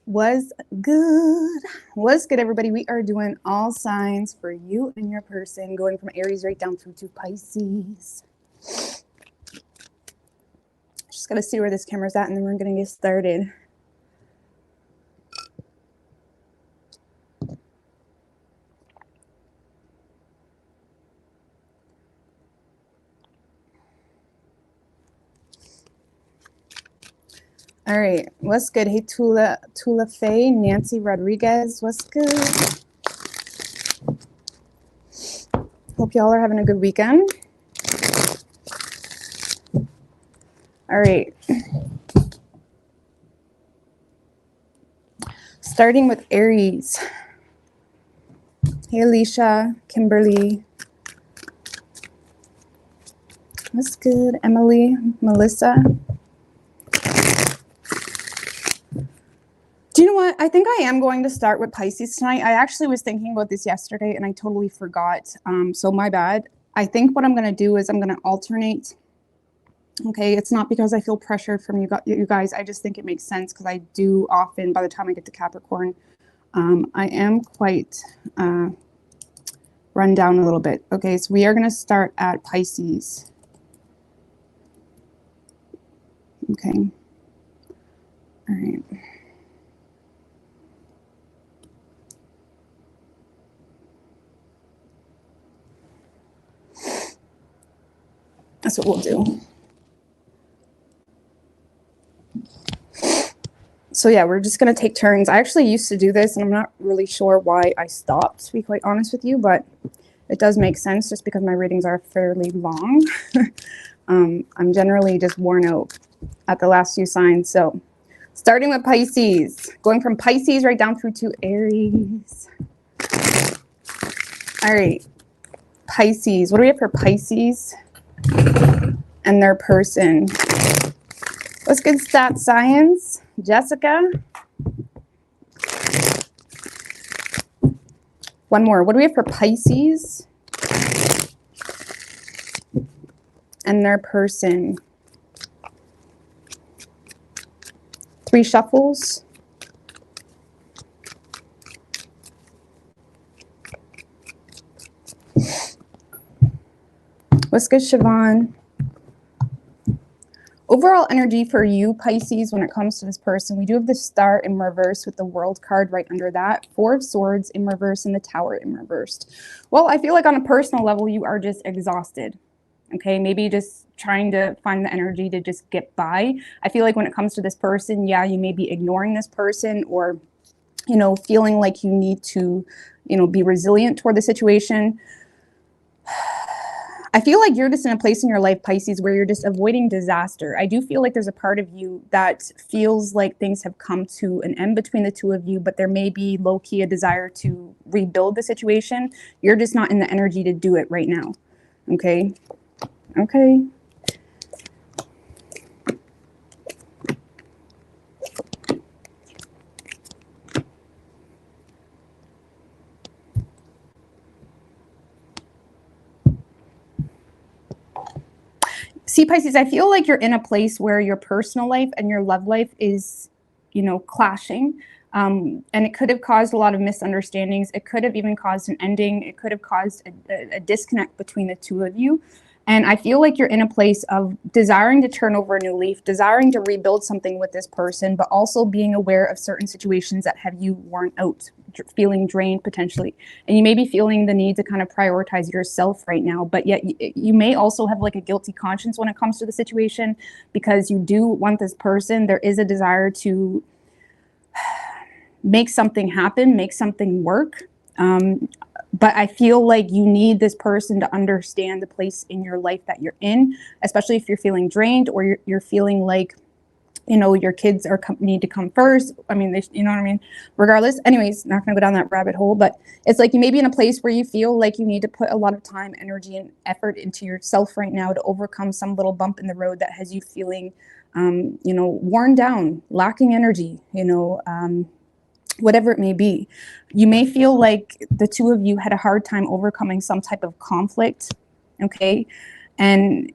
Was good. What's good, everybody? We are doing all signs for you and your person, going from Aries right down through to Pisces. Just gotta see where this camera's at, and then we're gonna get started. All right, what's good? Hey, Tula Faye, Nancy Rodriguez, what's good? Hope y'all are having a good weekend. All right. Starting with Aries. Hey, Alicia, Kimberly. What's good? Emily, Melissa. Do you know what? I think I am going to start with Pisces tonight. I actually was thinking about this yesterday and I totally forgot. So my bad. I think what I'm going to do is I'm going to alternate. Okay, it's not because I feel pressured from you guys. I just think it makes sense because I do often, by the time I get to Capricorn, I am quite run down a little bit. Okay, so we are going to start at Pisces. Okay. All right. That's what we'll do. So yeah, we're just going to take turns. I actually used to do this, and I'm not really sure why I stopped, to be quite honest with you, but it does make sense just because my readings are fairly long. I'm generally just worn out at the last few signs. So starting with Pisces, going from Pisces right down through to Aries. All right, Pisces. What do we have for Pisces and their person? What's good, stat science? Jessica. One more. What do we have for Pisces and their person? 3 shuffles. What's good, Siobhan? Overall energy for you, Pisces, when it comes to this person, we do have the Star in reverse with the World card right under that, 4 of Swords in reverse, and the Tower in reversed. Well, I feel like on a personal level, you are just exhausted. Okay, maybe just trying to find the energy to just get by. I feel like when it comes to this person, yeah, you may be ignoring this person or, you know, feeling like you need to, you know, be resilient toward the situation. I feel like you're just in a place in your life, Pisces, where you're just avoiding disaster. I do feel like there's a part of you that feels like things have come to an end between the two of you, but there may be low-key a desire to rebuild the situation. You're just not in the energy to do it right now. Okay? Okay. See, Pisces, I feel like you're in a place where your personal life and your love life is, you know, clashing. And it could have caused a lot of misunderstandings. It could have even caused an ending. It could have caused a disconnect between the two of you. And I feel like you're in a place of desiring to turn over a new leaf, desiring to rebuild something with this person, but also being aware of certain situations that have you worn out, feeling drained potentially. And you may be feeling the need to kind of prioritize yourself right now, but yet you may also have like a guilty conscience when it comes to the situation because you do want this person. There is a desire to make something happen, make something work. But I feel like you need this person to understand the place in your life that you're in, especially if you're feeling drained or you're feeling like, you know, your kids need to come first. I mean, you know what I mean? Regardless. Anyways, not going to go down that rabbit hole, but it's like you may be in a place where you feel like you need to put a lot of time, energy, and effort into yourself right now to overcome some little bump in the road that has you feeling, you know, worn down, lacking energy, you know, whatever it may be. You may feel like the two of you had a hard time overcoming some type of conflict, okay? And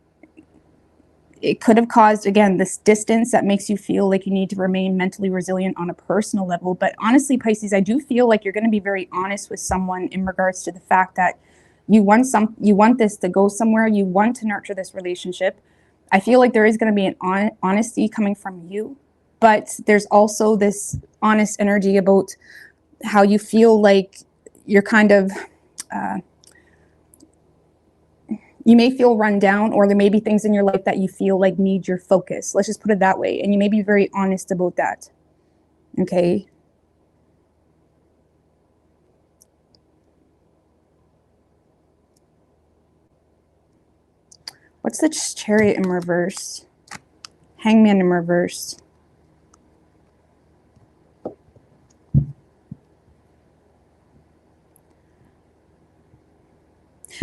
it could have caused, again, this distance that makes you feel like you need to remain mentally resilient on a personal level. But honestly, Pisces, I do feel like you're going to be very honest with someone in regards to the fact that you want this to go somewhere. You want to nurture this relationship. I feel like there is going to be an honesty coming from you, but there's also this honest energy about how you feel like you're kind of, you may feel run down, or there may be things in your life that you feel like need your focus. Let's just put it that way. And you may be very honest about that. Okay. What's the Chariot in reverse? Hangman in reverse.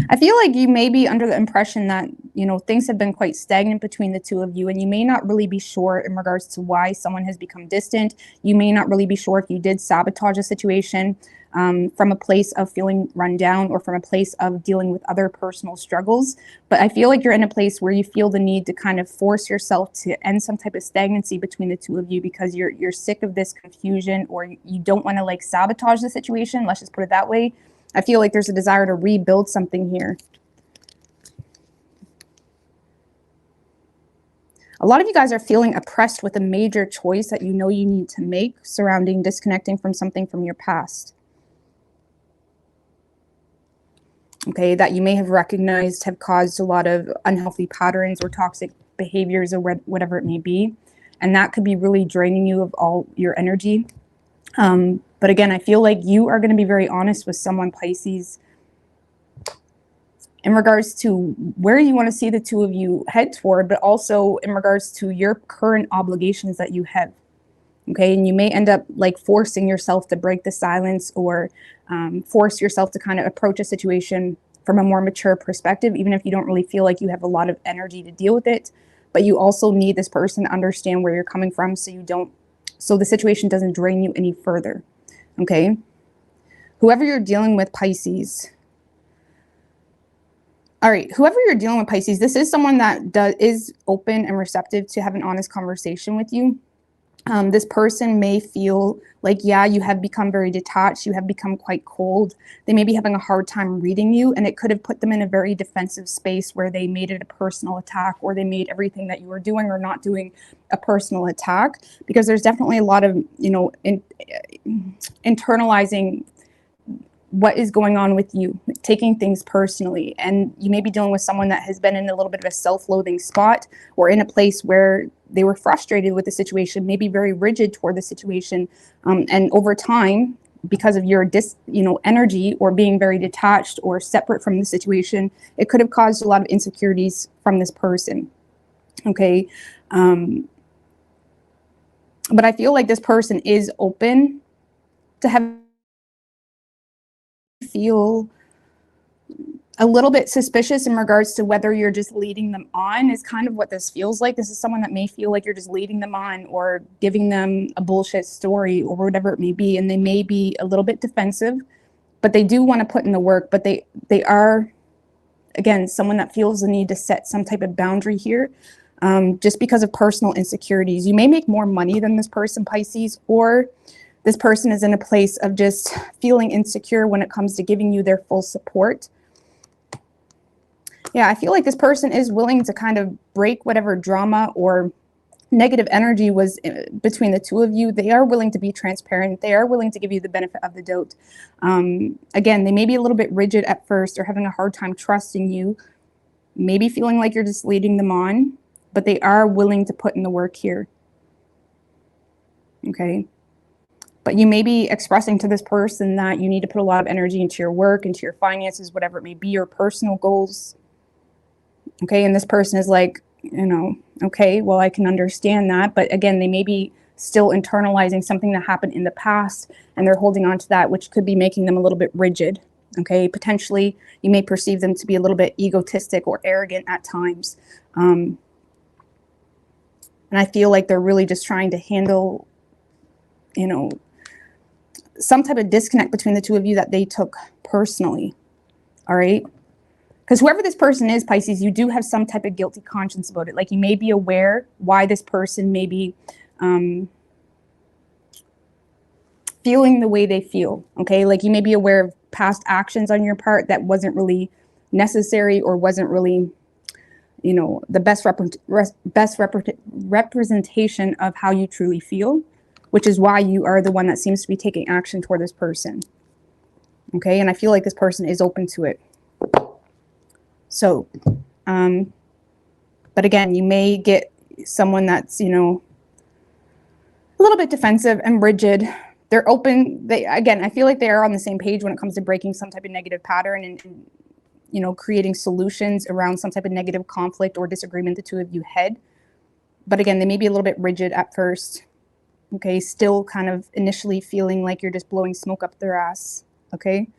I feel like you may be under the impression that, you know, things have been quite stagnant between the two of you, and you may not really be sure in regards to why someone has become distant. You may not really be sure if you did sabotage a situation from a place of feeling run down or from a place of dealing with other personal struggles. But I feel like you're in a place where you feel the need to kind of force yourself to end some type of stagnancy between the two of you, because you're sick of this confusion, or you don't want to like sabotage the situation. Let's just put it that way. I feel like there's a desire to rebuild something here. A lot of you guys are feeling oppressed with a major choice that you know you need to make surrounding disconnecting from something from your past. Okay, that you may have recognized have caused a lot of unhealthy patterns or toxic behaviors or whatever it may be. And that could be really draining you of all your energy. But again, I feel like you are going to be very honest with someone, Pisces, in regards to where you want to see the two of you head toward, but also in regards to your current obligations that you have. Okay, and you may end up like forcing yourself to break the silence, or force yourself to kind of approach a situation from a more mature perspective, even if you don't really feel like you have a lot of energy to deal with it. But you also need this person to understand where you're coming from, so the situation doesn't drain you any further. Okay, whoever you're dealing with, Pisces. All right, whoever you're dealing with, Pisces, this is someone that is open and receptive to have an honest conversation with you. This person may feel like, yeah, you have become very detached. You have become quite cold. They may be having a hard time reading you, and it could have put them in a very defensive space where they made it a personal attack, or they made everything that you were doing or not doing a personal attack, because there's definitely a lot of, you know, internalizing what is going on with you, taking things personally. And you may be dealing with someone that has been in a little bit of a self-loathing spot, or in a place where they were frustrated with the situation, maybe very rigid toward the situation. And over time, because of your energy, or being very detached or separate from the situation, it could have caused a lot of insecurities from this person. Okay. But I feel like this person is open to have feel a little bit suspicious in regards to whether you're just leading them on, is kind of what this feels like. This is someone that may feel like you're just leading them on, or giving them a bullshit story, or whatever it may be. And they may be a little bit defensive, but they do want to put in the work. But they are, again, someone that feels the need to set some type of boundary here, just because of personal insecurities. You may make more money than this person, Pisces, or this person is in a place of just feeling insecure when it comes to giving you their full support. Yeah, I feel like this person is willing to kind of break whatever drama or negative energy was between the two of you. They are willing to be transparent. They are willing to give you the benefit of the doubt. Again, they may be a little bit rigid at first, or having a hard time trusting you, maybe feeling like you're just leading them on, but they are willing to put in the work here. Okay. But you may be expressing to this person that you need to put a lot of energy into your work, into your finances, whatever it may be, your personal goals. Okay, and this person is like, you know, okay, well, I can understand that. But again, they may be still internalizing something that happened in the past, and they're holding on to that, which could be making them a little bit rigid. Okay, potentially you may perceive them to be a little bit egotistic or arrogant at times. And I feel like they're really just trying to handle, you know, some type of disconnect between the two of you that they took personally. All right. Because whoever this person is, Pisces, you do have some type of guilty conscience about it. Like you may be aware why this person may be feeling the way they feel, okay? Like you may be aware of past actions on your part that wasn't really necessary or wasn't really, you know, the best representation of how you truly feel, which is why you are the one that seems to be taking action toward this person, okay? And I feel like this person is open to it. So, but again, you may get someone that's, you know, a little bit defensive and rigid. They're open. Again, I feel like they are on the same page when it comes to breaking some type of negative pattern and you know, creating solutions around some type of negative conflict or disagreement the two of you had. But again, they may be a little bit rigid at first, okay? Still kind of initially feeling like you're just blowing smoke up their ass, okay?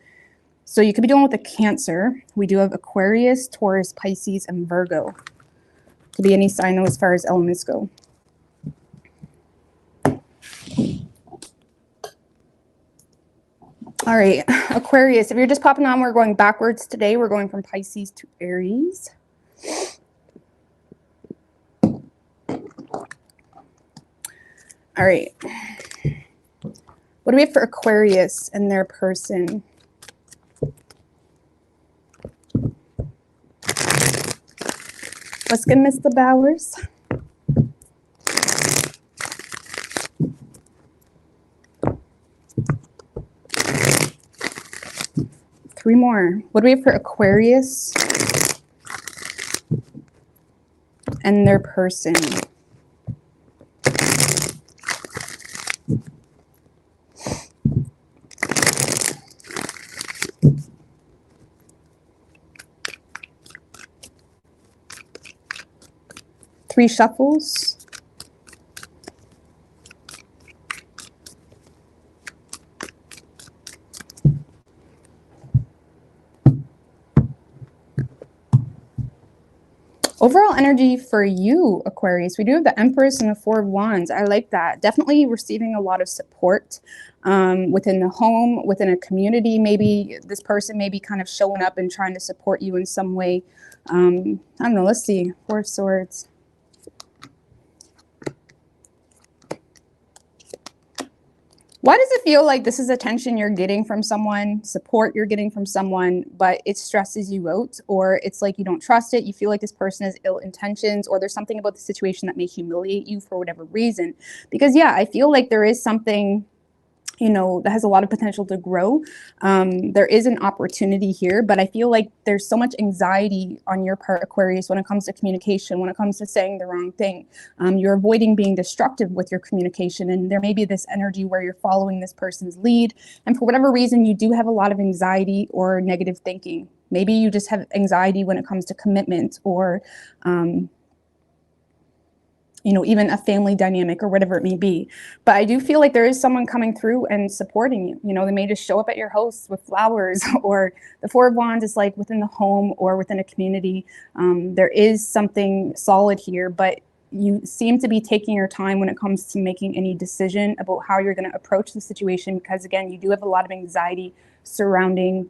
So you could be dealing with a Cancer. We do have Aquarius, Taurus, Pisces, and Virgo. Could be any sign though as far as elements go. All right, Aquarius, if you're just popping on, we're going backwards today. We're going from Pisces to Aries. All right. What do we have for Aquarius and their person? What's good, Mr. Bowers? Three more. What do we have for Aquarius and their person? Three shuffles. Overall energy for you, Aquarius, we do have the Empress and the Four of Wands. I like that. Definitely receiving a lot of support within the home, within a community. Maybe this person may be kind of showing up and trying to support you in some way. I don't know. Let's see. Four of Swords. Why does it feel like this is attention you're getting from someone, support you're getting from someone, but it stresses you out, or it's like you don't trust it, you feel like this person has ill intentions, or there's something about the situation that may humiliate you for whatever reason? Because yeah, I feel like there is something, you know, that has a lot of potential to grow. There is an opportunity here, but I feel like there's so much anxiety on your part, Aquarius, when it comes to communication, when it comes to saying the wrong thing. You're avoiding being destructive with your communication, and there may be this energy where you're following this person's lead, and for whatever reason, you do have a lot of anxiety or negative thinking. Maybe you just have anxiety when it comes to commitment or you know, even a family dynamic or whatever it may be. But I do feel like there is someone coming through and supporting you. You know, they may just show up at your house with flowers, or the Four of Wands is like within the home or within a community. There is something solid here, but you seem to be taking your time when it comes to making any decision about how you're going to approach the situation, because again, you do have a lot of anxiety surrounding,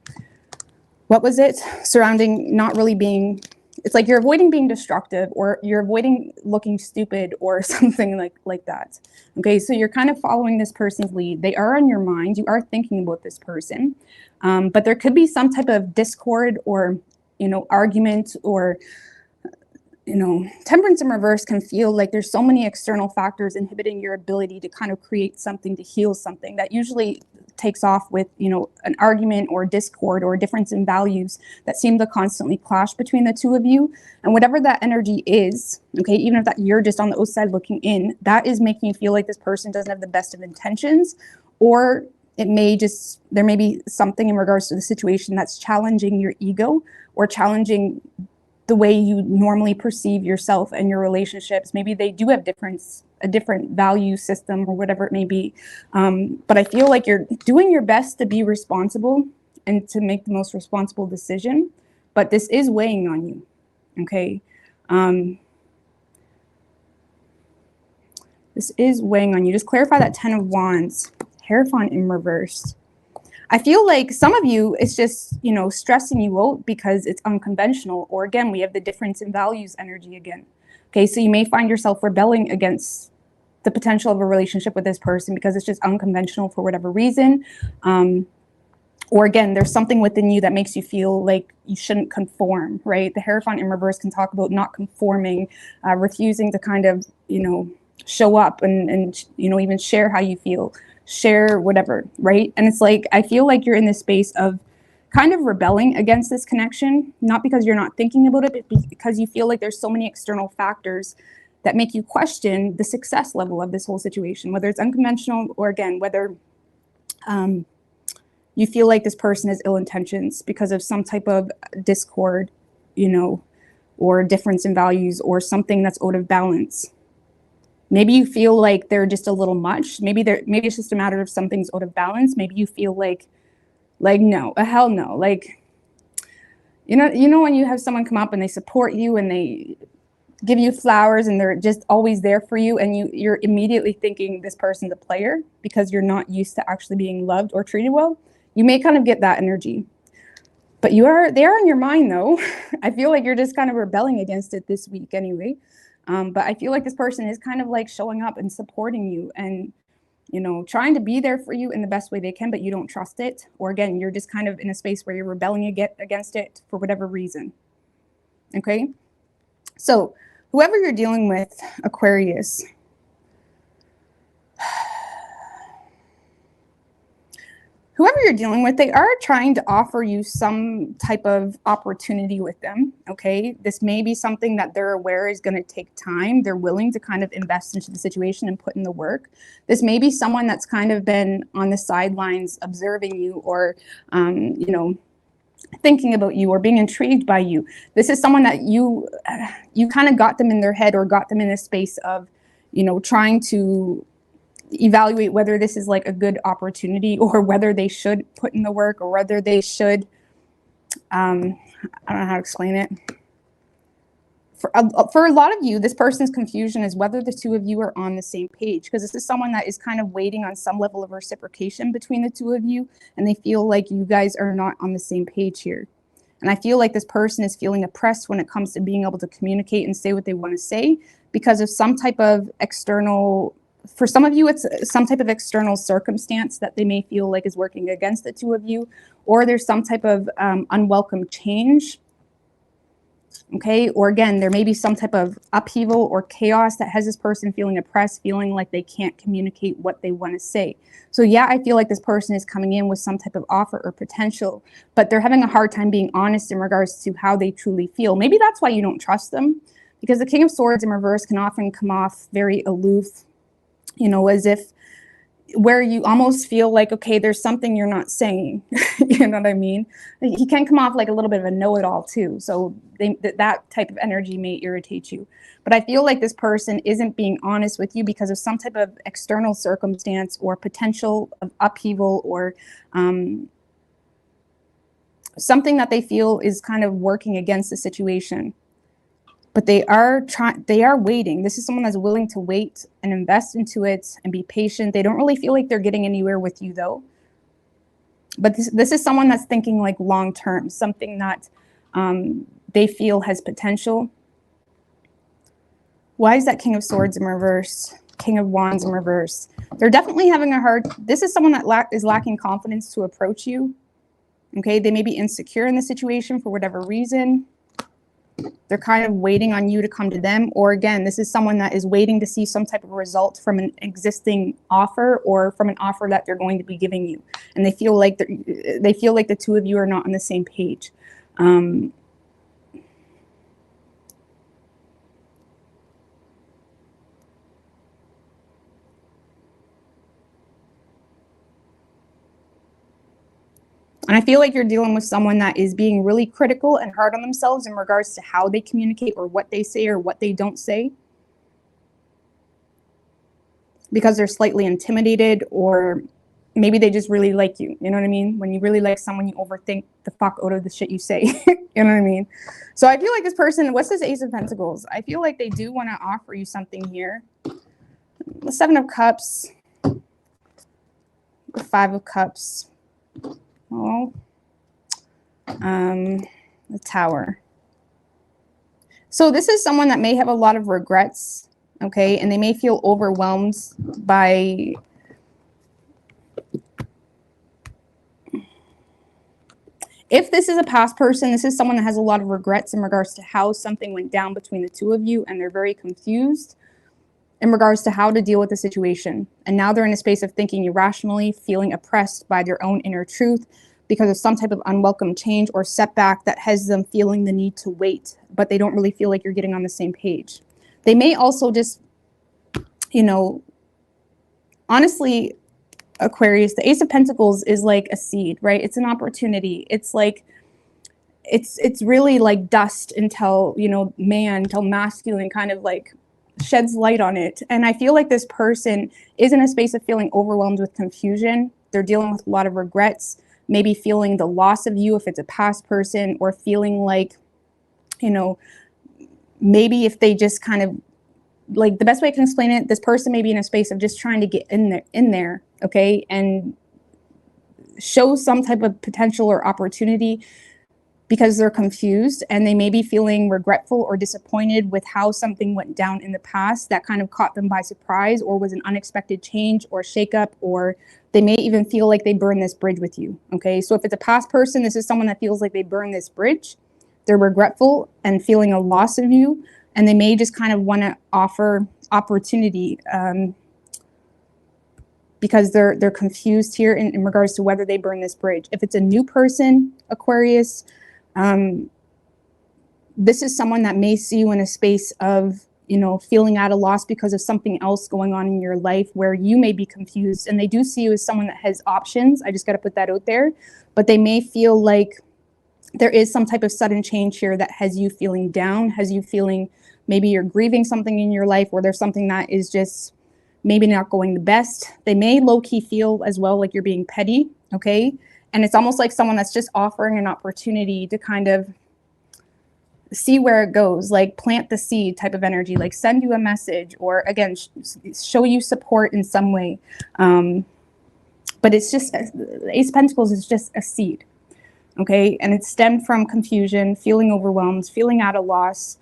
what was it? Surrounding not really being, it's like you're avoiding being destructive, or you're avoiding looking stupid or something like that. Okay, so you're kind of following this person's lead. They are on your mind. You are thinking about this person, but there could be some type of discord or, you know, argument, or, you know, Temperance in reverse can feel like there's so many external factors inhibiting your ability to kind of create something, to heal something. That usually takes off with, you know, an argument or discord or a difference in values that seem to constantly clash between the two of you. And whatever that energy is, okay, even if that you're just on the outside looking in, that is making you feel like this person doesn't have the best of intentions, or it may just, there may be something in regards to the situation that's challenging your ego or challenging the way you normally perceive yourself and your relationships. Maybe they do have a different value system or whatever it may be. But I feel like you're doing your best to be responsible and to make the most responsible decision. But this is weighing on you, okay? This is weighing on you. Just clarify that Ten of Wands, Hierophant in reverse. I feel like some of you, it's just, you know, stressing you out because it's unconventional. Or again, we have the difference in values energy again. Okay, so you may find yourself rebelling against the potential of a relationship with this person because it's just unconventional for whatever reason. Or again, there's something within you that makes you feel like you shouldn't conform, right? The Hierophant in reverse can talk about not conforming, refusing to kind of, you know, show up and, you know, even share how you feel, share whatever, right? And it's like, I feel like you're in this space of kind of rebelling against this connection, not because you're not thinking about it, but because you feel like there's so many external factors that make you question the success level of this whole situation, whether it's unconventional or again, whether you feel like this person has ill intentions because of some type of discord, you know, or difference in values or something that's out of balance. Maybe you feel like they're just a little much. Maybe it's just a matter of something's out of balance. Maybe you feel like no, a hell no. Like, you know when you have someone come up and they support you and they give you flowers and they're just always there for you, and you're immediately thinking this person's a player because you're not used to actually being loved or treated well. You may kind of get that energy, but they are in your mind though. I feel like you're just kind of rebelling against it this week anyway. But I feel like this person is kind of like showing up and supporting you and, you know, trying to be there for you in the best way they can, but you don't trust it. Or again, you're just kind of in a space where you're rebelling against it for whatever reason. Okay. So whoever you're dealing with, Aquarius, whoever you're dealing with, they are trying to offer you some type of opportunity with them, okay? This may be something that they're aware is going to take time. They're willing to kind of invest into the situation and put in the work. This may be someone that's kind of been on the sidelines observing you or, you know, thinking about you or being intrigued by you. This is someone that you kind of got them in their head or got them in a space of, you know, trying to evaluate whether this is like a good opportunity or whether they should put in the work or whether they should, I don't know how to explain it. For a lot of you, this person's confusion is whether the two of you are on the same page, because this is someone that is kind of waiting on some level of reciprocation between the two of you, and they feel like you guys are not on the same page here. And I feel like this person is feeling oppressed when it comes to being able to communicate and say what they want to say because of some type of external, for some of you, it's some type of external circumstance that they may feel like is working against the two of you, or there's some type of unwelcome change. Okay, or again, there may be some type of upheaval or chaos that has this person feeling oppressed, feeling like they can't communicate what they want to say. So yeah, I feel like this person is coming in with some type of offer or potential, but they're having a hard time being honest in regards to how they truly feel. Maybe that's why you don't trust them, because the King of Swords in reverse can often come off very aloof, you know, as if where you almost feel like, okay, there's something you're not saying. You know what I mean? He can come off like a little bit of a know-it-all too. So that type of energy may irritate you. But I feel like this person isn't being honest with you because of some type of external circumstance or potential of upheaval or something that they feel is kind of working against the situation. But they are waiting. This is someone that's willing to wait and invest into it and be patient. They don't really feel like they're getting anywhere with you though. But this is someone that's thinking like long term, something that they feel has potential. Why is that King of Swords in reverse? King of Wands in reverse. They're definitely having a hard, this is someone that is lacking confidence to approach you. Okay, they may be insecure in the situation for whatever reason. They're kind of waiting on you to come to them. Or again, this is someone that is waiting to see some type of result from an existing offer or from an offer that they're going to be giving you. And they feel like the two of you are not on the same page. And I feel like you're dealing with someone that is being really critical and hard on themselves in regards to how they communicate or what they say or what they don't say, because they're slightly intimidated, or maybe they just really like you. You know what I mean? When you really like someone, you overthink the fuck out of the shit you say. You know what I mean? So I feel like this person, what's this Ace of Pentacles? I feel like they do want to offer you something here. The Seven of Cups, the Five of Cups. Oh, the Tower. So this is someone that may have a lot of regrets, okay? And they may feel overwhelmed by... If this is a past person, this is someone that has a lot of regrets in regards to how something went down between the two of you, and they're very confused in regards to how to deal with the situation. And now they're in a space of thinking irrationally, feeling oppressed by their own inner truth because of some type of unwelcome change or setback that has them feeling the need to wait, but they don't really feel like you're getting on the same page. They may also just, you know, honestly, Aquarius, the Ace of Pentacles is like a seed, right? It's an opportunity. It's like, it's really like dust until, you know, until masculine kind of like sheds light on it. And I feel like this person is in a space of feeling overwhelmed with confusion. They're dealing with a lot of regrets, maybe feeling the loss of you if it's a past person, or feeling like, you know, maybe if they just kind of, like, the best way I can explain it, this person may be in a space of just trying to get in there, okay, and show some type of potential or opportunity because they're confused, and they may be feeling regretful or disappointed with how something went down in the past that kind of caught them by surprise, or was an unexpected change or shakeup, or they may even feel like they burned this bridge with you, okay? So if it's a past person, this is someone that feels like they burned this bridge. They're regretful and feeling a loss of you, and they may just kind of want to offer opportunity because they're confused here in regards to whether they burn this bridge. If it's a new person, Aquarius, this is someone that may see you in a space of, you know, feeling at a loss because of something else going on in your life where you may be confused, and they do see you as someone that has options. I just got to put that out there, but they may feel like there is some type of sudden change here that has you feeling down, has you feeling maybe you're grieving something in your life, or there's something that is just maybe not going the best. They may low-key feel as well like you're being petty, okay? And it's almost like someone that's just offering an opportunity to kind of see where it goes, like plant the seed type of energy, like send you a message, or again, show you support in some way. But it's just, the Ace of Pentacles is just a seed, okay? And it stemmed from confusion, feeling overwhelmed, feeling at a loss,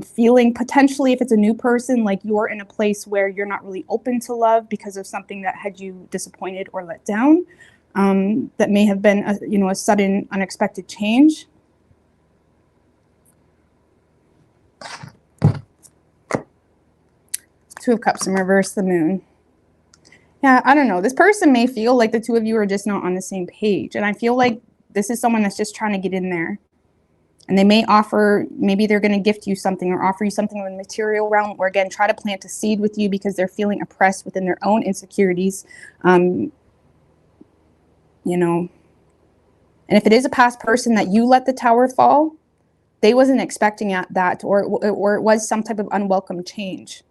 feeling potentially, if it's a new person, like you're in a place where you're not really open to love because of something that had you disappointed or let down, that may have been a sudden unexpected change. Two of Cups in reverse, the Moon. Yeah, I don't know. This person may feel like the two of you are just not on the same page. And I feel like this is someone that's just trying to get in there. And they may offer, maybe they're going to gift you something or offer you something in the material realm, or again, try to plant a seed with you because they're feeling oppressed within their own insecurities. You know, and if it is a past person that you let the tower fall, they wasn't expecting that, or it was some type of unwelcome change,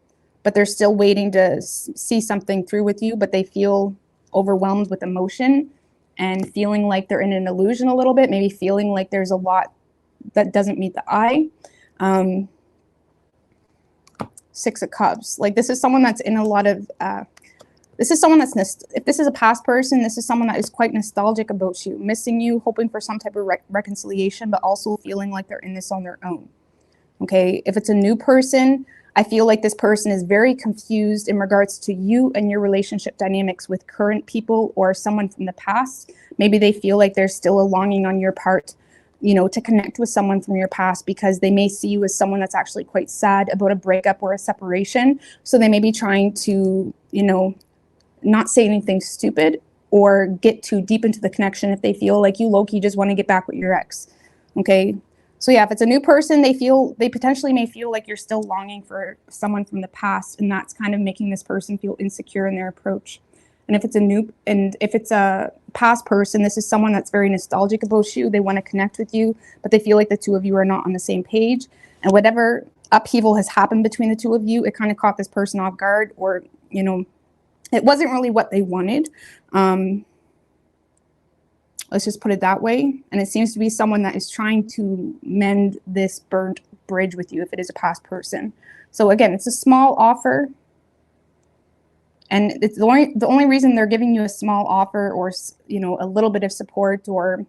but they're still waiting to see something through with you, but they feel overwhelmed with emotion and feeling like they're in an illusion a little bit, maybe feeling like there's a lot that doesn't meet the eye. Six of Cups. Like, this is someone that's in a lot of, this is someone that's, if this is a past person, this is someone that is quite nostalgic about you, missing you, hoping for some type of reconciliation, but also feeling like they're in this on their own. Okay, if it's a new person, I feel like this person is very confused in regards to you and your relationship dynamics with current people or someone from the past. Maybe they feel like there's still a longing on your part, you know, to connect with someone from your past, because they may see you as someone that's actually quite sad about a breakup or a separation. So they may be trying to, you know, not say anything stupid or get too deep into the connection if they feel like you low-key just want to get back with your ex. Okay. So yeah, if it's a new person, they potentially may feel like you're still longing for someone from the past, and that's kind of making this person feel insecure in their approach. And if it's a past person, this is someone that's very nostalgic about you. They want to connect with you, but they feel like the two of you are not on the same page. And whatever upheaval has happened between the two of you, it kind of caught this person off guard, or, you know, it wasn't really what they wanted. Let's just put it that way. And it seems to be someone that is trying to mend this burnt bridge with you if it is a past person. So again, it's a small offer. And it's the only reason they're giving you a small offer or, you know, a little bit of support or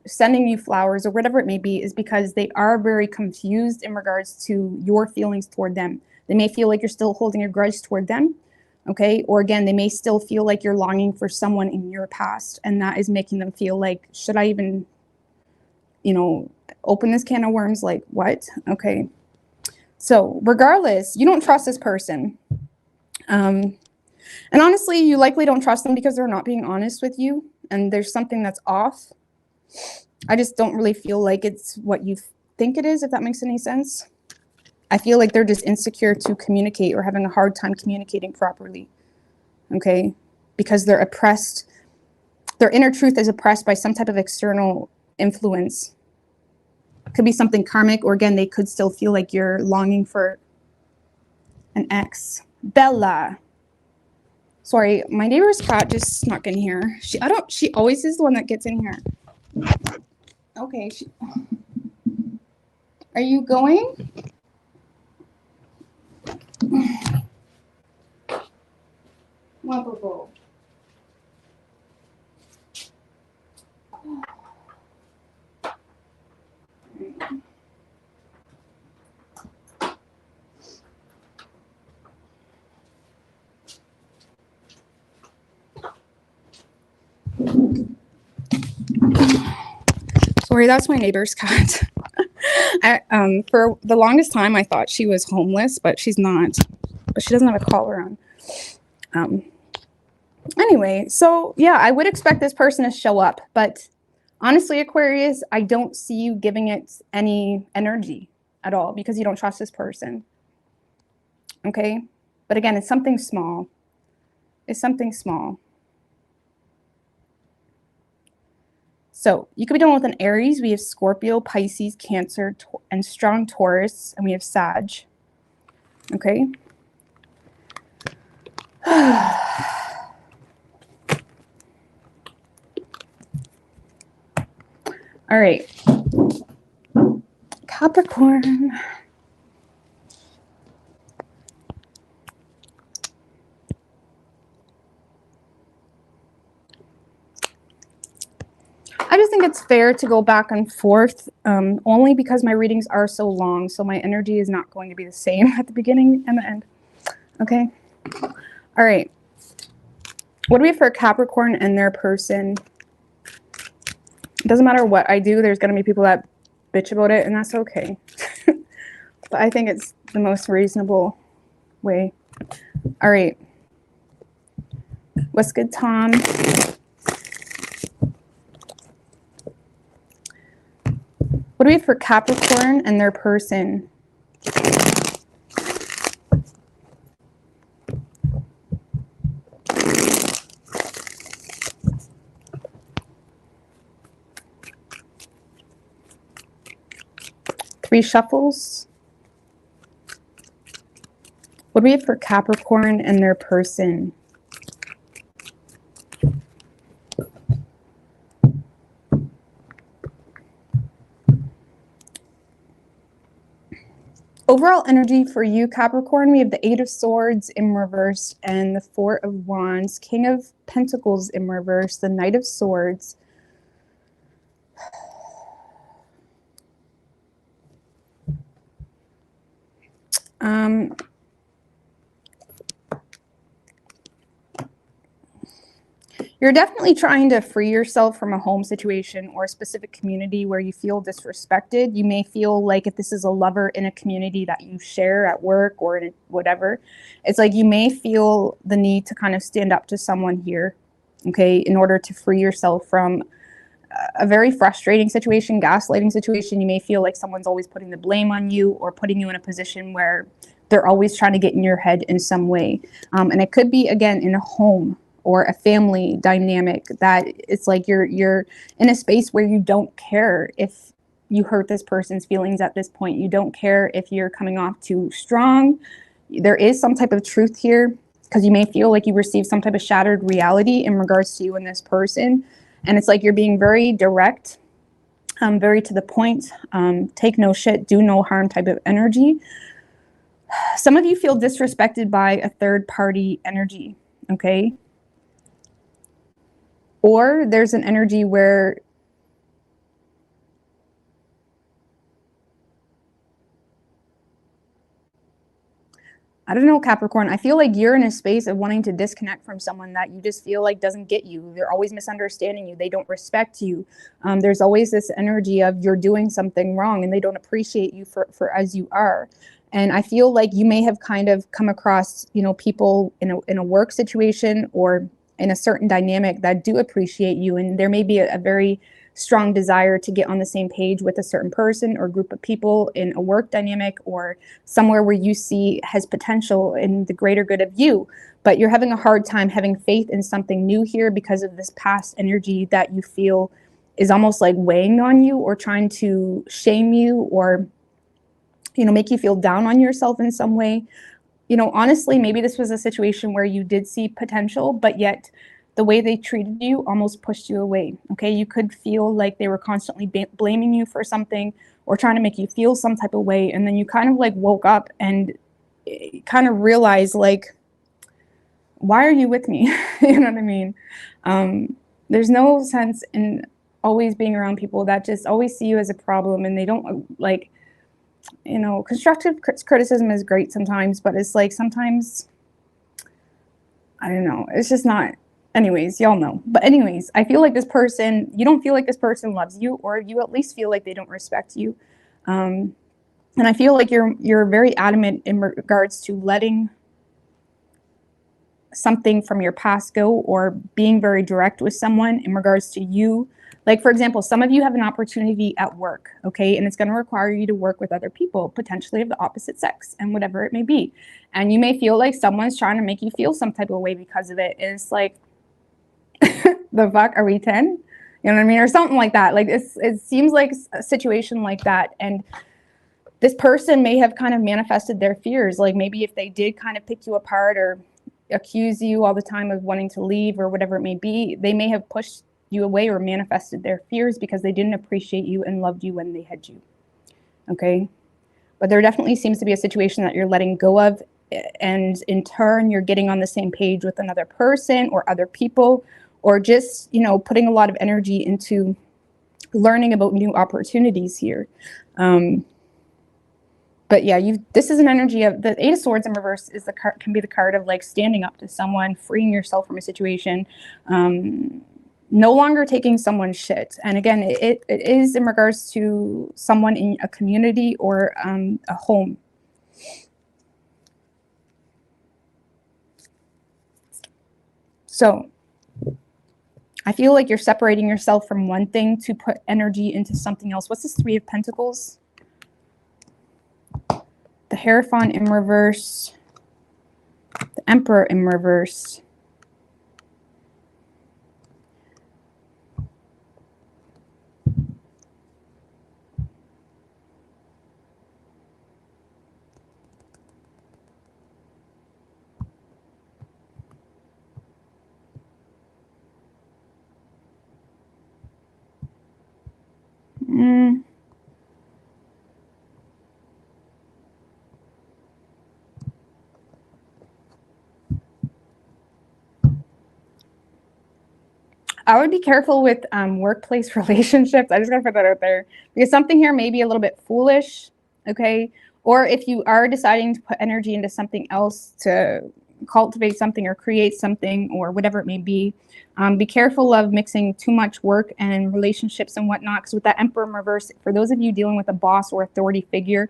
sending you flowers or whatever it may be is because they are very confused in regards to your feelings toward them. They may feel like you're still holding a grudge toward them, okay? Or again, they may still feel like you're longing for someone in your past, and that is making them feel like, should I even, you know, open this can of worms? Like, what? Okay. So regardless, you don't trust this person. And honestly, you likely don't trust them because they're not being honest with you, and there's something that's off. I just don't really feel like it's what you think it is, if that makes any sense. I feel like they're just insecure to communicate or having a hard time communicating properly, okay? Because they're oppressed. Their inner truth is oppressed by some type of external influence. It could be something karmic, or again, they could still feel like you're longing for an ex. Bella. Sorry, my neighbor's cat just snuck in here. She always is the one that gets in here. Okay. Are you going? Wonderful. Sorry, that's my neighbor's cat. For the longest time, I thought she was homeless, but she's not. But she doesn't have a collar on. Anyway, so yeah, I would expect this person to show up, but honestly, Aquarius, I don't see you giving it any energy at all because you don't trust this person. Okay? But again, it's something small. It's something small. So you could be dealing with an Aries. We have Scorpio, Pisces, Cancer, and strong Taurus, and we have Sag. Okay? All right. Capricorn. I just think it's fair to go back and forth, only because my readings are so long, so my energy is not going to be the same at the beginning and the end. Okay? All right. What do we have for Capricorn and their person? It doesn't matter what I do, there's going to be people that bitch about it, and that's okay. But I think it's the most reasonable way. All right. What's good, Tom? What do we have for Capricorn and their person? Three shuffles. What do we have for Capricorn and their person? Overall energy for you, Capricorn, we have the Eight of Swords in reverse and the Four of Wands, King of Pentacles in reverse, the Knight of Swords. You're definitely trying to free yourself from a home situation or a specific community where you feel disrespected. You may feel like if this is a lover in a community that you share at work or in whatever, it's like you may feel the need to kind of stand up to someone here, okay, in order to free yourself from a very frustrating situation, gaslighting situation. You may feel like someone's always putting the blame on you or putting you in a position where they're always trying to get in your head in some way. And it could be, again, in a home or a family dynamic that it's like you're in a space where you don't care if you hurt this person's feelings at this point. You don't care if you're coming off too strong. There is some type of truth here because you may feel like you received some type of shattered reality in regards to you and this person. And it's like you're being very direct, very to the point, take no shit, do no harm type of energy. Some of you feel disrespected by a third party energy. okay? Or there's an energy where I don't know, Capricorn, I feel like you're in a space of wanting to disconnect from someone that you just feel like doesn't get you. They're always misunderstanding you. They don't respect you. There's always this energy of you're doing something wrong and they don't appreciate you for as you are. And I feel like you may have kind of come across, you know, people in a work situation or in a certain dynamic that do appreciate you. And there may be a very strong desire to get on the same page with a certain person or group of people in a work dynamic or somewhere where you see has potential in the greater good of you. But you're having a hard time having faith in something new here because of this past energy that you feel is almost like weighing on you or trying to shame you or, you know, make you feel down on yourself in some way. You know, honestly, maybe this was a situation where you did see potential, but yet the way they treated you almost pushed you away. Okay, you could feel like they were constantly blaming you for something or trying to make you feel some type of way, and then you kind of like woke up and kind of realized like, why are you with me? You know what I mean? There's no sense in always being around people that just always see you as a problem, and they don't like, you know, constructive criticism is great sometimes, but it's like sometimes, I don't know, it's just not. Anyways, y'all know. But anyways, I feel like this person, you don't feel like this person loves you, or you at least feel like they don't respect you. And I feel like you're very adamant in regards to letting something from your past go, or being very direct with someone in regards to you. Like, for example, some of you have an opportunity at work, okay? And it's going to require you to work with other people, potentially of the opposite sex and whatever it may be. And you may feel like someone's trying to make you feel some type of way because of it. And it's like, the fuck, are we 10? You know what I mean? Or something like that. Like it seems like a situation like that. And this person may have kind of manifested their fears. Like maybe if they did kind of pick you apart or accuse you all the time of wanting to leave or whatever it may be, they may have pushed you away or manifested their fears because they didn't appreciate you and loved you when they had you. Okay? But there definitely seems to be a situation that you're letting go of, and in turn you're getting on the same page with another person or other people, or just, you know, putting a lot of energy into learning about new opportunities here. But yeah, this is an energy of the Eight of Swords in reverse is the card, can be the card of like standing up to someone, freeing yourself from a situation, no longer taking someone's shit. And again, it is in regards to someone in a community or a home. So I feel like you're separating yourself from one thing to put energy into something else. What's this Three of Pentacles? The Hierophant in reverse. The Emperor in reverse. I would be careful with workplace relationships. I just gotta put that out there because something here may be a little bit foolish, okay? Or if you are deciding to put energy into something else to cultivate something or create something or whatever it may be careful of mixing too much work and relationships and whatnot, because with that Emperor in reverse, for those of you dealing with a boss or authority figure,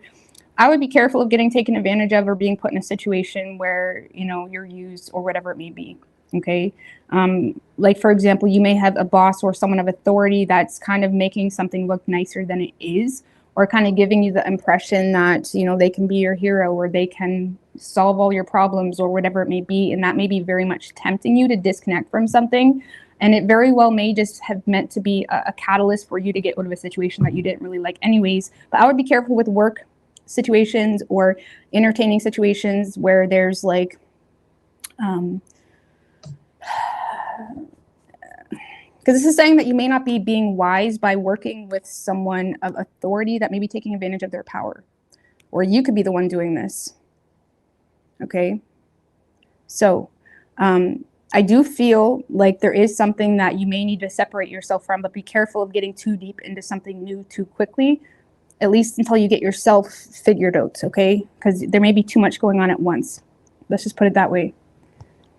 I would be careful of getting taken advantage of or being put in a situation where, you know, you're used or whatever it may be. Okay. Like, for example, you may have a boss or someone of authority that's kind of making something look nicer than it is, or kind of giving you the impression that, you know, they can be your hero or they can solve all your problems or whatever it may be. And that may be very much tempting you to disconnect from something. And it very well may just have meant to be a catalyst for you to get out of a situation that you didn't really like anyways. But I would be careful with work situations or entertaining situations where there's like, because this is saying that you may not be being wise by working with someone of authority that may be taking advantage of their power. Or you could be the one doing this. Okay? So, I do feel like there is something that you may need to separate yourself from, but be careful of getting too deep into something new too quickly, at least until you get yourself figured out, okay? Because there may be too much going on at once. Let's just put it that way.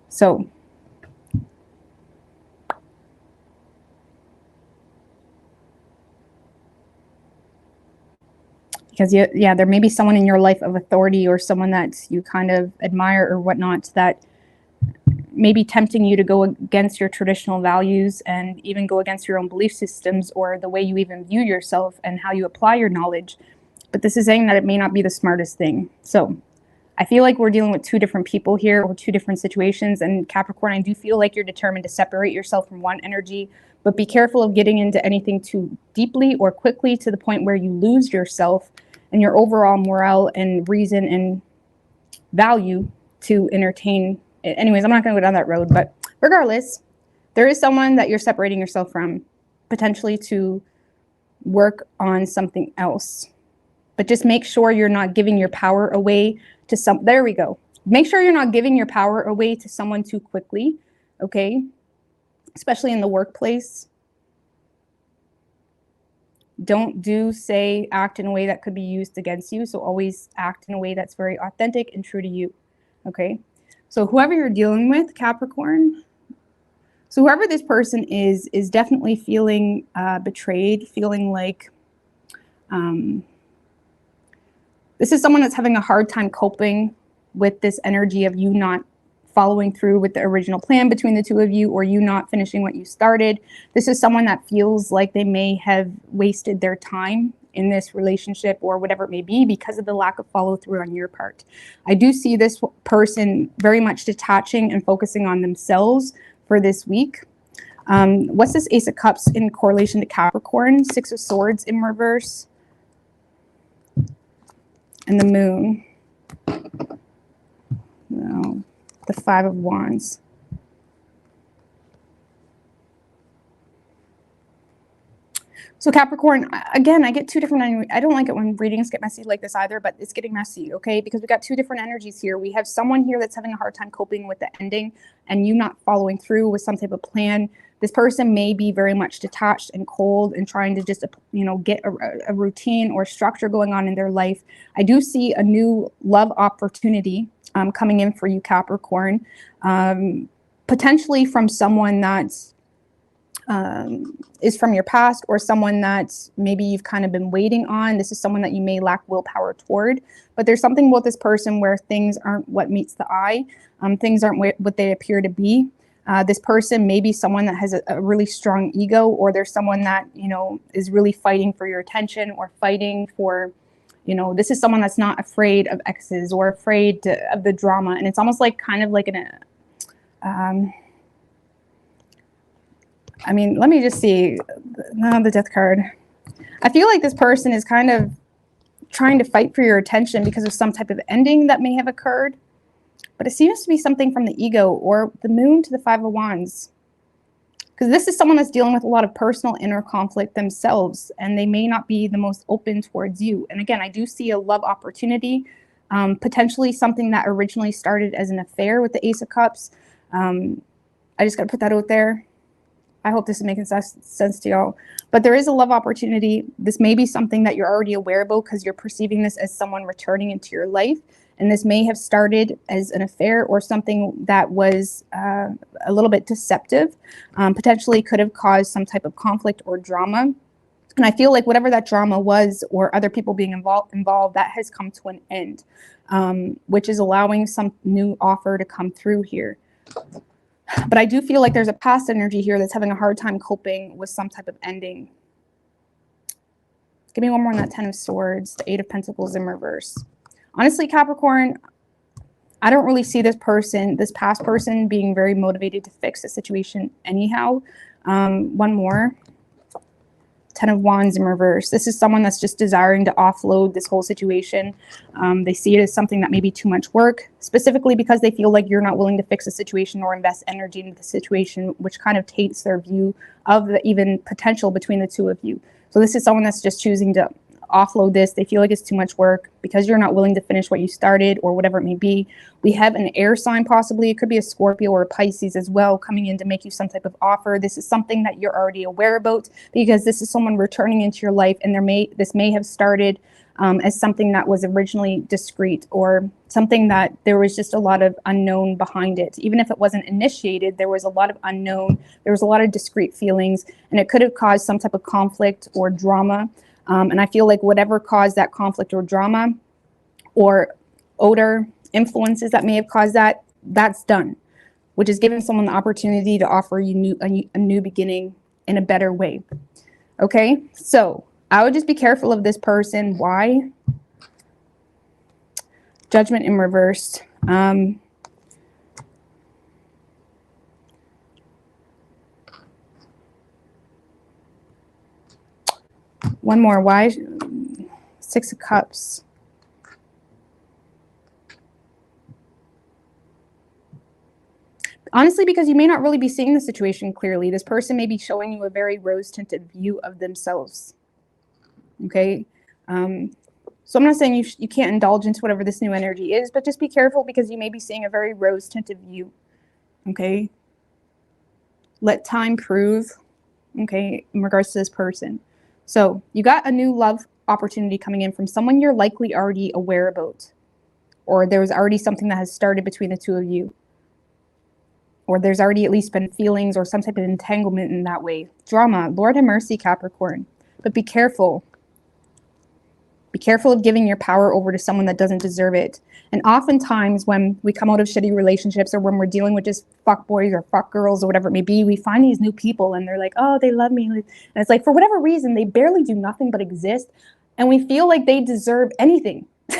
So, because yeah, there may be someone in your life of authority or someone that you kind of admire or whatnot that may be tempting you to go against your traditional values and even go against your own belief systems or the way you even view yourself and how you apply your knowledge. But this is saying that it may not be the smartest thing. So I feel like we're dealing with two different people here or two different situations. And Capricorn, I do feel like you're determined to separate yourself from one energy, but be careful of getting into anything too deeply or quickly to the point where you lose yourself and your overall morale and reason and value to entertain. Anyways, I'm not going to go down that road, but regardless, there is someone that you're separating yourself from, potentially to work on something else. But just make sure you're not giving your power away to there we go. Make sure you're not giving your power away to someone too quickly, okay? Especially in the workplace. Don't say, act in a way that could be used against you. So always act in a way that's very authentic and true to you, okay? So whoever you're dealing with, Capricorn, so whoever this person is definitely feeling betrayed, feeling like this is someone that's having a hard time coping with this energy of you not following through with the original plan between the two of you, or you not finishing what you started. This is someone that feels like they may have wasted their time in this relationship or whatever it may be because of the lack of follow through on your part. I do see this person very much detaching and focusing on themselves for this week. What's this Ace of Cups in correlation to Capricorn? Six of Swords in reverse. And the Moon. No, the Five of Wands. So Capricorn, again, I get two different, I don't like it when readings get messy like this either, but it's getting messy, okay? Because we got two different energies here. We have someone here that's having a hard time coping with the ending and you not following through with some type of plan. This person may be very much detached and cold and trying to just, get a routine or structure going on in their life. I do see a new love opportunity coming in for you, Capricorn, potentially from someone that's is from your past or someone that maybe you've kind of been waiting on. This is someone that you may lack willpower toward, but there's something about this person where things aren't what meets the eye. Things aren't what they appear to be. This person may be someone that has a really strong ego, or there's someone that, is really fighting for your attention or fighting for, this is someone that's not afraid of exes or afraid of the drama. And it's almost like kind of like let me just see. No, the Death card. I feel like this person is kind of trying to fight for your attention because of some type of ending that may have occurred. But it seems to be something from the ego or the Moon to the Five of Wands. Because this is someone that's dealing with a lot of personal inner conflict themselves, and they may not be the most open towards you. And again, I do see a love opportunity, potentially something that originally started as an affair with the Ace of Cups. I just got to put that out there. I hope this is making sense to y'all. But there is a love opportunity. This may be something that you're already aware about because you're perceiving this as someone returning into your life. And this may have started as an affair or something that was a little bit deceptive, potentially could have caused some type of conflict or drama. And I feel like whatever that drama was or other people being involved, that has come to an end, which is allowing some new offer to come through here. But I do feel like there's a past energy here that's having a hard time coping with some type of ending. Give me one more on that Ten of Swords, the Eight of Pentacles in reverse. Honestly, Capricorn, I don't really see this past person being very motivated to fix the situation anyhow. One more. Ten of Wands in reverse. This is someone that's just desiring to offload this whole situation. They see it as something that may be too much work, specifically because they feel like you're not willing to fix the situation or invest energy into the situation, which kind of taints their view of the even potential between the two of you. So this is someone that's just choosing to offload this. They feel like it's too much work because you're not willing to finish what you started or whatever it may be. We have an air sign possibly. It could be a Scorpio or a Pisces as well coming in to make you some type of offer. This is something that you're already aware about because this is someone returning into your life, and this may have started as something that was originally discreet or something that there was just a lot of unknown behind it. Even if it wasn't initiated, there was a lot of unknown, there was a lot of discreet feelings, and it could have caused some type of conflict or drama. And I feel like whatever caused that conflict or drama or odor influences that may have caused that, that's done, which is giving someone the opportunity to offer you a new beginning in a better way. Okay, so I would just be careful of this person. Why? Judgment in reverse. One more. Why? Six of Cups. Honestly, because you may not really be seeing the situation clearly. This person may be showing you a very rose-tinted view of themselves. Okay? So I'm not saying you can't indulge into whatever this new energy is, but just be careful because you may be seeing a very rose-tinted view. Okay? Let time prove, okay, in regards to this person. So you got a new love opportunity coming in from someone you're likely already aware about, or there was already something that has started between the two of you, or there's already at least been feelings or some type of entanglement in that way. Drama, Lord have mercy, Capricorn. But be careful. Be careful of giving your power over to someone that doesn't deserve it. And oftentimes when we come out of shitty relationships or when we're dealing with just fuck boys or fuck girls or whatever it may be, we find these new people and they're like, oh, they love me. And it's like, for whatever reason, they barely do nothing but exist. And we feel like they deserve anything. You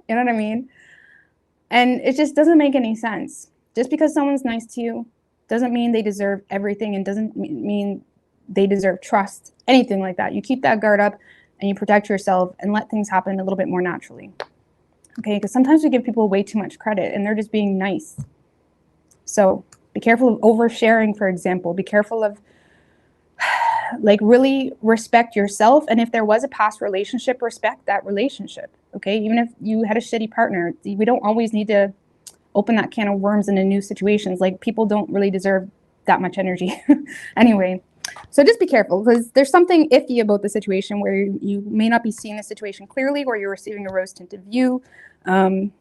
know what I mean? And it just doesn't make any sense. Just because someone's nice to you doesn't mean they deserve everything and doesn't mean they deserve trust, anything like that. You keep that guard up and you protect yourself and let things happen a little bit more naturally. Okay, because sometimes we give people way too much credit and they're just being nice. So be careful of oversharing, for example. Be careful of like really respect yourself. And if there was a past relationship, respect that relationship. Okay, even if you had a shitty partner, we don't always need to open that can of worms into new situations. Like, people don't really deserve that much energy. Anyway, so just be careful because there's something iffy about the situation where you may not be seeing the situation clearly or you're receiving a rose-tinted view. Don't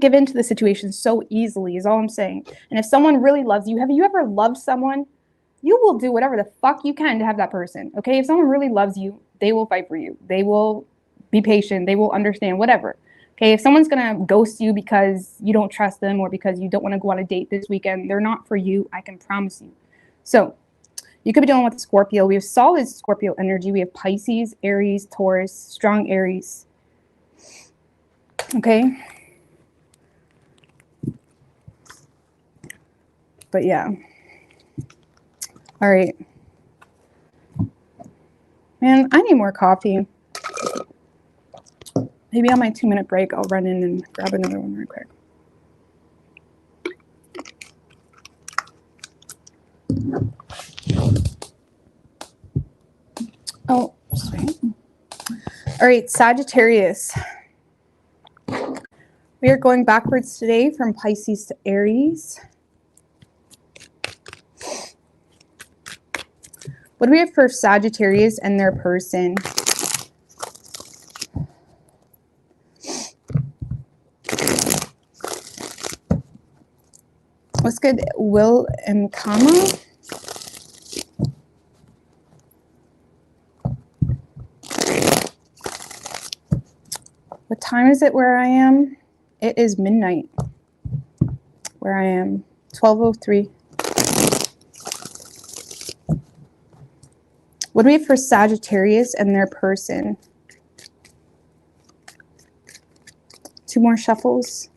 give in to the situation so easily is all I'm saying. And if someone really loves you, have you ever loved someone? You will do whatever the fuck you can to have that person. Okay, if someone really loves you, they will fight for you. They will be patient. They will understand, whatever. Okay, if someone's gonna ghost you because you don't trust them or because you don't want to go on a date this weekend, they're not for you, I can promise you. So you could be dealing with Scorpio. We have solid Scorpio energy. We have Pisces, Aries, Taurus, strong Aries. Okay. But yeah. All right. Man, I need more coffee. Maybe on my 2-minute break, I'll run in and grab another one real quick. Oh, sweet. All right, Sagittarius. We are going backwards today from Pisces to Aries. What do we have for Sagittarius and their person? What's good? Will and Kama. What time is it where I am? It is midnight where I am. 12:03. What do we have for Sagittarius and their person? 2 more shuffles.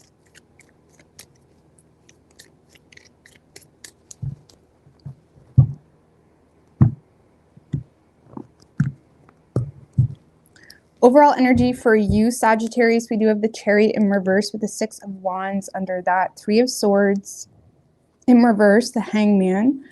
Overall energy for you, Sagittarius, we do have the Chariot in reverse with the 6 of Wands under that. 3 of Swords in reverse, the Hangman.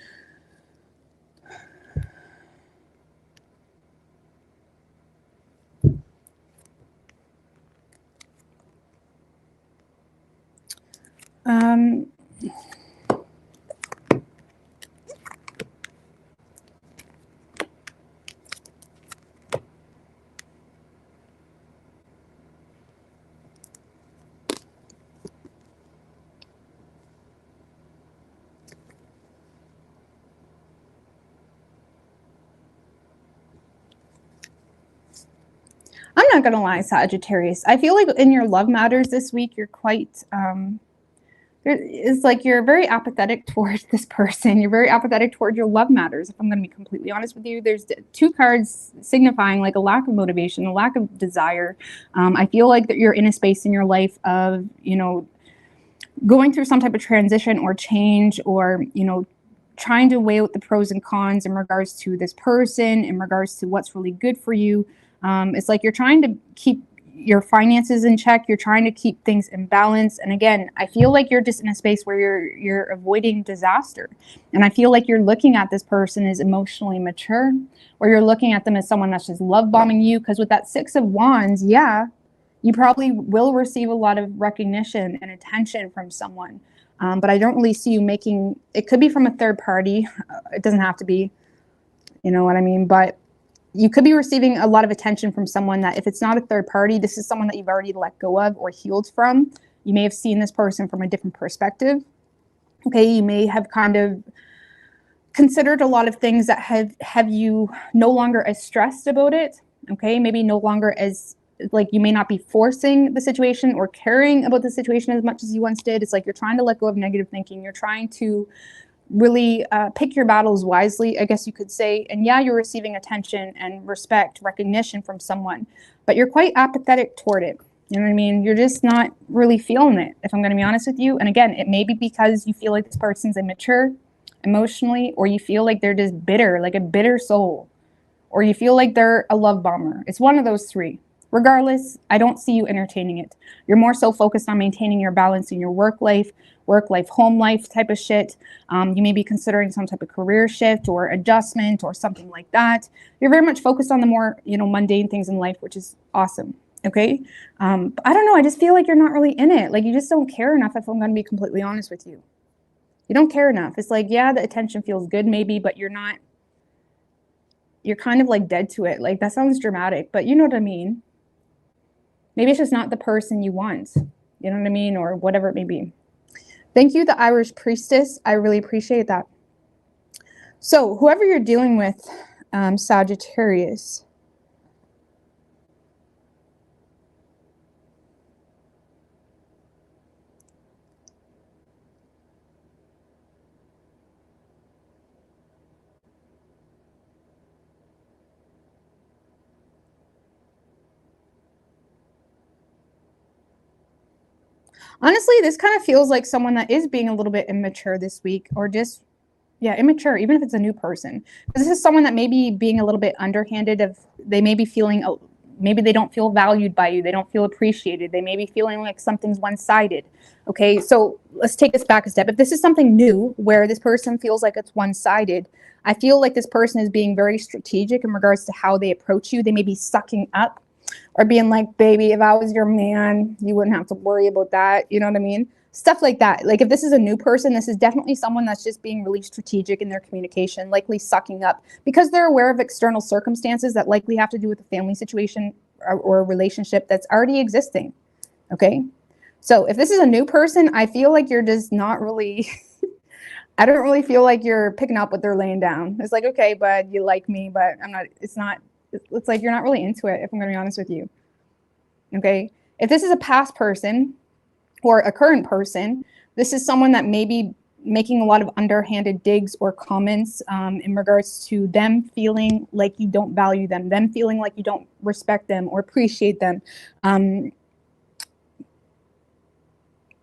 Um, I'm not gonna lie, Sagittarius. I feel like in your love matters this week, you're quite it's like you're very apathetic towards this person. You're very apathetic towards your love matters. If I'm going to be completely honest with you, there's two cards signifying like a lack of motivation, a lack of desire. I feel like that you're in a space in your life of, you know, going through some type of transition or change, or, you know, trying to weigh out the pros and cons in regards to this person, in regards to what's really good for you. It's like you're trying to keep your finances in check. You're trying to keep things in balance. And again, I feel like you're just in a space where you're avoiding disaster. And I feel like you're looking at this person as emotionally mature, or you're looking at them as someone that's just love bombing you. Because with that Six of Wands, yeah, you probably will receive a lot of recognition and attention from someone. But I don't really see you making, it could be from a third party. It doesn't have to be, you know what I mean? But you could be receiving a lot of attention from someone that, if it's not a third party, this is someone that you've already let go of or healed from. You may have seen this person from a different perspective. Okay, you may have kind of considered a lot of things that have you no longer as stressed about it. Okay, maybe no longer as, like, you may not be forcing the situation or caring about the situation as much as you once did. It's like you're trying to let go of negative thinking. You're trying to really pick your battles wisely, I guess you could say. And yeah, you're receiving attention and respect, recognition from someone, but you're quite apathetic toward it. You know what I mean? You're just not really feeling it, if I'm going to be honest with you. And again, it may be because you feel like this person's immature emotionally, or you feel like they're just bitter, like a bitter soul, or you feel like they're a love bomber. It's one of those three. Regardless, I don't see you entertaining it. You're more so focused on maintaining your balance in your work life, home life type of shit. You may be considering some type of career shift or adjustment or something like that. You're very much focused on the more, you know, mundane things in life, which is awesome. Okay. But I don't know. I just feel like you're not really in it. Like, you just don't care enough, if I'm going to be completely honest with you. You don't care enough. It's like, yeah, the attention feels good maybe, but you're not, you're kind of like dead to it. Like, that sounds dramatic, but you know what I mean? Maybe it's just not the person you want, you know what I mean? Or whatever it may be. Thank you, the Irish Priestess. I really appreciate that. So whoever you're dealing with, Sagittarius, honestly, this kind of feels like someone that is being a little bit immature this week, or just, yeah, immature, even if it's a new person. Because this is someone that may be being a little bit underhanded. Of, they may be feeling, maybe they don't feel valued by you. They don't feel appreciated. They may be feeling like something's one-sided. Okay, so let's take this back a step. If this is something new where this person feels like it's one-sided, I feel like this person is being very strategic in regards to how they approach you. They may be sucking up, or being like, baby, if I was your man, you wouldn't have to worry about that. You know what I mean? Stuff like that. Like, if this is a new person, this is definitely someone that's just being really strategic in their communication, likely sucking up because they're aware of external circumstances that likely have to do with a family situation, or a relationship that's already existing. Okay. So if this is a new person, I feel like you're just not really, I don't really feel like you're picking up what they're laying down. It's like, okay, bud, you like me, but I'm not, it's like you're not really into it, if I'm going to be honest with you. Okay. If this is a past person or a current person, this is someone that may be making a lot of underhanded digs or comments in regards to them feeling like you don't value them, them feeling like you don't respect them or appreciate them.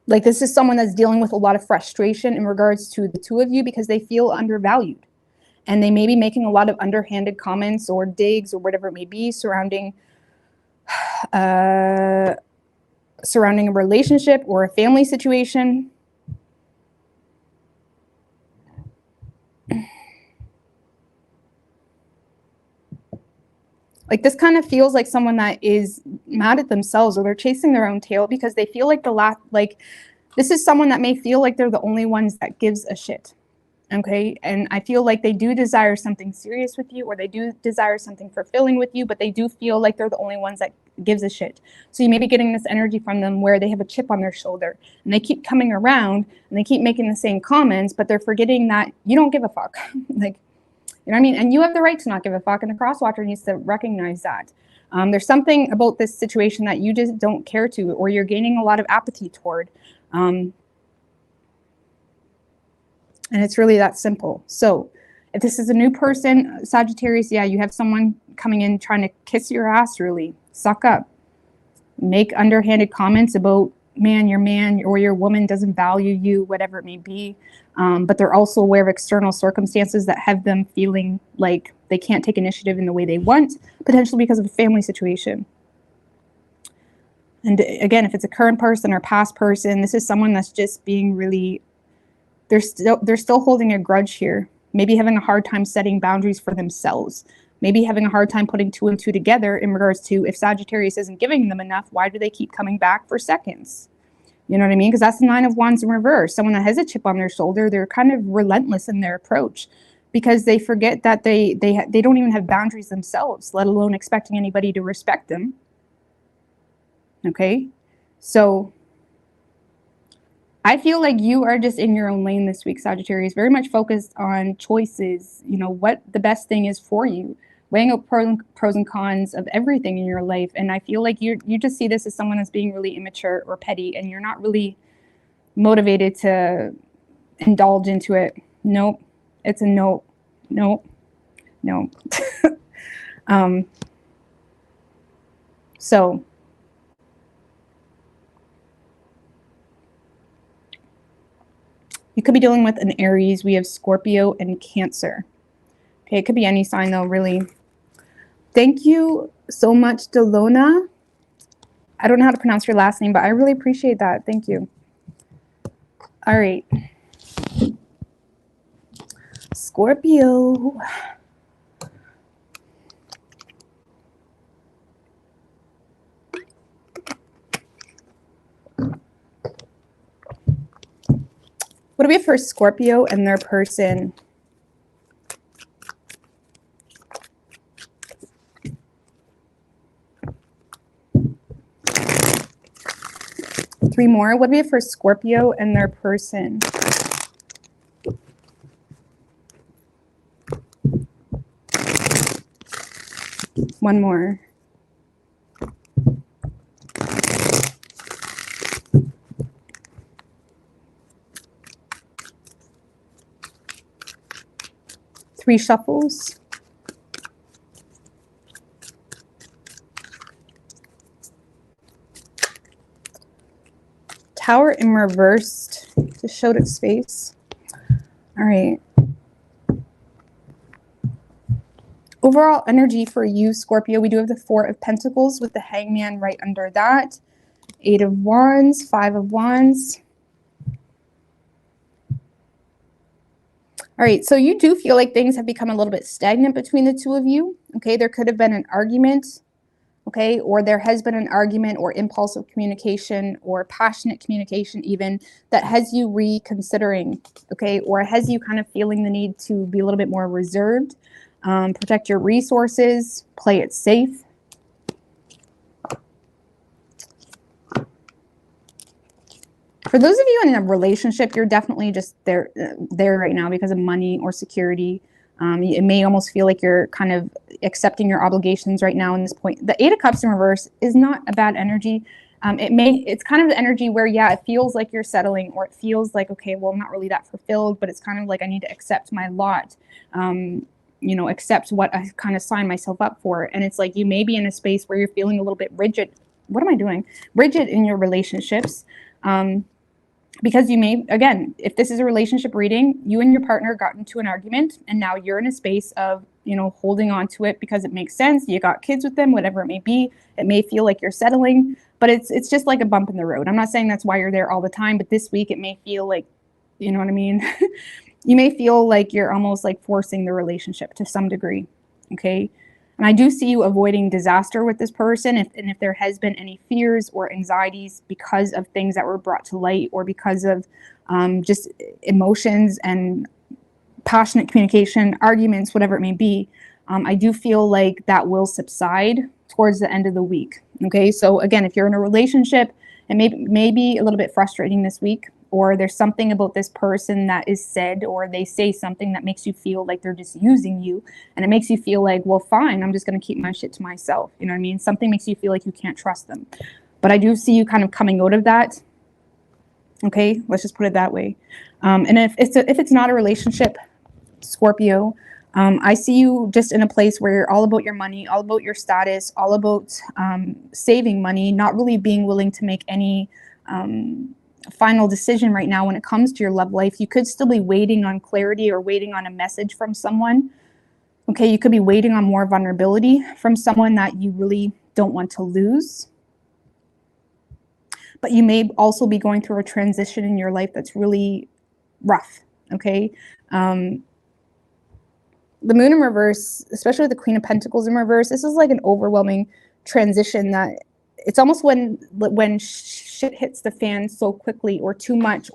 Like, this is someone that's dealing with a lot of frustration in regards to the two of you because they feel undervalued. And they may be making a lot of underhanded comments or digs or whatever it may be surrounding surrounding a relationship or a family situation. Like, this kind of feels like someone that is mad at themselves, or they're chasing their own tail because they feel like This is someone that may feel like they're the only ones that gives a shit. Okay, and I feel like they do desire something serious with you, or they do desire something fulfilling with you, but they do feel like they're the only ones that gives a shit. So you may be getting this energy from them where they have a chip on their shoulder and they keep coming around and they keep making the same comments, but they're forgetting that you don't give a fuck. Like, you know what I mean? And you have the right to not give a fuck, and the crosswatcher needs to recognize that. There's something about this situation that you just don't care to, or you're gaining a lot of apathy toward. And it's really that simple. So if this is a new person, Sagittarius, yeah, you have someone coming in trying to kiss your ass, really. Suck up. Make underhanded comments about, man or your woman doesn't value you, whatever it may be. But they're also aware of external circumstances that have them feeling like they can't take initiative in the way they want, potentially because of a family situation. And again, if it's a current person or past person, this is someone that's just being really... They're still holding a grudge here. Maybe having a hard time setting boundaries for themselves. Maybe having a hard time putting 2 and 2 together in regards to, if Sagittarius isn't giving them enough, why do they keep coming back for seconds? You know what I mean? Because that's the 9 of Wands in reverse. Someone that has a chip on their shoulder, they're kind of relentless in their approach because they forget that they don't even have boundaries themselves, let alone expecting anybody to respect them. Okay? So I feel like you are just in your own lane this week, Sagittarius, very much focused on choices, you know, what the best thing is for you, weighing out pros and cons of everything in your life. And I feel like you just see this as someone that's being really immature or petty, and you're not really motivated to indulge into it. Nope. It's a no. Nope. No. So you could be dealing with an Aries. We have Scorpio and Cancer. Okay, it could be any sign though, really. Thank you so much, Delona. I don't know how to pronounce your last name, but I really appreciate that. Thank you. All right. Scorpio. What do we have for Scorpio and their person? Three more. What do we have for Scorpio and their person? One more. Three shuffles. Tower in reversed. Just showed its face. All right. Overall energy for you, Scorpio, we do have the Four of Pentacles with the Hangman right under that. 8 of Wands, 5 of Wands. All right, so you do feel like things have become a little bit stagnant between the two of you. Okay, there could have been an argument, okay, or there has been an argument or impulsive communication or passionate communication even that has you reconsidering, okay, or has you kind of feeling the need to be a little bit more reserved, protect your resources, play it safe. For those of you in a relationship, you're definitely just there right now because of money or security. It may almost feel like you're kind of accepting your obligations right now in this point. The 8 of Cups in reverse is not a bad energy. It's kind of the energy where, yeah, it feels like you're settling, or it feels like, okay, well, I'm not really that fulfilled, but it's kind of like I need to accept my lot, you know, accept what I kind of signed myself up for. And it's like you may be in a space where you're feeling a little bit rigid. What am I doing? Rigid in your relationships. Because you may, again, if this is a relationship reading, you and your partner got into an argument and now you're in a space of, you know, holding on to it because it makes sense. You got kids with them, whatever it may be. It may feel like you're settling, but it's just like a bump in the road. I'm not saying that's why you're there all the time, but this week it may feel like, you know what I mean? You may feel like you're almost like forcing the relationship to some degree, okay? And I do see you avoiding disaster with this person. If there has been any fears or anxieties because of things that were brought to light, or because of just emotions and passionate communication, arguments, whatever it may be, I do feel like that will subside towards the end of the week. Okay, so again, if you're in a relationship, it may be a little bit frustrating this week, or there's something about this person that is said, or they say something that makes you feel like they're just using you, and it makes you feel like, well, fine, I'm just going to keep my shit to myself. You know what I mean? Something makes you feel like you can't trust them. But I do see you kind of coming out of that. Okay, let's just put it that way. And if it's not a relationship, Scorpio, I see you just in a place where you're all about your money, all about your status, all about saving money, not really being willing to make any final decision right now when it comes to your love life. You could still be waiting on clarity or waiting on a message from someone. Okay, you could be waiting on more vulnerability from someone that you really don't want to lose. But you may also be going through a transition in your life that's really rough. Okay. The moon in reverse, especially the Queen of Pentacles in reverse, this is like an overwhelming transition that it's almost when shit hits the fan so quickly, or too much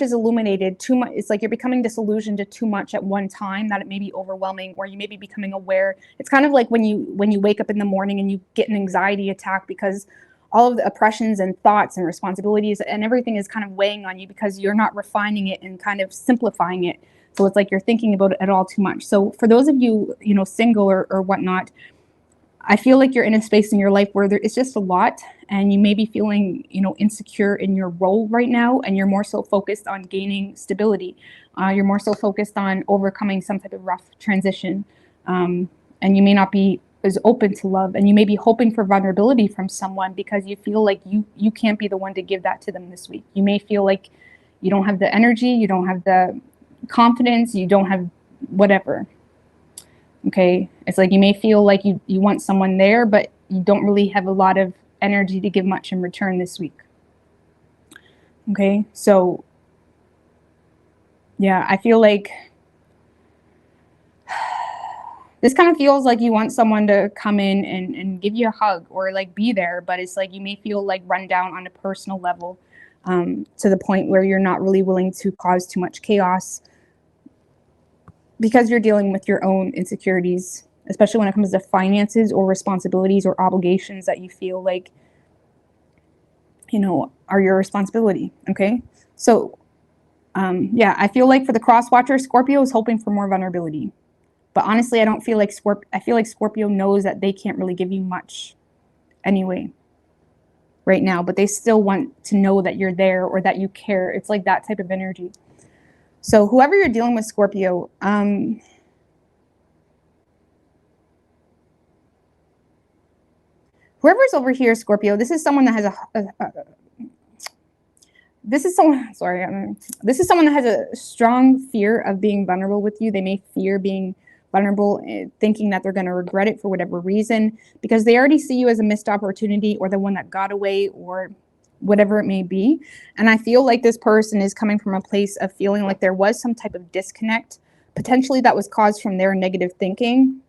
is illuminated, too much. It's like you're becoming disillusioned to too much at one time, that it may be overwhelming, or you may be becoming aware. It's kind of like when you wake up in the morning and you get an anxiety attack because all of the oppressions and thoughts and responsibilities and everything is kind of weighing on you because you're not refining it and kind of simplifying it. So it's like you're thinking about it all too much. So for those of you, single or whatnot, I feel like you're in a space in your life where it's just a lot, and you may be feeling, insecure in your role right now, and you're more so focused on gaining stability. You're more so focused on overcoming some type of rough transition, and you may not be as open to love, and you may be hoping for vulnerability from someone because you feel like you can't be the one to give that to them this week. You may feel like you don't have the energy, you don't have the confidence, you don't have whatever. Okay, it's like you may feel like you want someone there, but you don't really have a lot of energy to give much in return this week. Okay, so yeah, I feel like this kind of feels like you want someone to come in and give you a hug, or like be there, but it's like you may feel like run down on a personal level, to the point where you're not really willing to cause too much chaos, because you're dealing with your own insecurities, especially when it comes to finances or responsibilities or obligations that you feel like, are your responsibility. Okay. So, yeah, I feel like for the cross watcher, Scorpio is hoping for more vulnerability. But honestly, I don't feel like I feel like Scorpio knows that they can't really give you much anyway right now, but they still want to know that you're there or that you care. It's like that type of energy. So whoever you're dealing with, Scorpio, whoever's over here, Scorpio, this is someone that has this is someone that has a strong fear of being vulnerable with you. They may fear being vulnerable, thinking that they're going to regret it for whatever reason, because they already see you as a missed opportunity, or the one that got away, or whatever it may be. And I feel like this person is coming from a place of feeling like there was some type of disconnect, potentially that was caused from their negative thinking.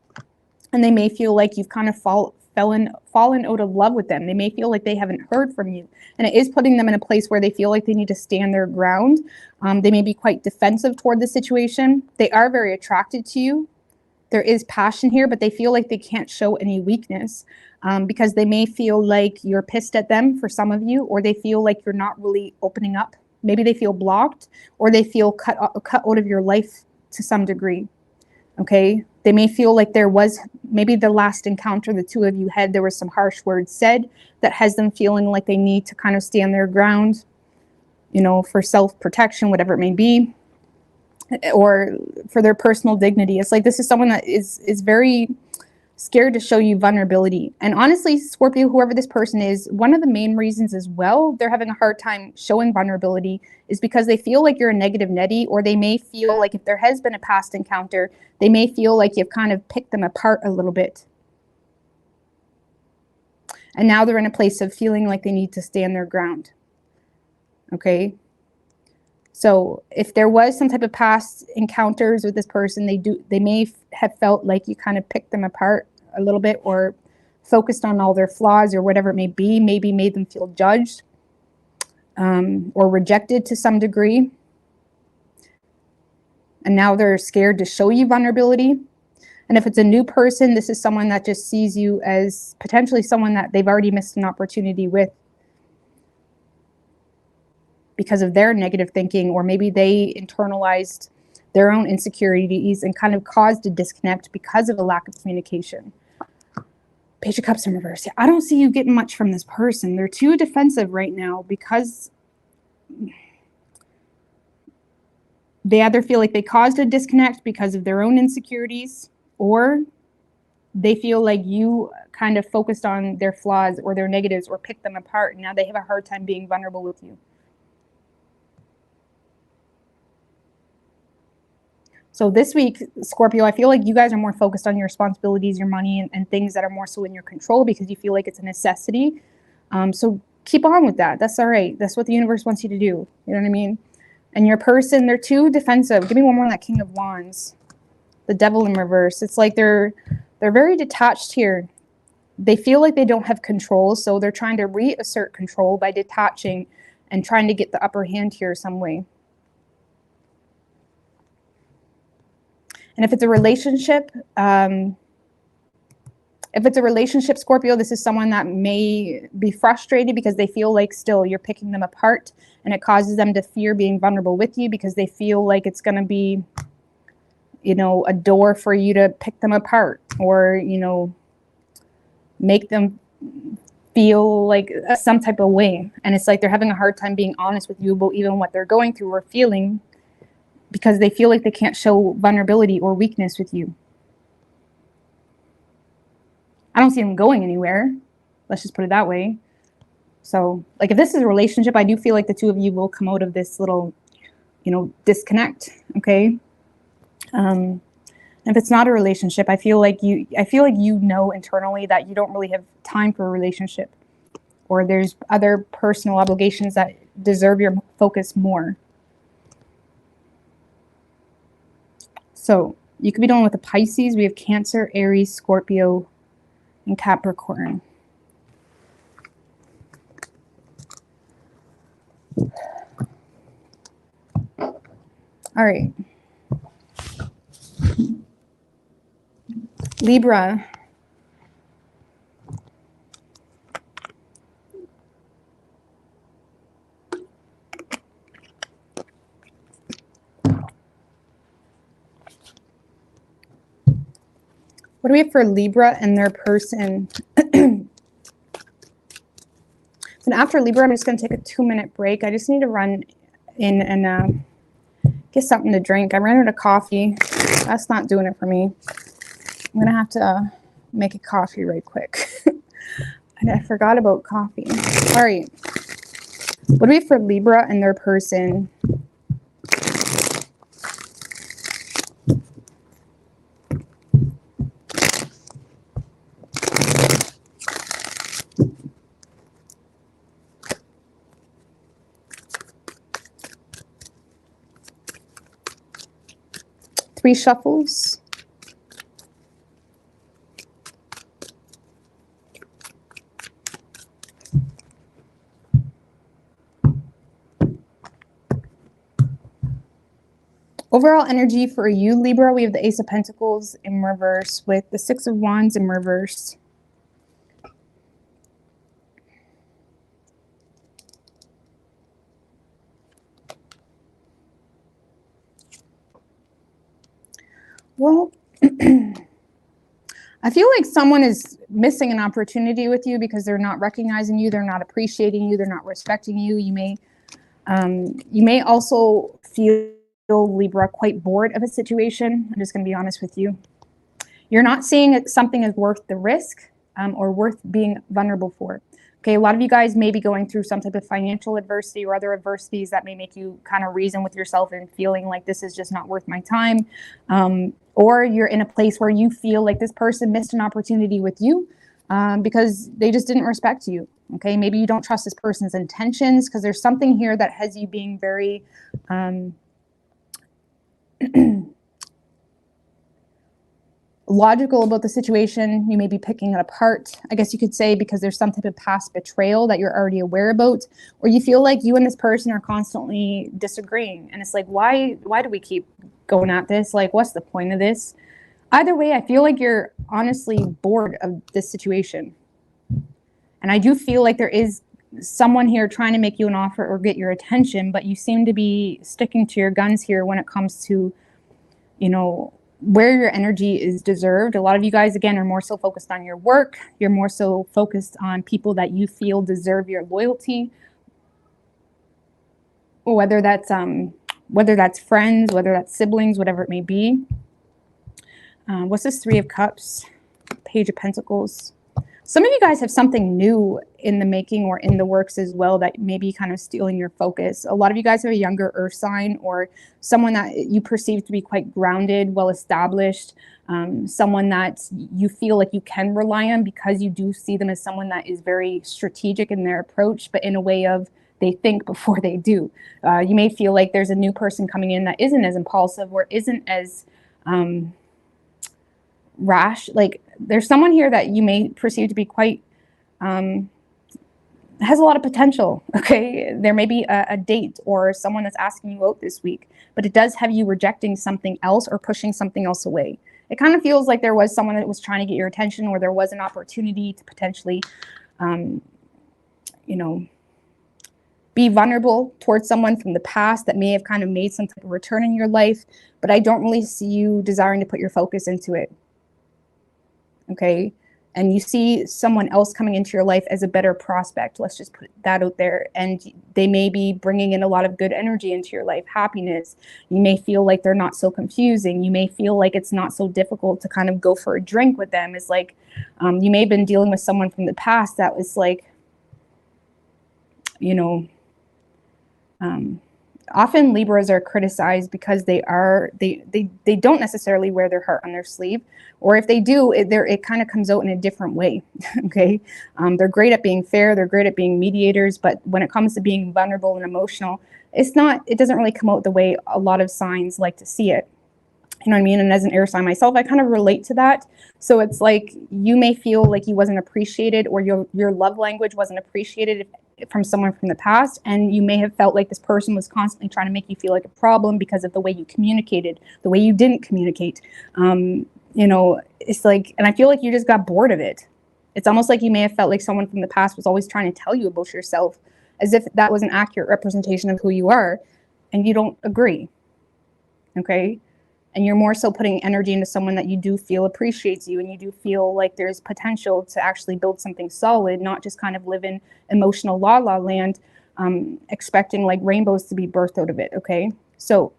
And they may feel like you've kind of fallen out of love with them. They may feel like they haven't heard from you. And it is putting them in a place where they feel like they need to stand their ground. They may be quite defensive toward the situation. They are very attracted to you. There is passion here, but they feel like they can't show any weakness, because they may feel like you're pissed at them, for some of you, or they feel like you're not really opening up. Maybe they feel blocked, or they feel cut out of your life to some degree. Okay, they may feel like there was maybe the last encounter the two of you had, there was some harsh words said that has them feeling like they need to kind of stand their ground, for self-protection, whatever it may be, or for their personal dignity. It's like this is someone that is very scared to show you vulnerability. And honestly, Scorpio, whoever this person is, one of the main reasons as well they're having a hard time showing vulnerability is because they feel like you're a negative Nettie, or they may feel like if there has been a past encounter, they may feel like you've kind of picked them apart a little bit. And now they're in a place of feeling like they need to stand their ground. Okay. So if there was some type of past encounters with this person, they may have felt like you kind of picked them apart a little bit, or focused on all their flaws or whatever it may be, maybe made them feel judged or rejected to some degree. And now they're scared to show you vulnerability. And if it's a new person, this is someone that just sees you as potentially someone that they've already missed an opportunity with because of their negative thinking, or maybe they internalized their own insecurities and kind of caused a disconnect because of a lack of communication. Page of Cups in reverse. Yeah, I don't see you getting much from this person. They're too defensive right now because they either feel like they caused a disconnect because of their own insecurities, or they feel like you kind of focused on their flaws or their negatives or picked them apart. And now they have a hard time being vulnerable with you. So this week, Scorpio, I feel like you guys are more focused on your responsibilities, your money, and things that are more so in your control because you feel like it's a necessity. So keep on with that. That's all right. That's what the universe wants you to do. You know what I mean? And your person, they're too defensive. Give me one more on that King of Wands. The Devil in reverse. It's like they're very detached here. They feel like they don't have control, so they're trying to reassert control by detaching and trying to get the upper hand here some way. And if it's a relationship, Scorpio, this is someone that may be frustrated because they feel like still you're picking them apart, and it causes them to fear being vulnerable with you because they feel like it's going to be, you know, a door for you to pick them apart, or, you know, make them feel like some type of way. And it's like they're having a hard time being honest with you about even what they're going through or feeling, because they feel like they can't show vulnerability or weakness with you. I don't see them going anywhere. Let's just put it that way. So, like, if this is a relationship, I do feel like the two of you will come out of this little, you know, disconnect. Okay. If it's not a relationship, I feel like you know internally that you don't really have time for a relationship, or there's other personal obligations that deserve your focus more. So you could be dealing with a Pisces. We have Cancer, Aries, Scorpio, and Capricorn. All right. Libra. What do we have for Libra and their person? And after Libra, I'm just going to take a 2-minute break. I just need to run in and get something to drink. I ran out of coffee. That's not doing it for me. I'm going to have to make a coffee right quick. And I forgot about coffee. All right. What do we have for Libra and their person? Three shuffles. Overall energy for you, Libra, we have the Ace of Pentacles in reverse with the Six of Wands in reverse. Well, I feel like someone is missing an opportunity with you because they're not recognizing you, they're not appreciating you, they're not respecting you. You may also feel, Libra, quite bored of a situation. I'm just going to be honest with you. You're not seeing something as worth the risk or worth being vulnerable for. Okay, a lot of you guys may be going through some type of financial adversity or other adversities that may make you kind of reason with yourself and feeling like this is just not worth my time. Or you're in a place where you feel like this person missed an opportunity with you because they just didn't respect you. Okay, maybe you don't trust this person's intentions because there's something here that has you being very logical about the situation. You may be picking it apart, I guess you could say, because there's some type of past betrayal that you're already aware about, or you feel like you and this person are constantly disagreeing. And it's like, why do we keep going at this? Like, what's the point of this? Either way, I feel like you're honestly bored of this situation. And I do feel like there is someone here trying to make you an offer or get your attention, but you seem to be sticking to your guns here when it comes to, you know, where your energy is deserved. A lot of you guys, again, are more so focused on your work. You're more so focused on people that you feel deserve your loyalty, whether that's friends, whether that's siblings, whatever it may be. What's this Three of Cups? Page of Pentacles. Some of you guys have something new in the making or in the works as well that may be kind of stealing your focus. A lot of you guys have a younger earth sign, or someone that you perceive to be quite grounded, well-established, someone that you feel like you can rely on because you do see them as someone that is very strategic in their approach, but in a way of they think before they do. You may feel like there's a new person coming in that isn't as impulsive or isn't as rash. Like, there's someone here that you may perceive to be quite has a lot of potential. Okay, there may be a date or someone that's asking you out this week, but it does have you rejecting something else or pushing something else away. It kind of feels like there was someone that was trying to get your attention, or there was an opportunity to potentially you know, be vulnerable towards someone from the past that may have kind of made some type of return in your life, but I don't really see you desiring to put your focus into it. Okay, and you see someone else coming into your life as a better prospect. Let's just put that out there. And they may be bringing in a lot of good energy into your life, happiness. You may feel like they're not so confusing. You may feel like it's not so difficult to kind of go for a drink with them. It's like you may have been dealing with someone from the past that was like, you know, often Libras are criticized because they don't necessarily wear their heart on their sleeve, or if they do, it kind of comes out in a different way. Okay, they're great at being fair, they're great at being mediators, but when it comes to being vulnerable and emotional, it doesn't really come out the way a lot of signs like to see it. You know what I mean? And as an air sign myself, I kind of relate to that. So it's like you may feel like you wasn't appreciated, or your love language wasn't appreciated from someone from the past, and you may have felt like this person was constantly trying to make you feel like a problem because of the way you communicated, the way you didn't communicate. You know, it's like, and I feel like you just got bored of it. It's almost like you may have felt like someone from the past was always trying to tell you about yourself, as if that was an accurate representation of who you are, and you don't agree. Okay, and you're more so putting energy into someone that you do feel appreciates you, and you do feel like there's potential to actually build something solid, not just kind of live in emotional la la land, expecting like rainbows to be birthed out of it. Okay, so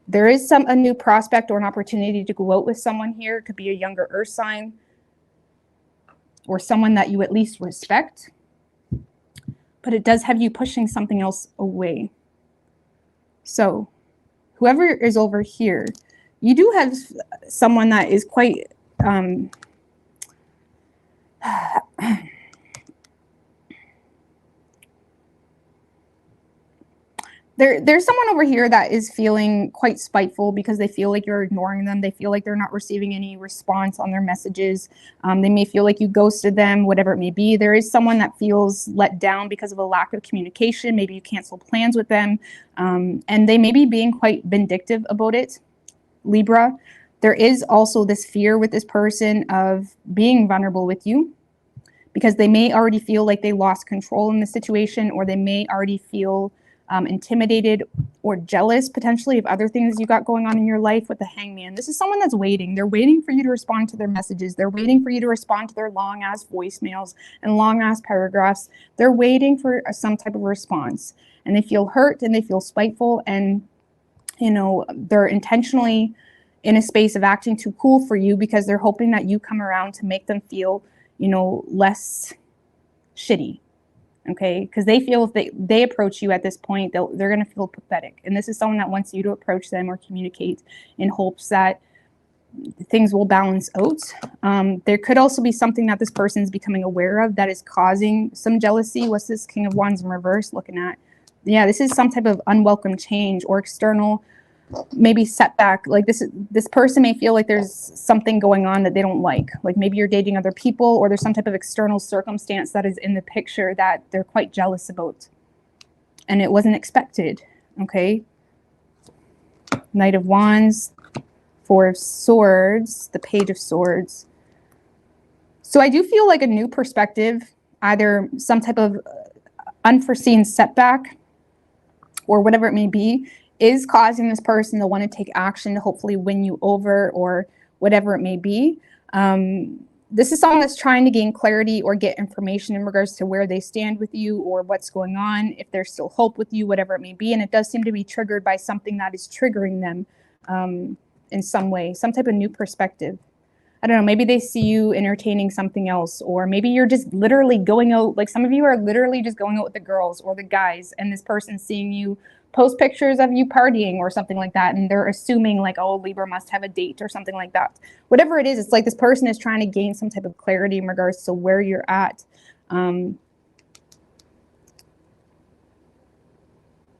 there is a new prospect or an opportunity to go out with someone here. It could be a younger earth sign, or someone that you at least respect, but it does have you pushing something else away. So whoever is over here, you do have someone that is quite there's someone over here that is feeling quite spiteful because they feel like you're ignoring them. They feel like they're not receiving any response on their messages. They may feel like you ghosted them, whatever it may be. There is someone that feels let down because of a lack of communication. Maybe you canceled plans with them, and they may be being quite vindictive about it. Libra, there is also this fear with this person of being vulnerable with you, because they may already feel like they lost control in the situation, or they may already feel intimidated or jealous potentially of other things you got going on in your life with the Hangman. This is someone that's waiting. They're waiting for you to respond to their messages. They're waiting for you to respond to their long ass voicemails and long ass paragraphs. They're waiting for some type of response, and they feel hurt and they feel spiteful, and you know, they're intentionally in a space of acting too cool for you because they're hoping that you come around to make them feel, you know, less shitty. Okay, because they feel if they approach you at this point, they're going to feel pathetic. And this is someone that wants you to approach them or communicate in hopes that things will balance out. There could also be something that this person is becoming aware of that is causing some jealousy. What's this King of Wands in reverse looking at? Yeah, this is some type of unwelcome change or external maybe setback. Like this person may feel like there's something going on that they don't like maybe you're dating other people, or there's some type of external circumstance that is in the picture that they're quite jealous about, and it wasn't expected. Okay, Knight of Wands, Four of Swords, the Page of Swords. So I do feel like a new perspective, either some type of unforeseen setback or whatever it may be, is causing this person to want to take action to hopefully win you over, or whatever it may be. This is someone that's trying to gain clarity or get information in regards to where they stand with you, or what's going on, if there's still hope with you, whatever it may be. And it does seem to be triggered by something that is triggering them in some way, some type of new perspective. I don't know, maybe they see you entertaining something else, or maybe you're just literally going out, like some of you are literally just going out with the girls or the guys, and this person's seeing you post pictures of you partying or something like that, and they're assuming like, oh, Libra must have a date or something like that. Whatever it is, it's like this person is trying to gain some type of clarity in regards to where you're at. And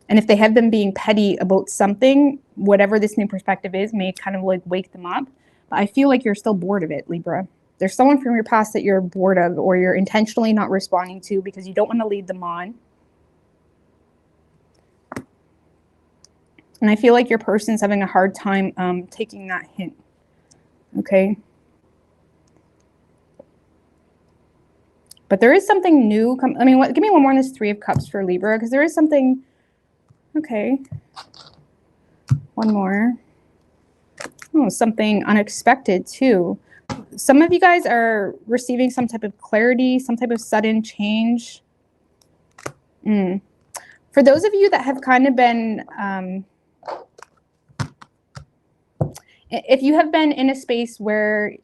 if they have been being petty about something, whatever this new perspective is may kind of like wake them up. But I feel like you're still bored of it, Libra. There's someone from your past that you're bored of, or you're intentionally not responding to because you don't want to lead them on. And I feel like your person's having a hard time taking that hint. Okay. But there is something new. I mean, give me one more on this Three of Cups for Libra, because there is something. Okay. One more. Oh, something unexpected too. Some of you guys are receiving some type of clarity, some type of sudden change. For those of you that have kind of been, if you have been in a space where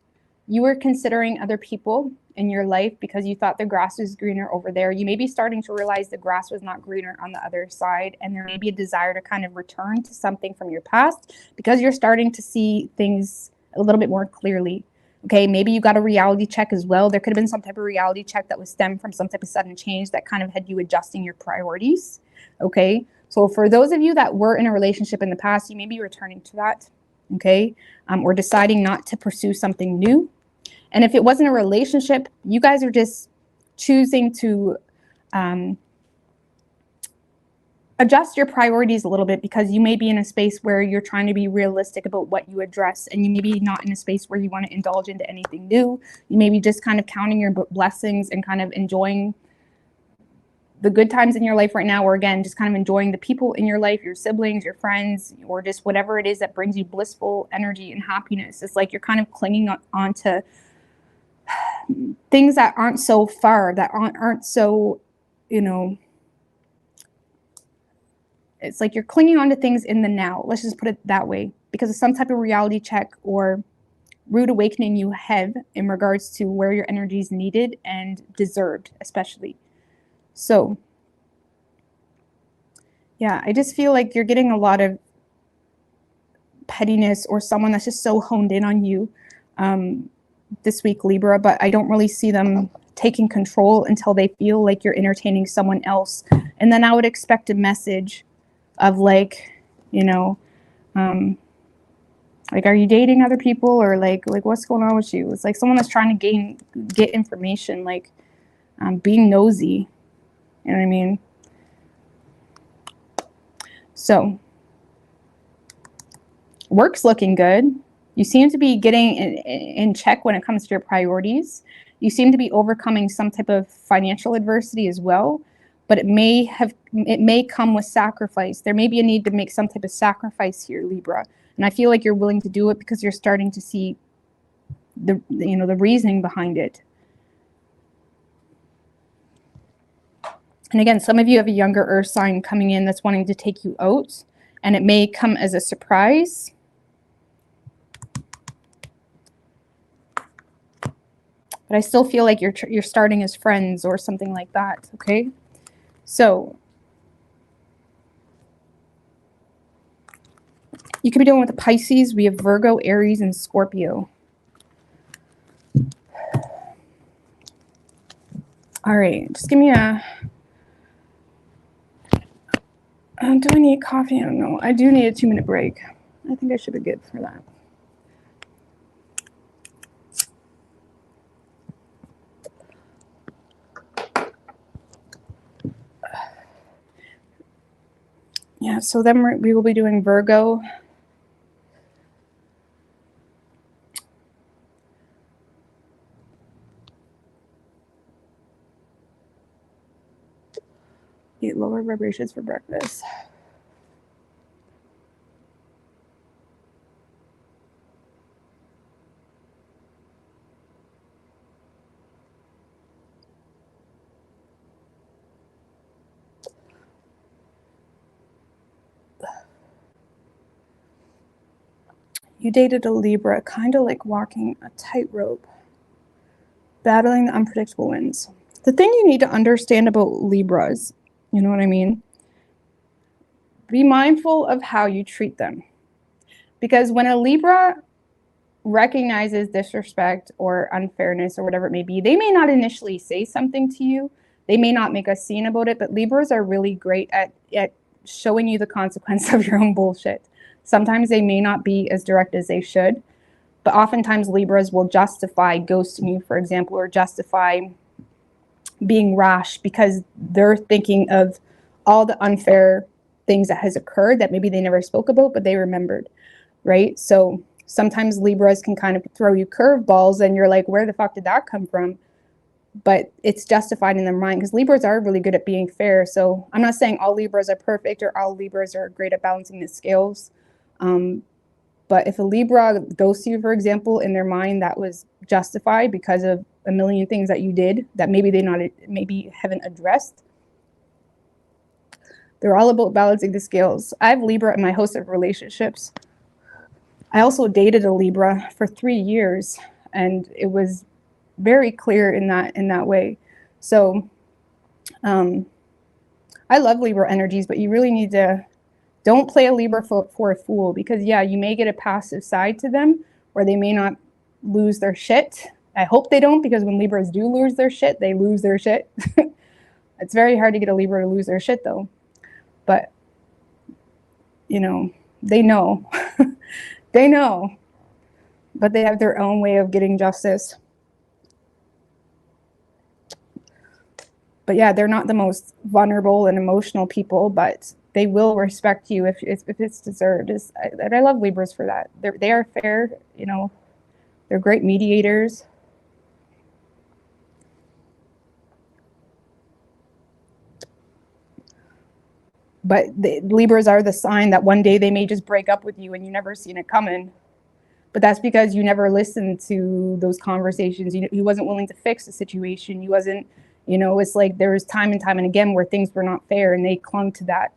you were considering other people in your life because you thought the grass was greener over there, you may be starting to realize the grass was not greener on the other side, and there may be a desire to kind of return to something from your past because you're starting to see things a little bit more clearly. Okay, maybe you got a reality check as well. There could have been some type of reality check that was stemmed from some type of sudden change that kind of had you adjusting your priorities. Okay, so for those of you that were in a relationship in the past, you may be returning to that. Okay, or deciding not to pursue something new. And if it wasn't a relationship, you guys are just choosing to adjust your priorities a little bit, because you may be in a space where you're trying to be realistic about what you address, and you may be not in a space where you want to indulge into anything new. You may be just kind of counting your blessings and kind of enjoying the good times in your life right now, or again, just kind of enjoying the people in your life, your siblings, your friends, or just whatever it is that brings you blissful energy and happiness. It's like you're kind of clinging on to things that aren't so far, that aren't so, you know, it's like you're clinging on to things in the now. Let's just put it that way, because of some type of reality check or rude awakening you have in regards to where your energy is needed and deserved, especially. So, yeah, I just feel like you're getting a lot of pettiness, or someone that's just so honed in on you this week, Libra, but I don't really see them taking control until they feel like you're entertaining someone else. And then I would expect a message of like, you know, like, are you dating other people, or like what's going on with you? It's like someone that's trying to get information, like being nosy. You know what I mean? So work's looking good. You seem to be getting in check when it comes to your priorities. You seem to be overcoming some type of financial adversity as well, but it may come with sacrifice. There may be a need to make some type of sacrifice here, Libra. And I feel like you're willing to do it because you're starting to see the reasoning behind it. And again, some of you have a younger earth sign coming in that's wanting to take you out, and it may come as a surprise. But I still feel like you're starting as friends or something like that, okay? So you could be dealing with the Pisces. We have Virgo, Aries, and Scorpio. All right, just give me a Do I need coffee? I don't know. I do need a 2-minute break. I think I should be good for that. Yeah, so then we will be doing Virgo. Eat lower vibrations for breakfast. You dated a Libra, kind of like walking a tightrope, battling the unpredictable winds. The thing you need to understand about Libras, you know what I mean? Be mindful of how you treat them. Because when a Libra recognizes disrespect or unfairness or whatever it may be, they may not initially say something to you. They may not make a scene about it, but Libras are really great at showing you the consequence of your own bullshit. Sometimes they may not be as direct as they should, but oftentimes Libras will justify ghosting you, for example, or justify being rash because they're thinking of all the unfair things that has occurred that maybe they never spoke about, but they remembered, right? So sometimes Libras can kind of throw you curveballs and you're like, where the fuck did that come from? But it's justified in their mind because Libras are really good at being fair. So I'm not saying all Libras are perfect or all Libras are great at balancing the scales. But if a Libra ghosts you, for example, in their mind, that was justified because of a million things that you did that maybe haven't addressed. They're all about balancing the scales. I have Libra in my host of relationships. I also dated a Libra for 3 years, and it was very clear in that way. So I love Libra energies, but you really need to don't play a Libra for a fool, because yeah, you may get a passive side to them where they may not lose their shit. I hope they don't, because when Libras do lose their shit, they lose their shit. It's very hard to get a Libra to lose their shit though. But you know, they know. They know. But they have their own way of getting justice. But yeah, they're not the most vulnerable and emotional people, but they will respect you if it's deserved. I love Libras for that. They are fair, you know. They're great mediators. But the Libras are the sign that one day they may just break up with you and you never seen it coming. But that's because you never listened to those conversations. You wasn't willing to fix the situation. You wasn't, you know, it's like there was time and time and again where things were not fair and they clung to that.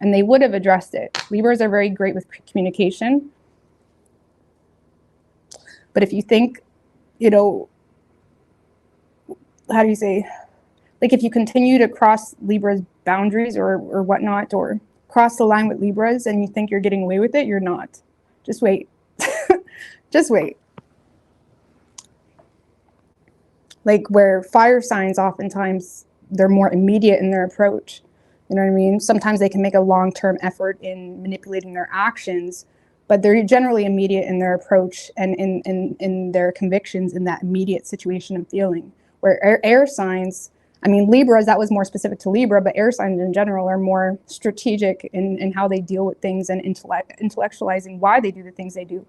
And they would have addressed it. Libras are very great with communication. But if you think, you know, how do you say, like if you continue to cross Libra's boundaries or whatnot, or cross the line with Libras and you think you're getting away with it, you're not. Just wait. Just wait. Like where fire signs, oftentimes they're more immediate in their approach. You know what I mean? Sometimes they can make a long-term effort in manipulating their actions, but they're generally immediate in their approach and in their convictions in that immediate situation and feeling. Where air signs, I mean, Libras, that was more specific to Libra, but air signs in general are more strategic in how they deal with things and intellectualizing why they do the things they do.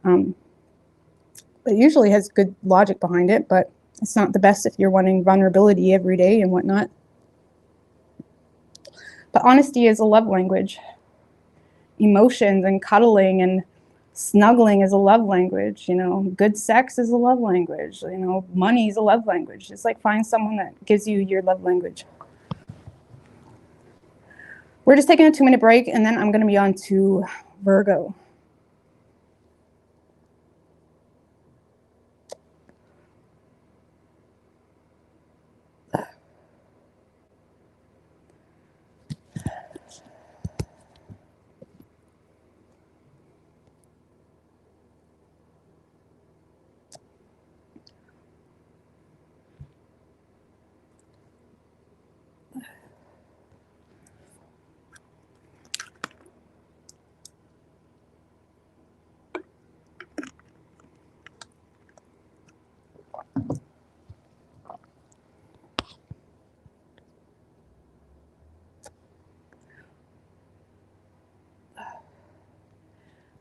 But it usually has good logic behind it, but it's not the best if you're wanting vulnerability every day and whatnot. But honesty is a love language. Emotions and cuddling and snuggling is a love language. You know, good sex is a love language. You know, money is a love language. Just like find someone that gives you your love language. We're just taking a 2-minute break, and then I'm going to be on to Virgo.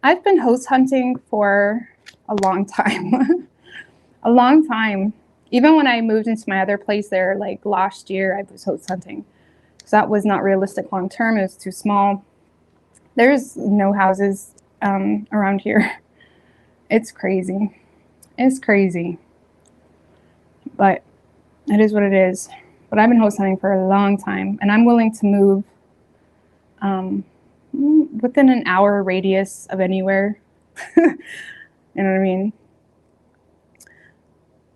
I've been host hunting for a long time. A long time. Even when I moved into my other place there, like last year, I was host hunting. So that was not realistic long term. It was too small. There's no houses around here. It's crazy. It's crazy. But it is what it is. But I've been host hunting for a long time, and I'm willing to move within an hour radius of anywhere. You know what I mean?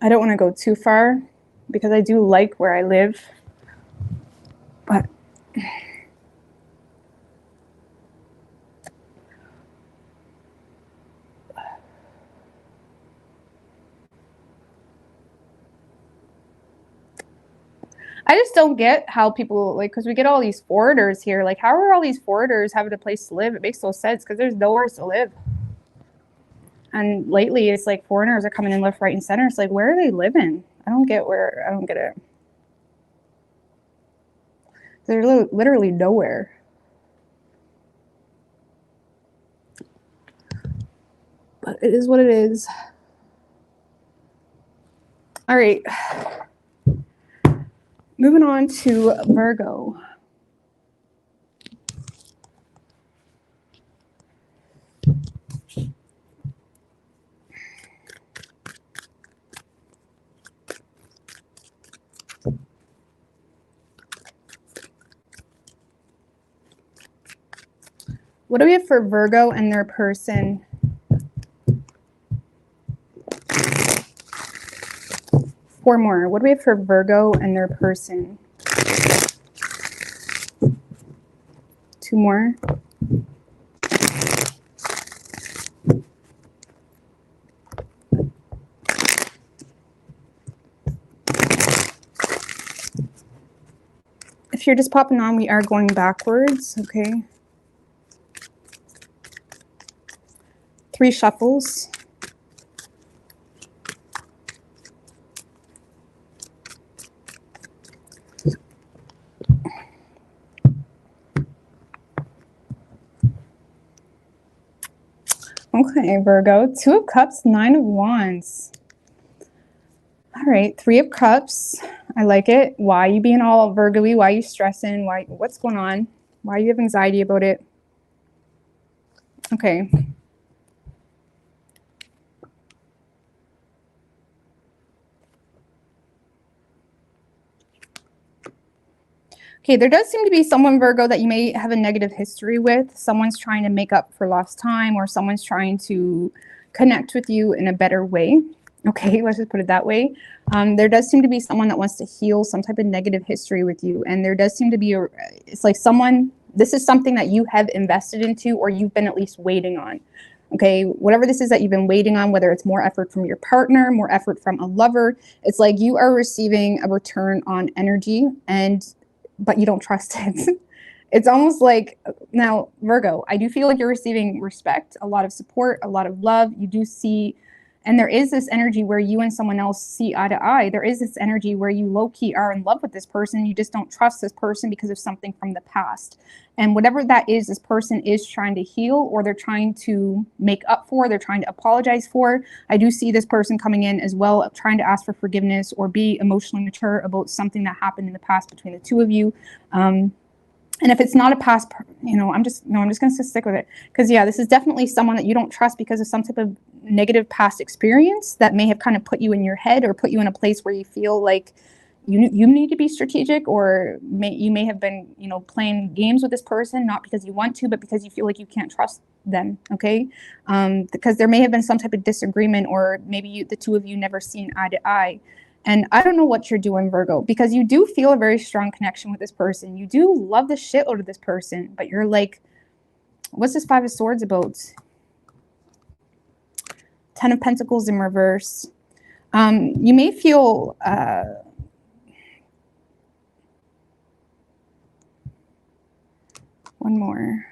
I don't want to go too far because I do like where I live, but I just don't get how people, like, because we get all these foreigners here. Like, how are all these foreigners having a place to live? It makes no sense because there's nowhere to live. And lately, it's like foreigners are coming in left, right, and center. It's like, where are they living? I don't get it. They're literally nowhere. But it is what it is. All right. Moving on to Virgo. What do we have for Virgo and their person? Four more. What do we have for Virgo and their person? Two more. If you're just popping on, we are going backwards, okay? 3 shuffles. Okay, Virgo. 2 of Cups, 9 of Wands. All right, 3 of Cups. I like it. Why are you being all Virgo-y? Why are you stressing? What's going on? Why do you have anxiety about it? Okay. Okay, there does seem to be someone, Virgo, that you may have a negative history with. Someone's trying to make up for lost time, or someone's trying to connect with you in a better way. Okay, let's just put it that way. There does seem to be someone that wants to heal some type of negative history with you. And there does seem to be, it's like this is something that you have invested into, or you've been at least waiting on. Okay, whatever this is that you've been waiting on, whether it's more effort from your partner, more effort from a lover, it's like you are receiving a return on energy, but you don't trust it. It's almost like, now, Virgo, I do feel like you're receiving respect, a lot of support, a lot of love. You do see, and there is this energy where you and someone else see eye to eye. There is this energy where you low-key are in love with this person. You just don't trust this person because of something from the past. And whatever that is, this person is trying to heal, or they're trying to make up for, they're trying to apologize for. I do see this person coming in as well, trying to ask for forgiveness or be emotionally mature about something that happened in the past between the two of you. And if it's not a past, I'm just going to stick with it. Because, yeah, this is definitely someone that you don't trust because of some type of negative past experience that may have kind of put you in your head, or put you in a place where you feel like you need to be strategic, or you may have been, playing games with this person, not because you want to, but because you feel like you can't trust them, okay? Because there may have been some type of disagreement, or maybe the two of you never seen eye to eye. And I don't know what you're doing, Virgo, because you do feel a very strong connection with this person. You do love the shit out of this person, but you're like, what's this 5 of Swords about? 10 of Pentacles in reverse. You may feel... one more.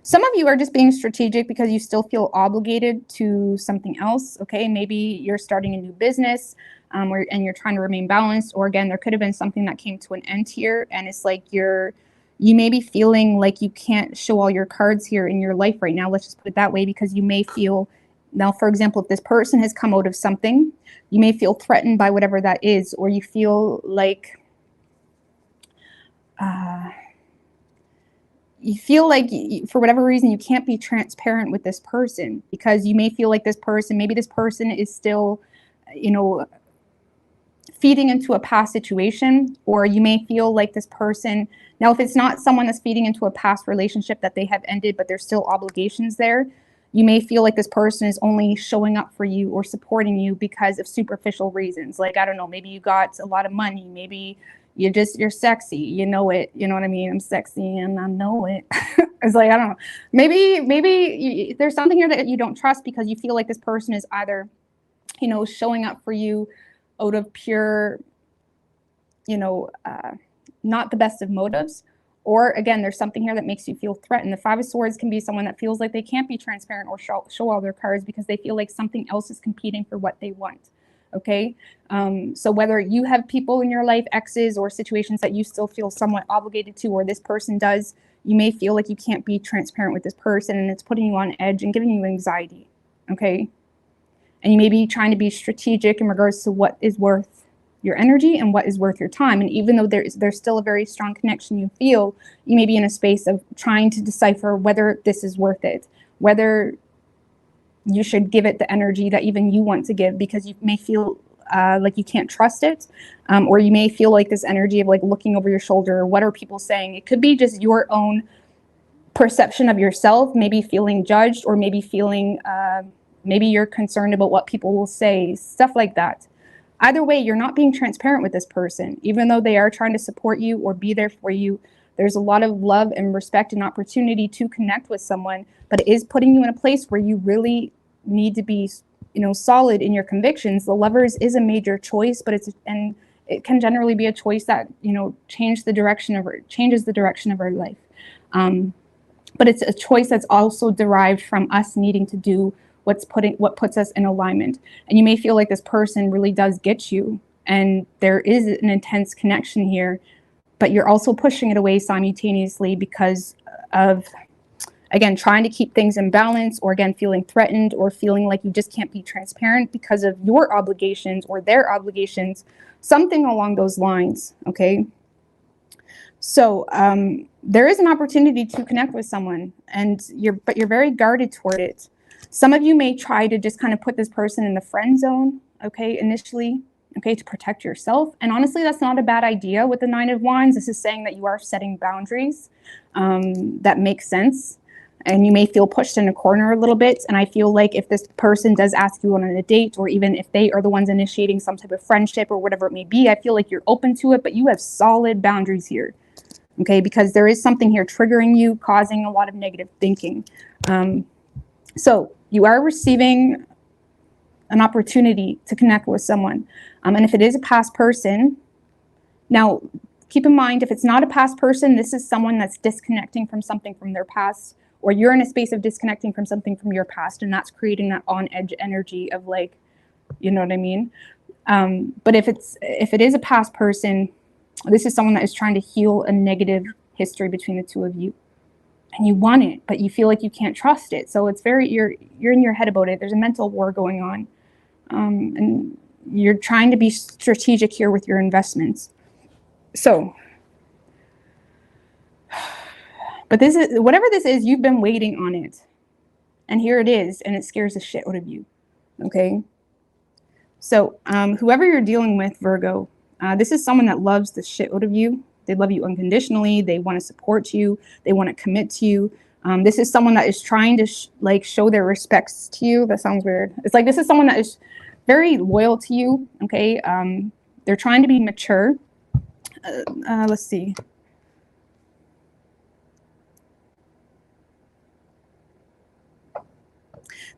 Some of you are just being strategic because you still feel obligated to something else, okay? Maybe you're starting a new business and you're trying to remain balanced, or again, there could have been something that came to an end here, and it's like you're You may be feeling like you can't show all your cards here in your life right now. Let's just put it that way, because you may feel, now, for example, if this person has come out of something, you may feel threatened by whatever that is, or you feel like, for whatever reason, you can't be transparent with this person, because you may feel like this person, maybe this person is still, you know, feeding into a past situation, or you may feel like this person, now if it's not someone that's feeding into a past relationship that they have ended, but there's still obligations there, you may feel like this person is only showing up for you or supporting you because of superficial reasons. Like, I don't know, maybe you got a lot of money, maybe you're sexy, you know it, you know what I mean? I'm sexy and I know it. It's like, I don't know, maybe there's something here that you don't trust, because you feel like this person is either, you know, showing up for you out of pure, you know, not the best of motives, or again, there's something here that makes you feel threatened. The Five of Swords can be someone that feels like they can't be transparent or show all their cards because they feel like something else is competing for what they want. Okay, so whether you have people in your life, exes, or situations that you still feel somewhat obligated to, or this person does, you may feel like you can't be transparent with this person, and it's putting you on edge and giving you anxiety. Okay, and you may be trying to be strategic in regards to what is worth your energy and what is worth your time. And even though there's still a very strong connection you feel, you may be in a space of trying to decipher whether this is worth it, whether you should give it the energy that even you want to give, because you may feel like you can't trust it, or you may feel like this energy of like looking over your shoulder, what are people saying? It could be just your own perception of yourself, maybe feeling judged, or maybe feeling maybe you're concerned about what people will say, stuff like that. Either way, you're not being transparent with this person. Even though they are trying to support you or be there for you, there's a lot of love and respect and opportunity to connect with someone, but it is putting you in a place where you really need to be, you know, solid in your convictions. The Lovers is a major choice, but it can generally be a choice that, you know, changes the direction of our life. But it's a choice that's also derived from us needing to do what puts us in alignment. And you may feel like this person really does get you, and there is an intense connection here, but you're also pushing it away simultaneously because of, again, trying to keep things in balance, or again, feeling threatened, or feeling like you just can't be transparent because of your obligations or their obligations, something along those lines. Okay. So there is an opportunity to connect with someone, and you're very guarded toward it. Some of you may try to just kind of put this person in the friend zone, okay, initially, okay, to protect yourself. And honestly, that's not a bad idea with the Nine of Wands. This is saying that you are setting boundaries that make sense. And you may feel pushed in a corner a little bit. And I feel like if this person does ask you on a date, or even if they are the ones initiating some type of friendship or whatever it may be, I feel like you're open to it, but you have solid boundaries here, okay, because there is something here triggering you, causing a lot of negative thinking. So you are receiving an opportunity to connect with someone. And if it is a past person, now keep in mind, if it's not a past person, this is someone that's disconnecting from something from their past, or you're in a space of disconnecting from something from your past, and that's creating that on edge energy of like, you know what I mean? But if it is a past person, this is someone that is trying to heal a negative history between the two of you. And you want it, but you feel like you can't trust it. So it's you're in your head about it. There's a mental war going on. And you're trying to be strategic here with your investments. So, but this is, whatever this is, you've been waiting on it. And here it is, and it scares the shit out of you. Okay? So, whoever you're dealing with, Virgo, this is someone that loves the shit out of you. They love you unconditionally. They want to support you. They want to commit to you. This is someone that is trying to show their respects to you. That sounds weird. It's like this is someone that is very loyal to you. Okay. They're trying to be mature. Let's see.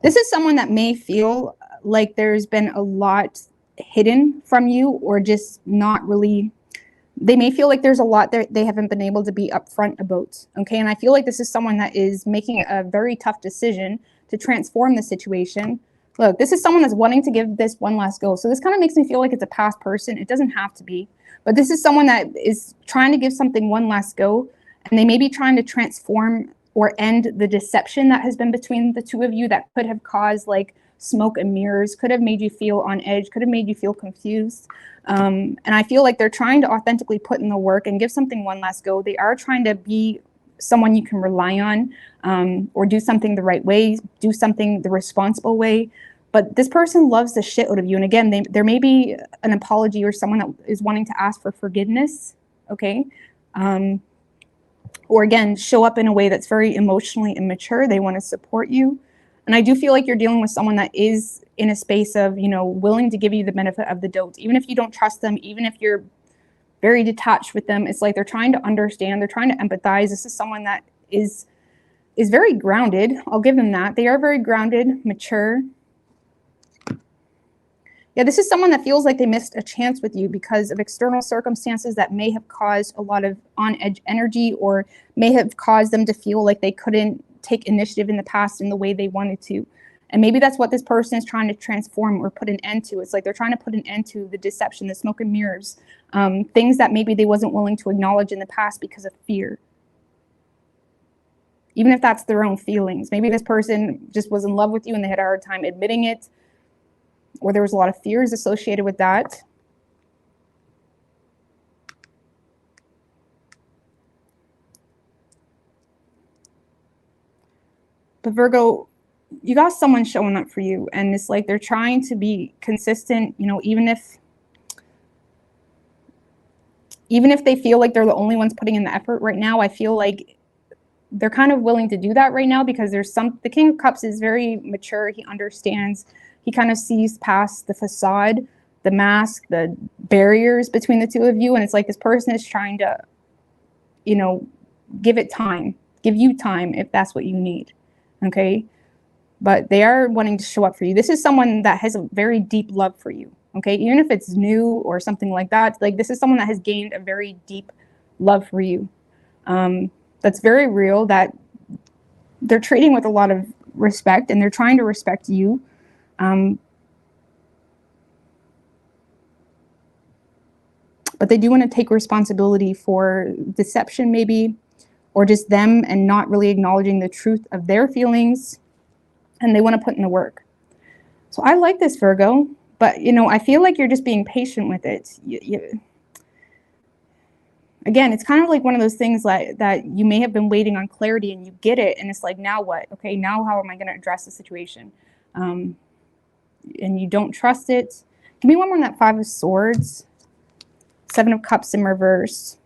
This is someone that may feel like there's been a lot hidden from you, or just not really. They may feel like there's a lot that they haven't been able to be upfront about, okay? And I feel like this is someone that is making a very tough decision to transform the situation. Look, this is someone that's wanting to give this one last go. So this kind of makes me feel like it's a past person. It doesn't have to be. But this is someone that is trying to give something one last go. And they may be trying to transform or end the deception that has been between the two of you that could have caused like smoke and mirrors, could have made you feel on edge, could have made you feel confused. And I feel like they're trying to authentically put in the work and give something one last go. They are trying to be someone you can rely on, or do something the right way, do something the responsible way. But this person loves the shit out of you. And again, there may be an apology or someone that is wanting to ask for forgiveness, okay? Or again, show up in a way that's very emotionally immature. They want to support you. And I do feel like you're dealing with someone that is in a space of, you know, willing to give you the benefit of the doubt. Even if you don't trust them, even if you're very detached with them, it's like they're trying to understand, they're trying to empathize. This is someone that is very grounded. I'll give them that. They are very grounded, mature. Yeah, this is someone that feels like they missed a chance with you because of external circumstances that may have caused a lot of on-edge energy, or may have caused them to feel like they couldn't take initiative in the past in the way they wanted to. And maybe that's what this person is trying to transform or put an end to. It's like they're trying to put an end to the deception, the smoke and mirrors, things that maybe they wasn't willing to acknowledge in the past because of fear. Even if that's their own feelings. Maybe this person just was in love with you and they had a hard time admitting it, or there was a lot of fears associated with that. But Virgo, you got someone showing up for you, and it's like they're trying to be consistent, you know, even if they feel like they're the only ones putting in the effort right now. I feel like they're kind of willing to do that right now because the King of Cups is very mature. He understands. He kind of sees past the facade, the mask, the barriers between the two of you. And it's like this person is trying to, you know, give you time if that's what you need. Okay. But they are wanting to show up for you. This is someone that has a very deep love for you. Okay. Even if it's new or something like that, like this is someone that has gained a very deep love for you. That's very real, that they're treating with a lot of respect and they're trying to respect you. But they do want to take responsibility for deception maybe, or just them and not really acknowledging the truth of their feelings, and they want to put in the work. So I like this, Virgo, but you know, I feel like you're just being patient with it. Again, it's kind of like one of those things like that you may have been waiting on clarity and you get it, and it's like, now what? Okay, now how am I going to address the situation? And you don't trust it. Give me one more on that 5 of Swords. 7 of Cups in reverse.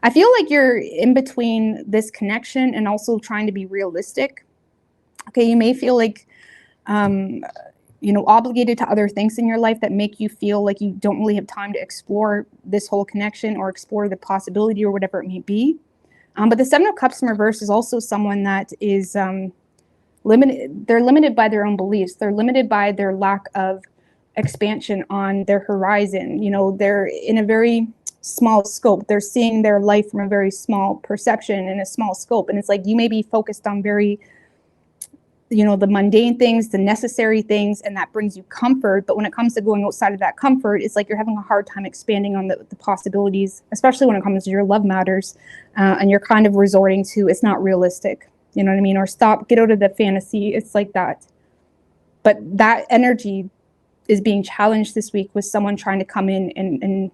I feel like you're in between this connection and also trying to be realistic. Okay, you may feel like, you know, obligated to other things in your life that make you feel like you don't really have time to explore this whole connection or explore the possibility or whatever it may be. But the 7 of Cups in reverse is also someone that is limited. They're limited by their own beliefs. They're limited by their lack of expansion on their horizon. You know, they're in a very small scope. They're seeing their life from a very small perception in a small scope. And it's like you may be focused on very, you know, the mundane things, the necessary things, and that brings you comfort. But when it comes to going outside of that comfort, it's like you're having a hard time expanding on the possibilities, especially when it comes to your love matters. And you're kind of resorting to, it's not realistic. You know what I mean? Or stop, get out of the fantasy. It's like that. But that energy is being challenged this week with someone trying to come in and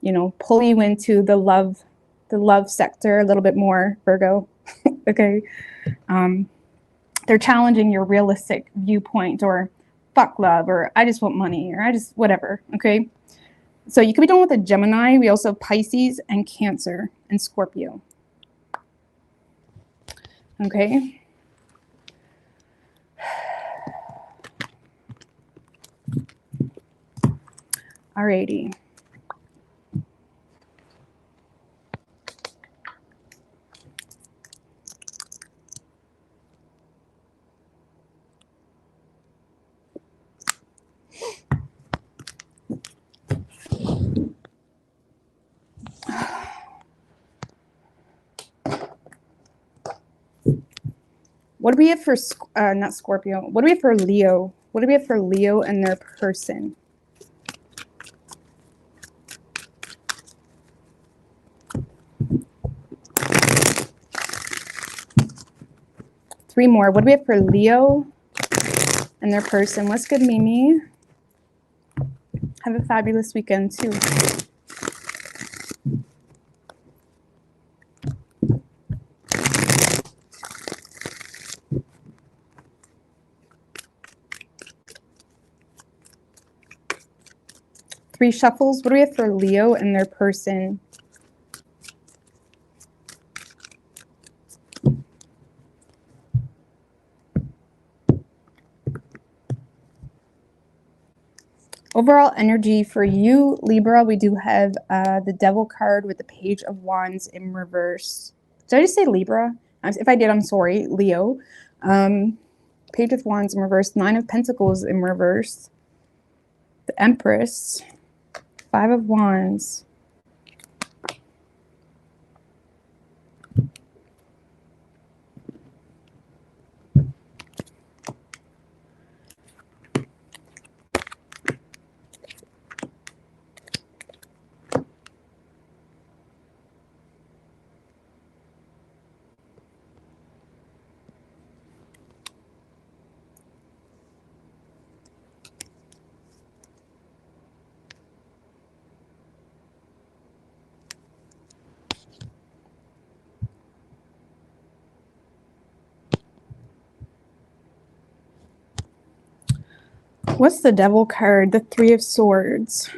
you know, pull you into the love sector a little bit more, Virgo. Okay. They're challenging your realistic viewpoint, or fuck love, or I just want money, or I just whatever. Okay. So you could be dealing with a Gemini. We also have Pisces and Cancer and Scorpio. Okay. Alrighty. What do we have for, not Scorpio, what do we have for Leo? What do we have for Leo and their person? 3 more. What do we have for Leo and their person? What's good, Mimi? Have a fabulous weekend too. Three shuffles. What do we have for Leo and their person? Overall energy for you, Libra, we do have the Devil card with the Page of Wands in reverse. Did I just say Libra? If I did, I'm sorry. Leo. Page of Wands in reverse. 9 of Pentacles in reverse. The Empress. 5 of Wands. What's the Devil card? The 3 of Swords.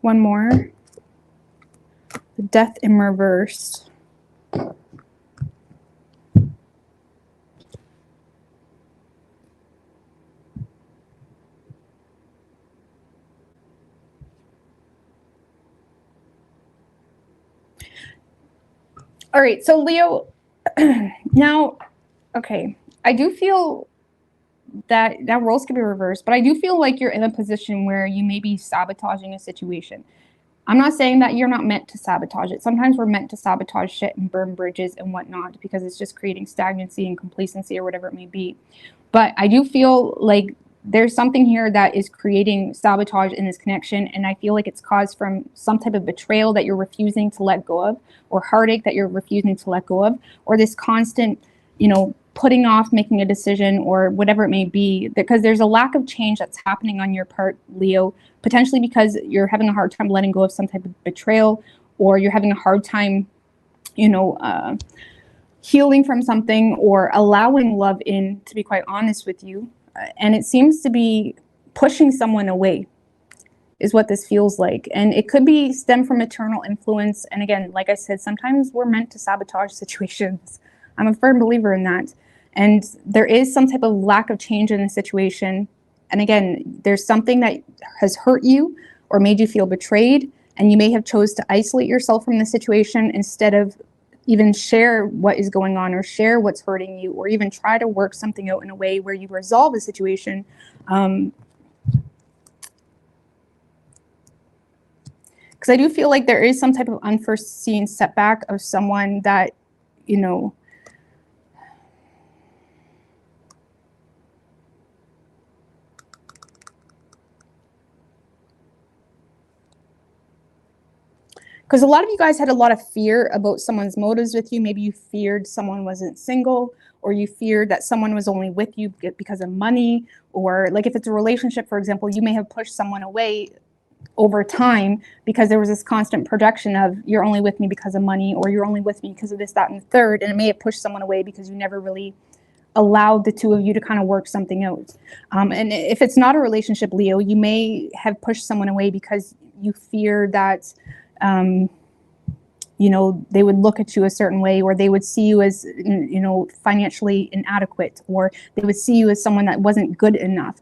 One more. The Death in reverse. All right, so Leo, now, okay, I do feel that roles could be reversed, but I do feel like you're in a position where you may be sabotaging a situation. I'm not saying that you're not meant to sabotage it. Sometimes we're meant to sabotage shit and burn bridges and whatnot because it's just creating stagnancy and complacency or whatever it may be. But I do feel like there's something here that is creating sabotage in this connection, and I feel like it's caused from some type of betrayal that you're refusing to let go of, or heartache that you're refusing to let go of, or this constant, you know, putting off making a decision or whatever it may be, because there's a lack of change that's happening on your part, Leo, potentially because you're having a hard time letting go of some type of betrayal, or you're having a hard time, you know, healing from something or allowing love in, to be quite honest with you. And it seems to be pushing someone away is what this feels like. And it could be stem from maternal influence. And again, like I said, sometimes we're meant to sabotage situations. I'm a firm believer in that. And there is some type of lack of change in the situation. And again, there's something that has hurt you or made you feel betrayed. And you may have chose to isolate yourself from the situation instead of even share what is going on or share what's hurting you, or even try to work something out in a way where you resolve the situation. Because I do feel like there is some type of unforeseen setback of someone that, you know, because a lot of you guys had a lot of fear about someone's motives with you. Maybe you feared someone wasn't single, or you feared that someone was only with you because of money, or like if it's a relationship, for example, you may have pushed someone away over time because there was this constant projection of you're only with me because of money, or you're only with me because of this, that, and the third. And it may have pushed someone away because you never really allowed the two of you to kind of work something out. And if it's not a relationship, Leo, you may have pushed someone away because you fear that you know, they would look at you a certain way, or they would see you as, you know, financially inadequate, or they would see you as someone that wasn't good enough.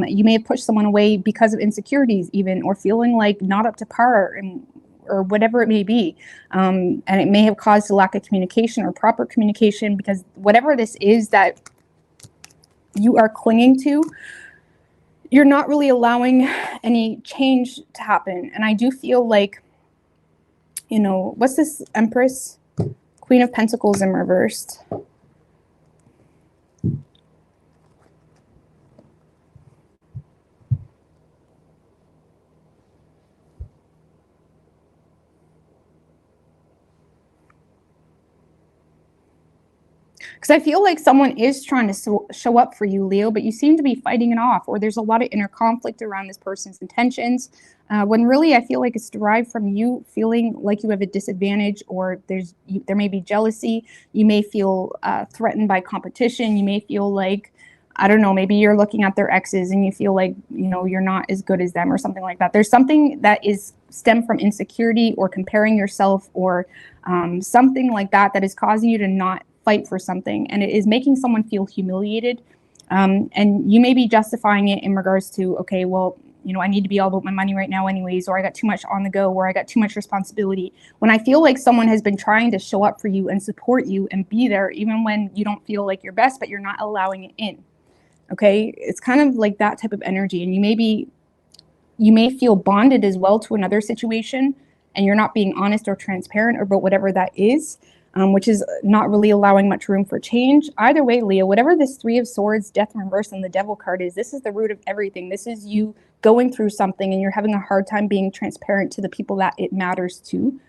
You may have pushed someone away because of insecurities even, or feeling like not up to par, or whatever it may be. And it may have caused a lack of communication or proper communication, because whatever this is that you are clinging to, you're not really allowing any change to happen. And I do feel like, you know, what's this Empress? Queen of Pentacles in reversed. Because I feel like someone is trying to show up for you, Leo, but you seem to be fighting it off, or there's a lot of inner conflict around this person's intentions, when really I feel like it's derived from you feeling like you have a disadvantage, or there may be jealousy. You may feel threatened by competition. You may feel like, I don't know, maybe you're looking at their exes and you feel like, you're not as good as them or something like that. There's something that is stemmed from insecurity or comparing yourself, or something like that is causing you to not fight for something, and it is making someone feel humiliated, and you may be justifying it in regards to, okay, well, I need to be all about my money right now anyways, or I got too much on the go, or I got too much responsibility, when I feel like someone has been trying to show up for you and support you and be there even when you don't feel like your best, but you're not allowing it in. Okay, it's kind of like that type of energy, and you may feel bonded as well to another situation, and you're not being honest or transparent about whatever that is, which is not really allowing much room for change. Either way, Leo, whatever this Three of Swords, Death in Reverse, and the Devil card is, this is the root of everything. This is you going through something and you're having a hard time being transparent to the people that it matters to.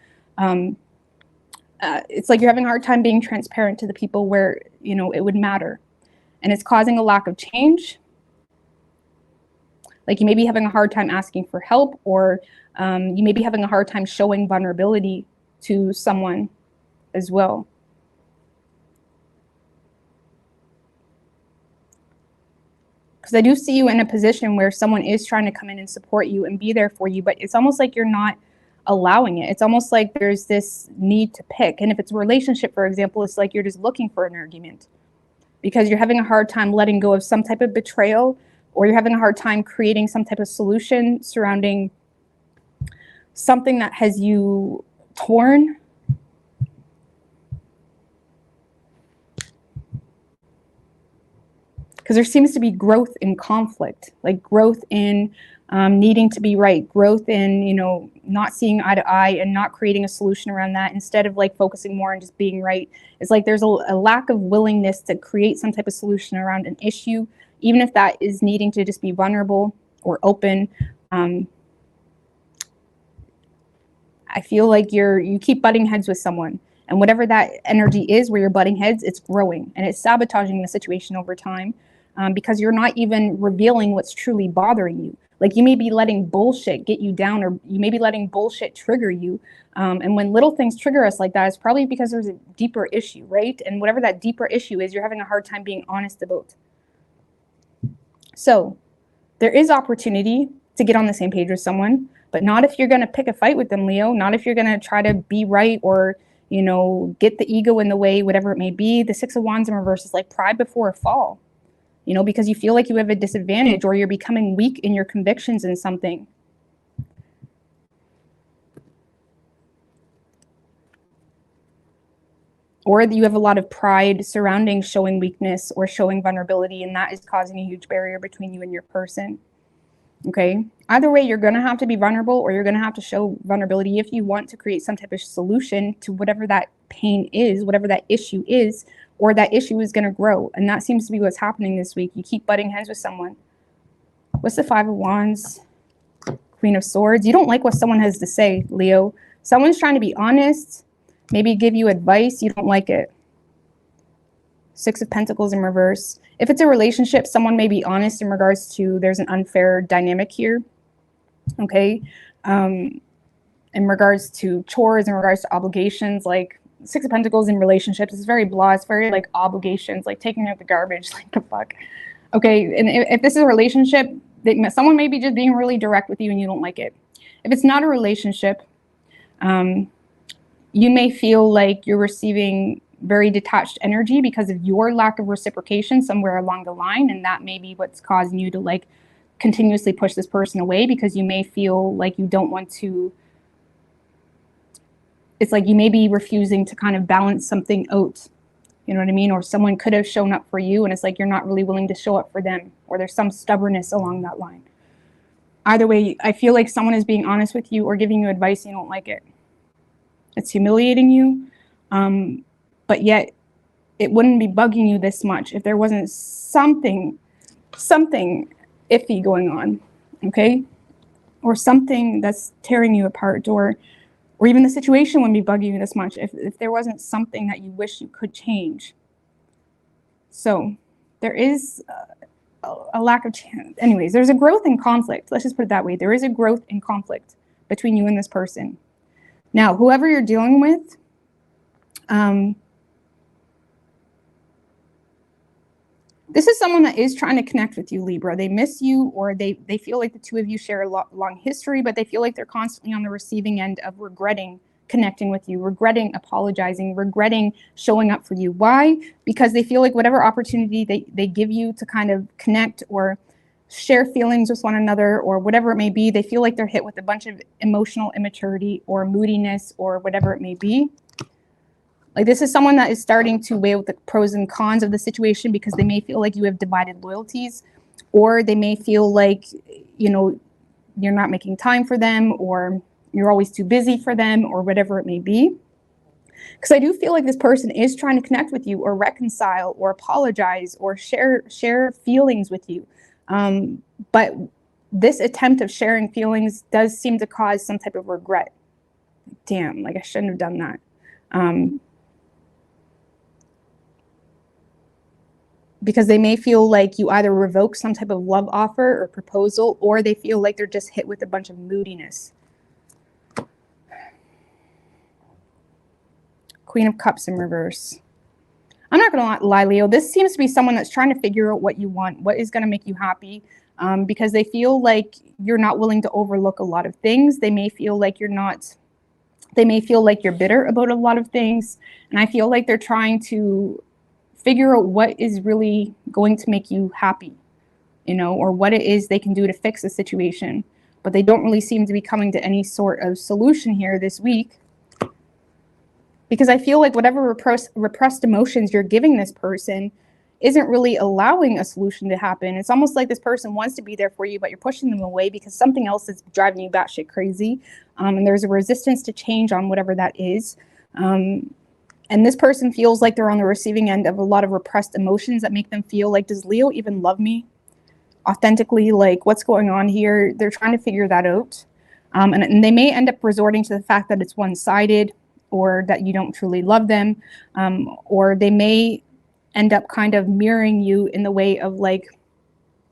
It's like you're having a hard time being transparent to the people where, it would matter. And it's causing a lack of change. Like you may be having a hard time asking for help, or you may be having a hard time showing vulnerability to someone as well. Because I do see you in a position where someone is trying to come in and support you and be there for you, but it's almost like you're not allowing it. It's almost like there's this need to pick. And if it's a relationship, for example, it's like you're just looking for an argument because you're having a hard time letting go of some type of betrayal, or you're having a hard time creating some type of solution surrounding something that has you torn. Because there seems to be growth in conflict, like growth in needing to be right, growth in, not seeing eye to eye and not creating a solution around that, instead of like focusing more on just being right. It's like there's a lack of willingness to create some type of solution around an issue, even if that is needing to just be vulnerable or open. I feel like you keep butting heads with someone, and whatever that energy is where you're butting heads, it's growing and it's sabotaging the situation over time. Because you're not even revealing what's truly bothering you. Like you may be letting bullshit get you down, or you may be letting bullshit trigger you. And when little things trigger us like that, it's probably because there's a deeper issue, right? And whatever that deeper issue is, you're having a hard time being honest about. So there is opportunity to get on the same page with someone, but not if you're going to pick a fight with them, Leo. Not if you're going to try to be right, or get the ego in the way, whatever it may be. The Six of Wands in reverse is like pride before a fall. Because you feel like you have a disadvantage, or you're becoming weak in your convictions in something. Or you have a lot of pride surrounding showing weakness or showing vulnerability, and that is causing a huge barrier between you and your person. Okay? Either way, you're going to have to be vulnerable, or you're going to have to show vulnerability if you want to create some type of solution to whatever that pain is, whatever that issue is, or that issue is going to grow. And that seems to be what's happening this week. You keep butting heads with someone. What's the Five of Wands? Queen of Swords. You don't like what someone has to say, Leo. Someone's trying to be honest, maybe give you advice. You don't like it. Six of Pentacles in reverse. If it's a relationship, someone may be honest in regards to there's an unfair dynamic here. Okay. In regards to chores, in regards to obligations, like Six of Pentacles in relationships is very blah. It's very like obligations, like taking out the garbage, like the fuck. Okay, and if this is a relationship, someone may be just being really direct with you and you don't like it. If it's not a relationship, you may feel like you're receiving very detached energy because of your lack of reciprocation somewhere along the line, and that may be what's causing you to like continuously push this person away, because you may feel like you don't want to. It's like you may be refusing to kind of balance something out, you know what I mean? Or someone could have shown up for you, and it's like you're not really willing to show up for them, or there's some stubbornness along that line. Either way, I feel like someone is being honest with you or giving you advice and you don't like it. It's humiliating you, but yet it wouldn't be bugging you this much if there wasn't something iffy going on, okay? Or something that's tearing you apart, or even the situation wouldn't be bugging you this much if there wasn't something that you wish you could change. So there is a lack of chance. Anyways, there's a growth in conflict. Let's just put it that way. There is a growth in conflict between you and this person. Now, whoever you're dealing with, this is someone that is trying to connect with you, Libra. They miss you, or they feel like the two of you share a long history, but they feel like they're constantly on the receiving end of regretting connecting with you, regretting apologizing, regretting showing up for you. Why? Because they feel like whatever opportunity they give you to kind of connect or share feelings with one another or whatever it may be, they feel like they're hit with a bunch of emotional immaturity or moodiness or whatever it may be. Like, this is someone that is starting to weigh with the pros and cons of the situation because they may feel like you have divided loyalties, or they may feel like, you know, you're not making time for them, or you're always too busy for them, or whatever it may be. Because I do feel like this person is trying to connect with you or reconcile or apologize or share feelings with you. But this attempt of sharing feelings does seem to cause some type of regret. Damn, like I shouldn't have done that. Because they may feel like you either revoke some type of love offer or proposal, or they feel like they're just hit with a bunch of moodiness. Queen of Cups in reverse. I'm not going to lie, Leo. This seems to be someone that's trying to figure out what you want, what is going to make you happy, because they feel like you're not willing to overlook a lot of things. They may feel like you're bitter about a lot of things. And I feel like they're trying to figure out what is really going to make you happy, you know, or what it is they can do to fix the situation. But they don't really seem to be coming to any sort of solution here this week. Because I feel like whatever repressed emotions you're giving this person isn't really allowing a solution to happen. It's almost like this person wants to be there for you, but you're pushing them away because something else is driving you batshit crazy. And there's a resistance to change on whatever that is. And this person feels like they're on the receiving end of a lot of repressed emotions that make them feel like, does Leo even love me authentically? Like, what's going on here? They're trying to figure that out. And they may end up resorting to the fact that it's one-sided, or that you don't truly love them. Or they may end up kind of mirroring you in the way of like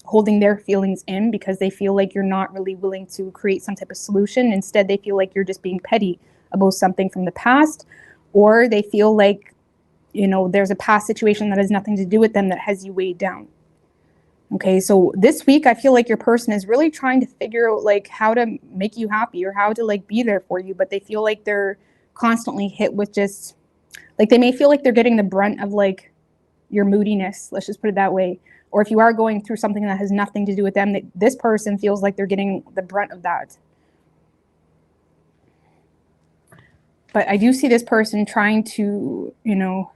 holding their feelings in because they feel like you're not really willing to create some type of solution. Instead, they feel like you're just being petty about something from the past. Or they feel like, you know, there's a past situation that has nothing to do with them that has you weighed down. Okay, so this week, I feel like your person is really trying to figure out like how to make you happy or how to like be there for you, but they feel like they're constantly hit with just, like, they may feel like they're getting the brunt of like your moodiness, let's just put it that way. Or if you are going through something that has nothing to do with them, this person feels like they're getting the brunt of that. But I do see this person trying to, you know,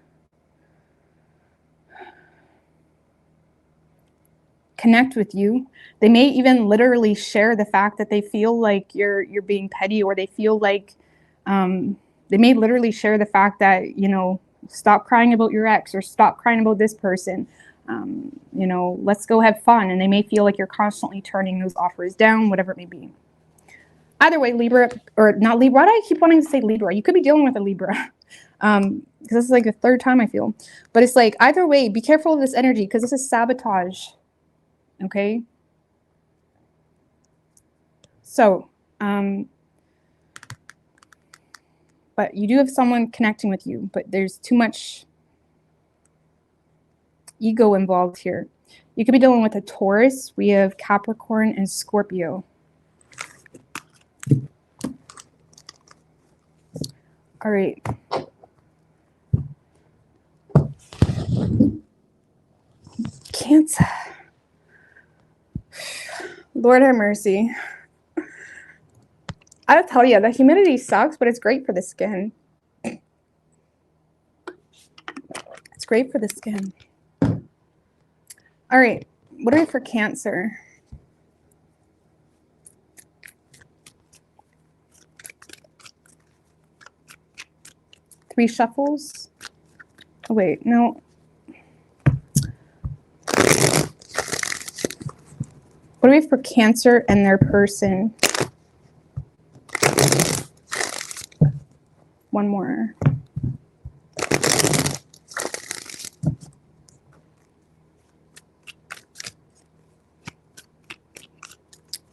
connect with you. They may even literally share the fact that they feel like you're being petty, or they feel like they may literally share the fact that, you know, stop crying about your ex or stop crying about this person. You know, let's go have fun. And they may feel like you're constantly turning those offers down, whatever it may be. Either way, Libra, or not Libra, why do I keep wanting to say Libra? You could be dealing with a Libra. Because this is like the third time I feel. But it's like, either way, be careful of this energy because this is sabotage. Okay? So, but you do have someone connecting with you, but there's too much ego involved here. You could be dealing with a Taurus. We have Capricorn and Scorpio. All right. Cancer. Lord have mercy. I'll tell you, the humidity sucks, but it's great for the skin. It's great for the skin. All right. What are we for Cancer? Three shuffles. Oh, wait, no. What do we have for Cancer and their person? One more.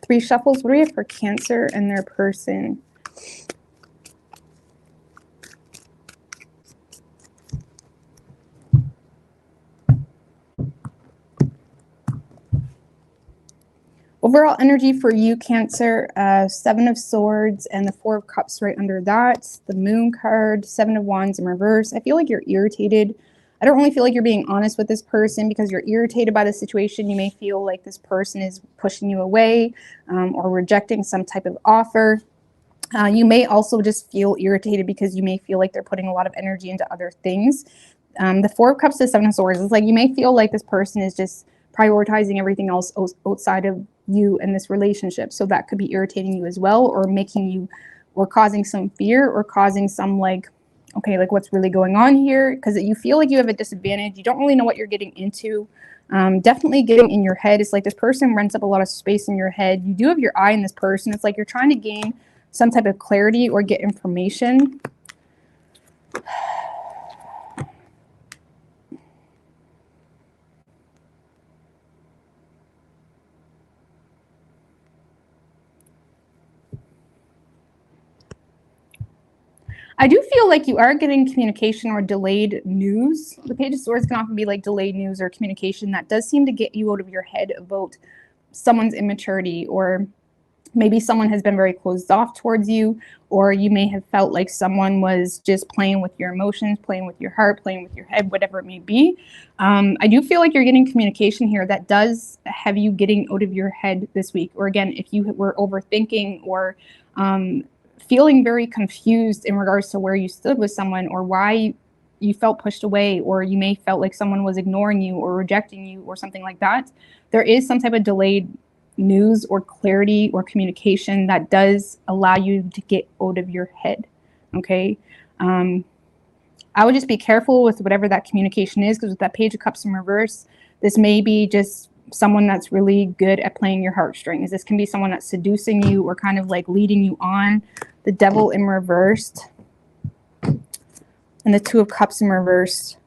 3 shuffles. What do we have for Cancer and their person? Overall energy for you, Cancer, 7 of Swords and the 4 of Cups right under that. The Moon card, 7 of Wands in reverse. I feel like you're irritated. I don't really feel like you're being honest with this person because you're irritated by the situation. You may feel like this person is pushing you away or rejecting some type of offer. You may also just feel irritated because you may feel like they're putting a lot of energy into other things. The 4 of Cups, the 7 of Swords, it's like you may feel like this person is just prioritizing everything else outside of you and this relationship. So that could be irritating you as well, or making you, or causing some fear, or causing some like, okay, like what's really going on here? Because you feel like you have a disadvantage. You don't really know what you're getting into. Definitely getting in your head. It's like this person rents up a lot of space in your head. You do have your eye on this person. It's like you're trying to gain some type of clarity or get information. I do feel like you are getting communication or delayed news. The Page of Swords can often be like delayed news or communication that does seem to get you out of your head about someone's immaturity, or maybe someone has been very closed off towards you, or you may have felt like someone was just playing with your emotions, playing with your heart, playing with your head, whatever it may be. I do feel like you're getting communication here that does have you getting out of your head this week. Or again, if you were overthinking or feeling very confused in regards to where you stood with someone, or why you felt pushed away, or you may felt like someone was ignoring you or rejecting you or something like that, there is some type of delayed news or clarity or communication that does allow you to get out of your head. Okay. I would just be careful with whatever that communication is, because with that Page of Cups in reverse, this may be just someone that's really good at playing your heartstrings. This can be someone that's seducing you or kind of like leading you on. The Devil in reversed and the 2 of Cups in reversed.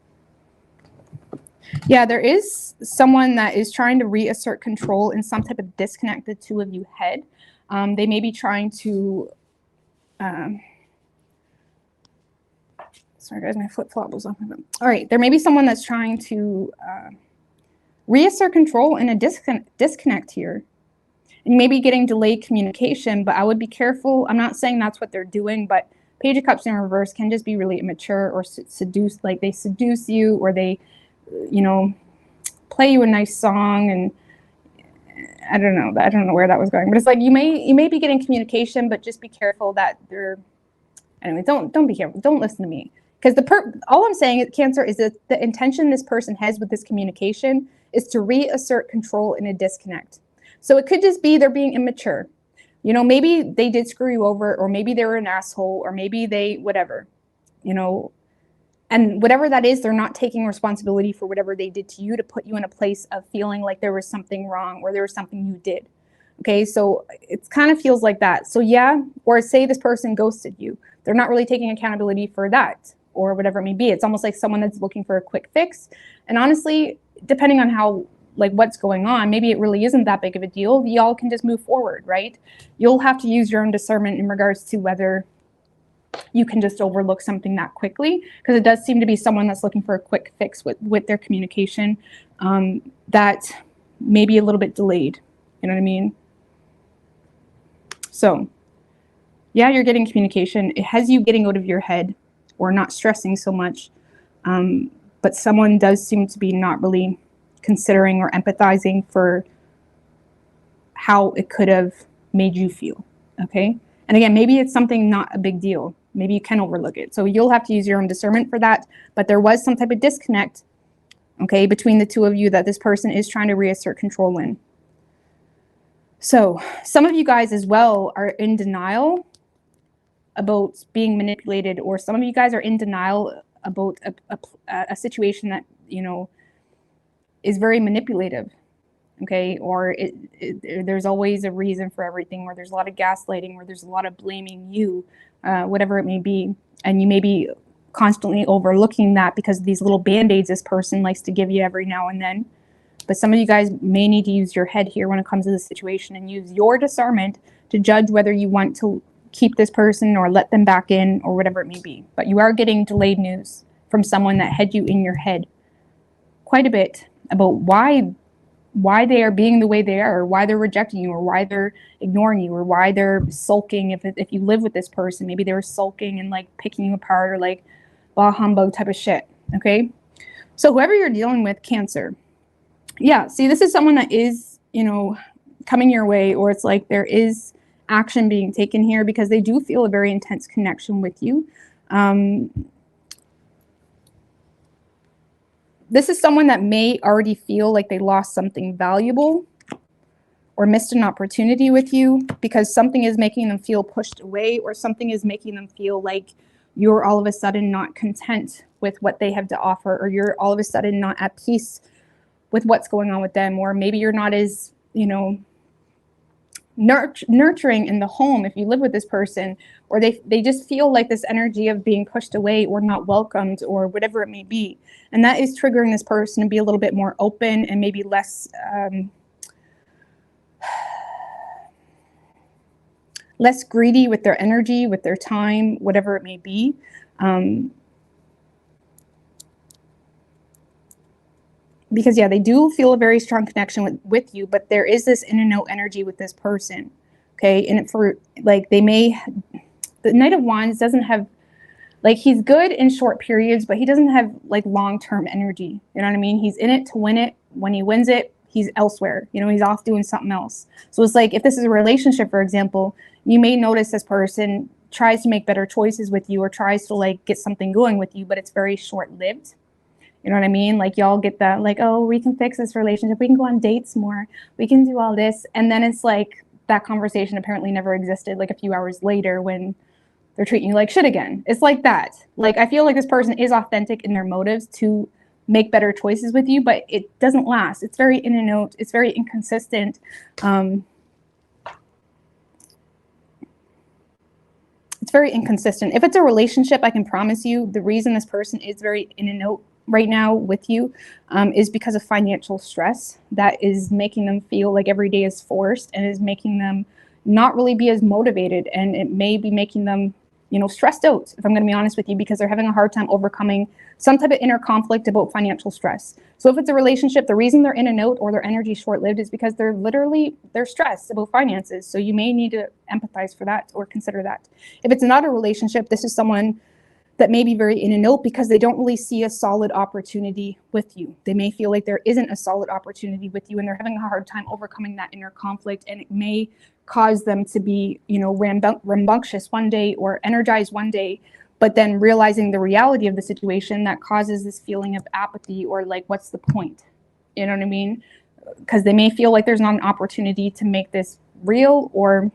Yeah, there is someone that is trying to reassert control in some type of disconnect the 2 of you had. They may be trying to sorry guys, my flip-flop was off my phone. All right, there may be someone that's trying to reassert control in a disconnect here. And you may be getting delayed communication, but I would be careful. I'm not saying that's what they're doing, but Page of Cups in reverse can just be really immature or seduce, like they seduce you, or they, you know, play you a nice song, and I don't know where that was going, but it's like you may be getting communication, but just be careful that they're, anyway, don't be careful. Don't listen to me, because all I'm saying, Cancer, is that the intention this person has with this communication is to reassert control in a disconnect. So it could just be they're being immature. You know, maybe they did screw you over, or maybe they were an asshole, or maybe they, whatever, you know, and whatever that is, they're not taking responsibility for whatever they did to you to put you in a place of feeling like there was something wrong or there was something you did. Okay, so it kind of feels like that. So yeah, or say this person ghosted you. They're not really taking accountability for that, or whatever it may be. It's almost like someone that's looking for a quick fix. And honestly, depending on how, like what's going on, maybe it really isn't that big of a deal. Y'all can just move forward, right? You'll have to use your own discernment in regards to whether you can just overlook something that quickly, because it does seem to be someone that's looking for a quick fix with their communication that may be a little bit delayed. You know what I mean? So yeah, you're getting communication. It has you getting out of your head or not stressing so much. But someone does seem to be not really considering or empathizing for how it could have made you feel. Okay. And again, maybe it's something not a big deal. Maybe you can overlook it. So you'll have to use your own discernment for that. But there was some type of disconnect, okay, between the 2 of you that this person is trying to reassert control in. So some of you guys as well are in denial about being manipulated, or some of you guys are in denial about a situation that, you know, is very manipulative. Okay, or there's always a reason for everything, or there's a lot of gaslighting, or there's a lot of blaming you, whatever it may be. And you may be constantly overlooking that because of these little band-aids this person likes to give you every now and then. But some of you guys may need to use your head here when it comes to this situation and use your discernment to judge whether you want to keep this person or let them back in or whatever it may be. But you are getting delayed news from someone that had you in your head quite a bit about why they are being the way they are, or why they're rejecting you, or why they're ignoring you, or why they're sulking. If you live with this person, maybe they were sulking and like picking you apart, or like bah humbug type of shit. Okay, so whoever you're dealing with, Cancer, yeah, see, this is someone that is, you know, coming your way, or it's like there is action being taken here because they do feel a very intense connection with you. This is someone that may already feel like they lost something valuable or missed an opportunity with you because something is making them feel pushed away, or something is making them feel like you're all of a sudden not content with what they have to offer, or you're all of a sudden not at peace with what's going on with them, or maybe you're not as, you know, nurturing in the home if you live with this person, or they just feel like this energy of being pushed away or not welcomed or whatever it may be. And that is triggering this person to be a little bit more open and maybe less less greedy with their energy, with their time, whatever it may be. Because yeah, they do feel a very strong connection with you, but there is this in and out energy with this person. Okay, and for like the Knight of Wands doesn't have, like, he's good in short periods, but he doesn't have like long-term energy. You know what I mean? He's in it to win it. When he wins it, he's elsewhere. You know, he's off doing something else. So it's like, if this is a relationship, for example, you may notice this person tries to make better choices with you, or tries to like get something going with you, but it's very short-lived. You know what I mean? Like, y'all get that, like, oh, we can fix this relationship. We can go on dates more. We can do all this. And then it's like that conversation apparently never existed like a few hours later when they're treating you like shit again. It's like that. Like, I feel like this person is authentic in their motives to make better choices with you, but it doesn't last. It's very in and out. It's very inconsistent. It's very inconsistent. If it's a relationship, I can promise you the reason this person is very in and out right now with you is because of financial stress that is making them feel like every day is forced, and is making them not really be as motivated, and it may be making them, you know, stressed out, if I'm going to be honest with you, because they're having a hard time overcoming some type of inner conflict about financial stress. So if it's a relationship, the reason they're in and out or their energy short-lived is because they're stressed about finances. So you may need to empathize for that or consider that. If it's not a relationship, this is someone that may be very in and out because they don't really see a solid opportunity with you. They may feel like there isn't a solid opportunity with you, and they're having a hard time overcoming that inner conflict, and it may cause them to be, you know, rambunctious one day or energized one day, but then realizing the reality of the situation, that causes this feeling of apathy, or like, what's the point? You know what I mean? Because they may feel like there's not an opportunity to make this real, or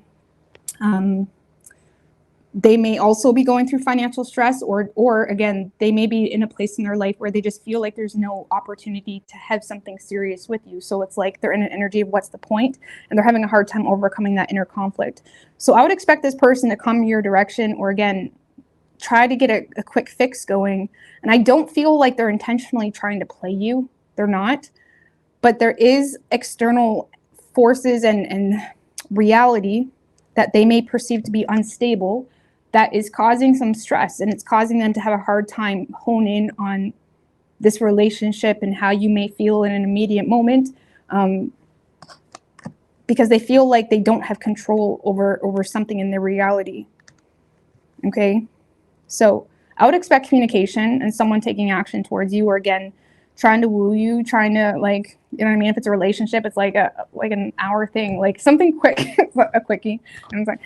they may also be going through financial stress, or again, they may be in a place in their life where they just feel like there's no opportunity to have something serious with you. So it's like they're in an energy of what's the point, and they're having a hard time overcoming that inner conflict. So I would expect this person to come your direction, or again, try to get a quick fix going. And I don't feel like they're intentionally trying to play you. They're not. But there is external forces and reality that they may perceive to be unstable that is causing some stress, and it's causing them to have a hard time hone in on this relationship and how you may feel in an immediate moment, because they feel like they don't have control over something in their reality. Okay, so I would expect communication and someone taking action towards you, or again, trying to woo you, trying to, like, you know what I mean? If it's a relationship, it's like an hour thing, like something quick, a quickie. I'm sorry.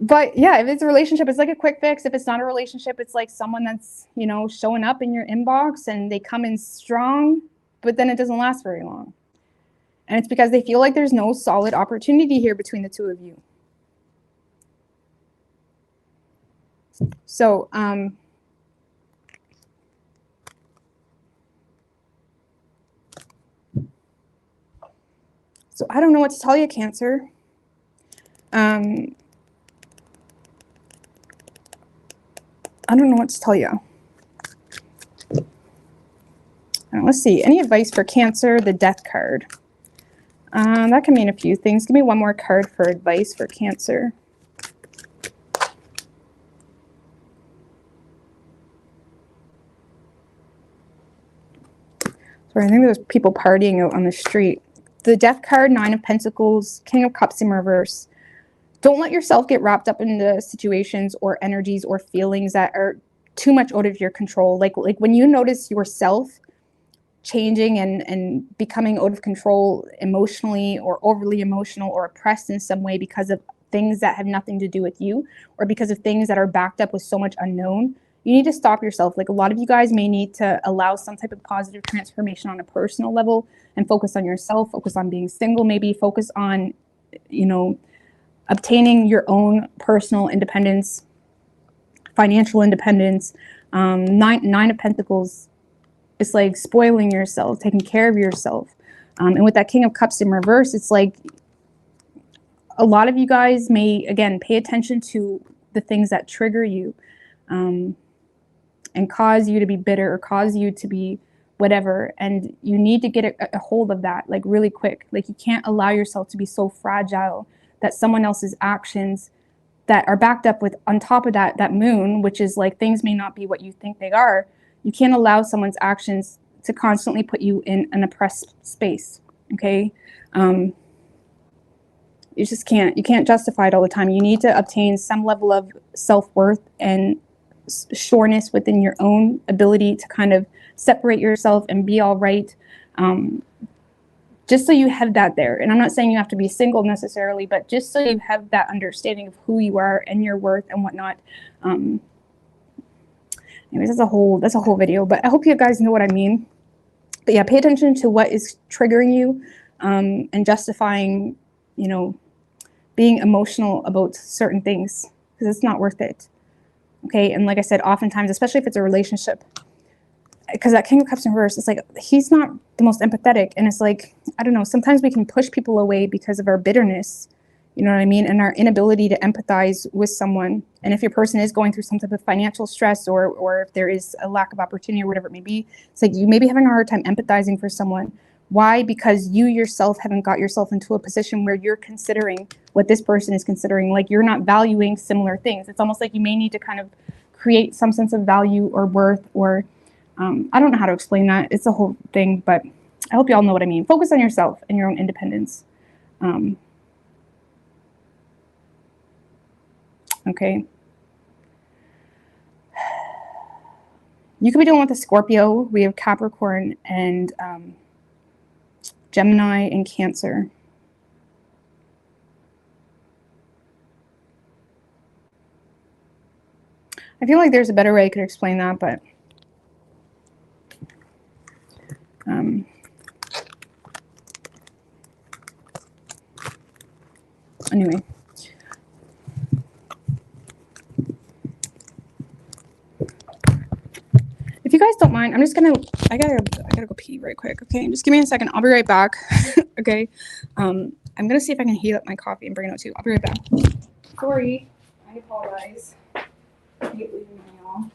But yeah, if it's a relationship, it's like a quick fix. If it's not a relationship, it's like someone that's, you know, showing up in your inbox and they come in strong, but then it doesn't last very long. And it's because they feel like there's no solid opportunity here between the two of you. So, so I don't know what to tell you, Cancer. I don't know what to tell you. Let's let's see. Any advice for Cancer? The Death card. That can mean a few things. Give me one more card for advice for Cancer. Sorry, I think there's people partying out on the street. The Death card, Nine of Pentacles, King of Cups in reverse. Don't let yourself get wrapped up into situations or energies or feelings that are too much out of your control. Like when you notice yourself changing and becoming out of control emotionally, or overly emotional, or oppressed in some way because of things that have nothing to do with you, or because of things that are backed up with so much unknown, you need to stop yourself. Like, a lot of you guys may need to allow some type of positive transformation on a personal level and focus on yourself, focus on being single, maybe focus on, you know, obtaining your own personal independence, financial independence. Nine of Pentacles, it's like spoiling yourself, taking care of yourself. And with that King of Cups in reverse, it's like a lot of you guys may, again, pay attention to the things that trigger you and cause you to be bitter or cause you to be whatever. And you need to get a hold of that, like, really quick. Like, you can't allow yourself to be so fragile that someone else's actions that are backed up with, on top of that moon, which is like, things may not be what you think they are. You can't allow someone's actions to constantly put you in an oppressed space, okay? You just can't. You can't justify it all the time. You need to obtain some level of self-worth and sureness within your own ability to kind of separate yourself and be all right. Just so you have that there. And I'm not saying you have to be single necessarily, but just so you have that understanding of who you are and your worth and whatnot. Anyways, that's a whole video, but I hope you guys know what I mean. But yeah, pay attention to what is triggering you and justifying, you know, being emotional about certain things, because it's not worth it. Okay, and like I said, oftentimes, especially if it's a relationship, because that King of Cups in reverse, it's like, he's not the most empathetic. And it's like, I don't know, sometimes we can push people away because of our bitterness, you know what I mean? And our inability to empathize with someone. And if your person is going through some type of financial stress, or if there is a lack of opportunity or whatever it may be, it's like, you may be having a hard time empathizing for someone. Why? Because you yourself haven't got yourself into a position where you're considering what this person is considering. Like, you're not valuing similar things. It's almost like you may need to kind of create some sense of value or worth, or I don't know how to explain that. It's a whole thing, but I hope you all know what I mean. Focus on yourself and your own independence. Okay. You could be dealing with a Scorpio. We have Capricorn and Gemini and Cancer. I feel like there's a better way I could explain that, but anyway. If you guys don't mind, I'm just gonna, I gotta go pee right quick. Okay, just give me a second. I'll be right back. Okay. I'm gonna see if I can heat up my coffee and bring it out to you. I'll be right back. Sorry. I apologize. I hate leaving y'all.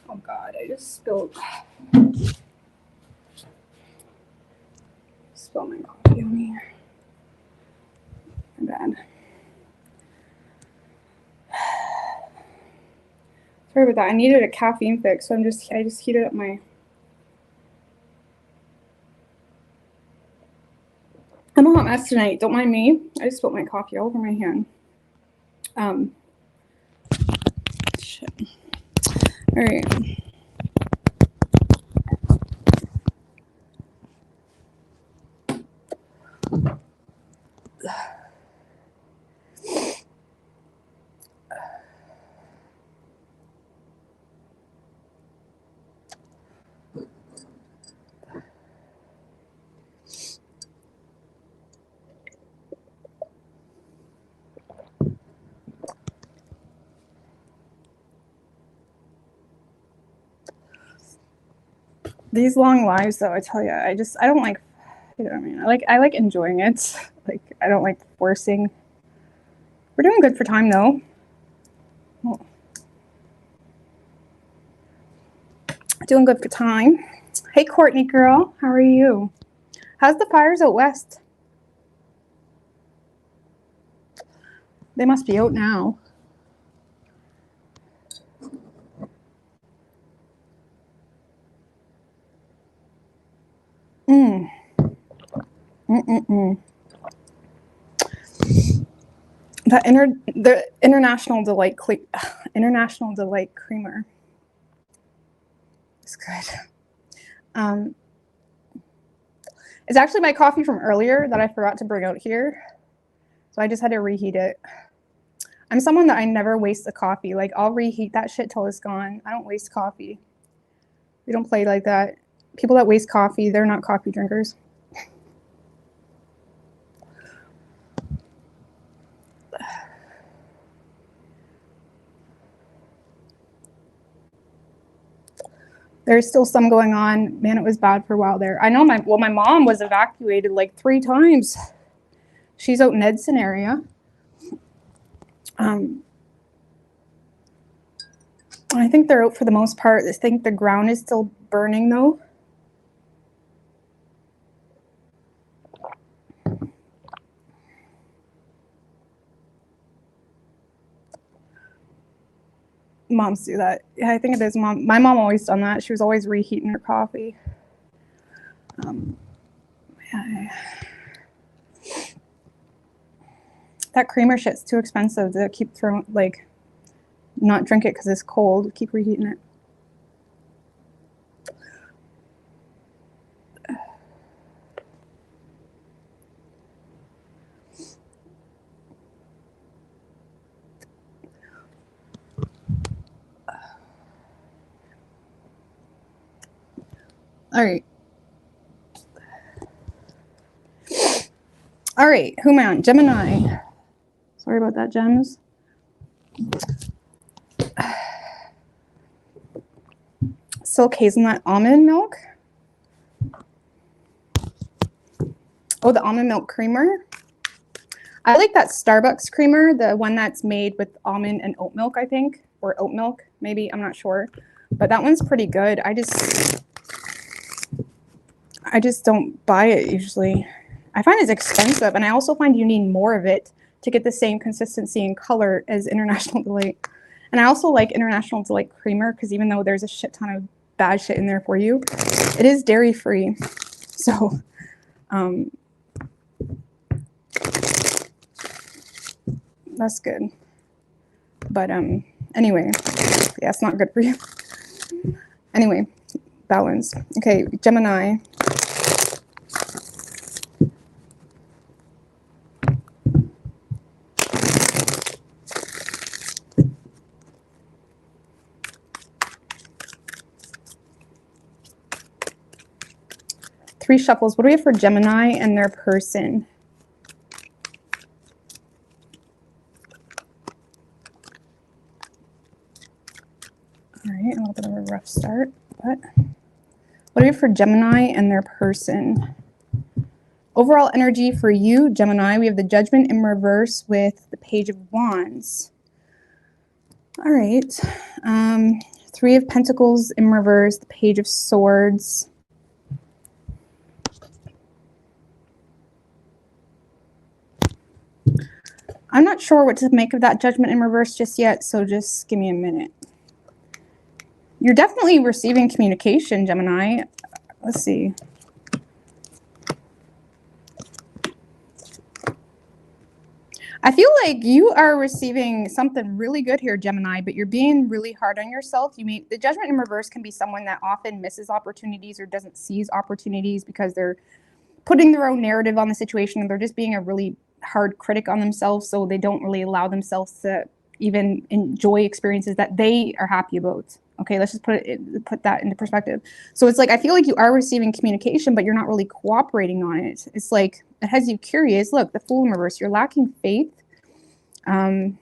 Oh God, I just spilled my coffee on here. My bad. Sorry about that. I needed a caffeine fix, so I just heated up my. I'm a hot mess tonight. Don't mind me. I just spilled my coffee all over my hand. Shit. All right. These long lives, though, I tell you, I don't like. You know what I mean? I like enjoying it. Like, I don't like forcing. We're doing good for time, though. Oh. Doing good for time. Hey, Courtney girl, how are you? How's the fires out west? They must be out now. The International Delight Creamer. It's good. It's actually my coffee from earlier that I forgot to bring out here, so I just had to reheat it. I'm someone that I never waste a coffee. Like, I'll reheat that shit till it's gone. I don't waste coffee. We don't play like that. People that waste coffee, they're not coffee drinkers. There's still some going on. Man, it was bad for a while there. I know my mom was evacuated like 3 times. She's out in Edson area. I think they're out for the most part. I think the ground is still burning though. Moms do that. Yeah, I think it is. My mom always done that. She was always reheating her coffee. That creamer shit's too expensive to keep throwing, like, not drink it because it's cold. Keep reheating it. All right, Human, Gemini. Sorry about that, Gems. Silk hazelnut almond milk. Oh, the almond milk creamer. I like that Starbucks creamer, the one that's made with almond and oat milk, I think, or oat milk, maybe, I'm not sure. But that one's pretty good. I just don't buy it usually. I find it's expensive, and I also find you need more of it to get the same consistency and color as International Delight. And I also like International Delight creamer because even though there's a shit ton of bad shit in there for you, it is dairy free. So, that's good. But anyway, yeah, it's not good for you. Anyway, balance. Okay, Gemini. Three shuffles. What do we have for Gemini and their person? All right, a little bit of a rough start, but what do we have for Gemini and their person? Overall energy for you, Gemini, we have the Judgment in reverse with the Page of Wands. All right. Three of Pentacles in reverse, the Page of Swords. I'm not sure what to make of that Judgment in reverse just yet, so just give me a minute. You're definitely receiving communication, Gemini. Let's see. I feel like you are receiving something really good here, Gemini, but you're being really hard on yourself. The Judgment in reverse can be someone that often misses opportunities or doesn't seize opportunities because they're putting their own narrative on the situation, and they're just being a really hard critic on themselves, so they don't really allow themselves to even enjoy experiences that they are happy about. Okay, let's just put that into perspective. So it's like, I feel like you are receiving communication, but you're not really cooperating on it. It's like, it has you curious. Look, the Fool in reverse, you're lacking faith. You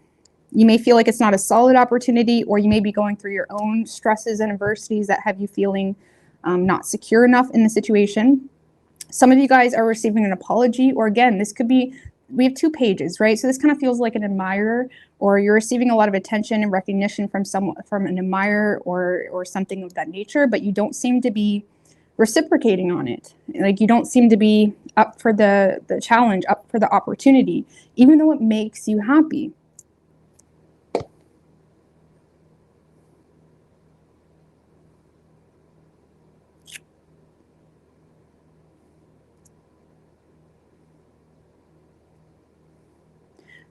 may feel like it's not a solid opportunity, or you may be going through your own stresses and adversities that have you feeling not secure enough in the situation. Some of you guys are receiving an apology, or again, this could be, we have two pages, right? So this kind of feels like an admirer, or you're receiving a lot of attention and recognition from an admirer or something of that nature, but you don't seem to be reciprocating on it. Like, you don't seem to be up for the challenge, up for the opportunity, even though it makes you happy.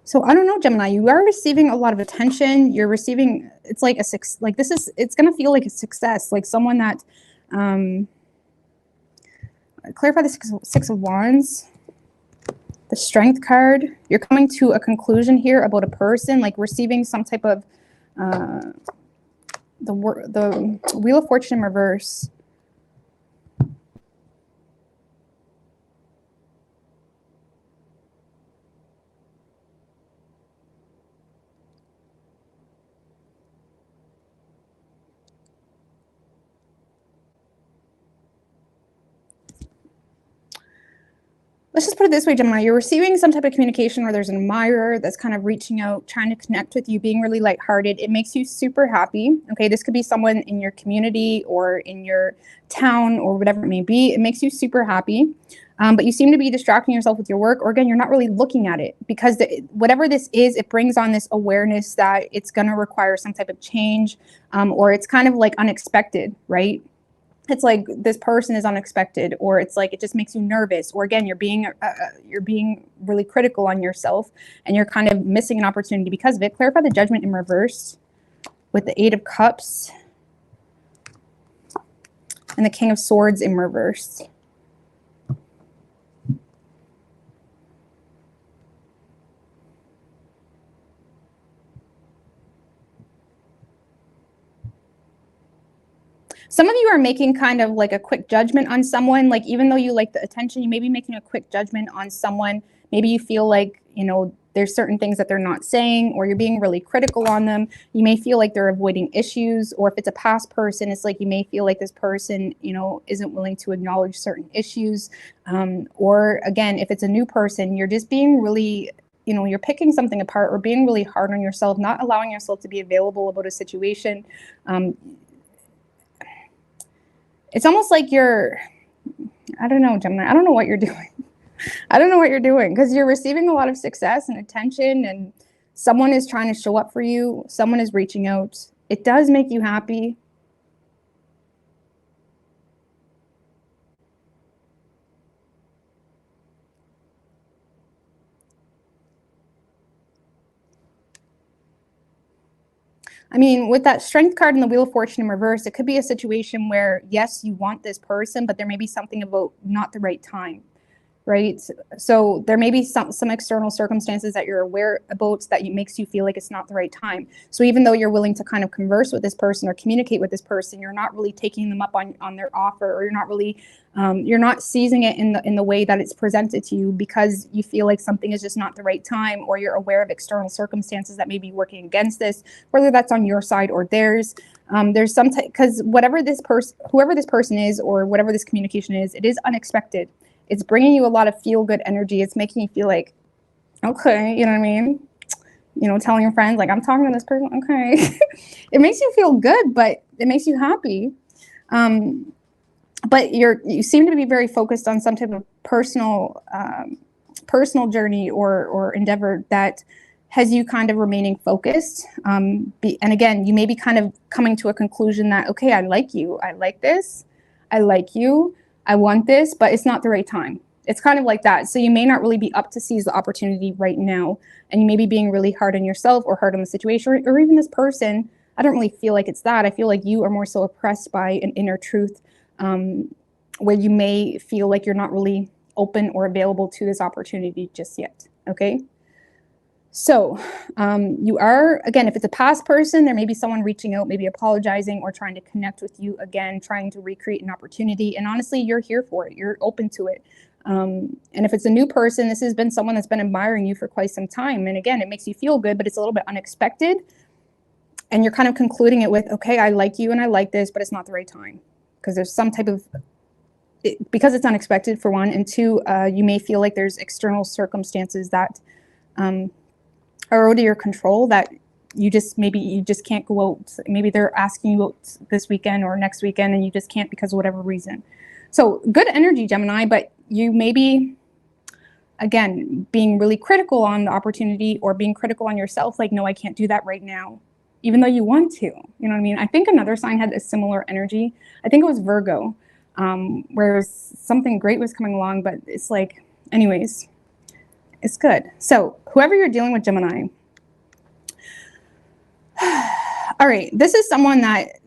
So I don't know, Gemini, you are receiving a lot of attention. You're receiving, it's like it's going to feel like a success, like someone that, clarify the Six of Wands, the Strength card. You're coming to a conclusion here about a person, like receiving some type of, the Wheel of Fortune in reverse. Let's just put it this way, Gemini. You're receiving some type of communication where there's an admirer that's kind of reaching out, trying to connect with you, being really lighthearted. It makes you super happy. Okay, this could be someone in your community or in your town or whatever it may be. It makes you super happy. But you seem to be distracting yourself with your work, or again, you're not really looking at it, because whatever this is, it brings on this awareness that it's going to require some type of change, or it's kind of like unexpected, right? It's like this person is unexpected, or it's like it just makes you nervous, or again, you're being really critical on yourself, and you're kind of missing an opportunity because of it. Clarify the Judgment in reverse with the Eight of Cups and the King of Swords in reverse. Some of you are making kind of like a quick judgment on someone. Like, even though you like the attention, you may be making a quick judgment on someone. Maybe you feel like, you know, there's certain things that they're not saying, or you're being really critical on them. You may feel like they're avoiding issues, or if it's a past person, it's like you may feel like this person, you know, isn't willing to acknowledge certain issues. Or again, if it's a new person, you're just being really, you know, you're picking something apart or being really hard on yourself, not allowing yourself to be available about a situation. It's almost like you're, I don't know, Gemini, I don't know what you're doing. I don't know what you're doing, because you're receiving a lot of success and attention, and someone is trying to show up for you. Someone is reaching out. It does make you happy. I mean, with that Strength card and the Wheel of Fortune in reverse, it could be a situation where, yes, you want this person, but there may be something about not the right time, right? So there may be some external circumstances that you're aware about that makes you feel like it's not the right time. So even though you're willing to kind of converse with this person or communicate with this person, you're not really taking them up on their offer, or you're not really, you're not seizing it in the way that it's presented to you, because you feel like something is just not the right time, or you're aware of external circumstances that may be working against this, whether that's on your side or theirs. There's some type, because whoever this person is, or whatever this communication is, it is unexpected. It's bringing you a lot of feel-good energy. It's making you feel like, okay, you know what I mean? You know, telling your friends, like, I'm talking to this person, okay. It makes you feel good, but it makes you happy. But you seem to be very focused on some type of personal journey or endeavor that has you kind of remaining focused. And again, you may be kind of coming to a conclusion that, okay, I like you, I like this, I like you, I want this, but it's not the right time. It's kind of like that. So you may not really be up to seize the opportunity right now. And you may be being really hard on yourself or hard on the situation or even this person. I don't really feel like it's that. I feel like you are more so oppressed by an inner truth where you may feel like you're not really open or available to this opportunity just yet. Okay. So you are, again, if it's a past person, there may be someone reaching out, maybe apologizing or trying to connect with you again, trying to recreate an opportunity. And honestly, you're here for it. You're open to it. And if it's a new person, this has been someone that's been admiring you for quite some time. And again, it makes you feel good, but it's a little bit unexpected. And you're kind of concluding it with, okay, I like you and I like this, but it's not the right time. Because there's some type of, because it's unexpected for one. And two, you may feel like there's external circumstances that are out of your control that you just can't go out. Maybe they're asking you out this weekend or next weekend and you just can't because of whatever reason. So good energy, Gemini, but you may be, again, being really critical on the opportunity or being critical on yourself. Like, no, I can't do that right now, even though you want to, you know what I mean? I think another sign had a similar energy. I think it was Virgo, where something great was coming along, but it's like, anyways, it's good. So whoever you're dealing with, Gemini. All right, this is someone that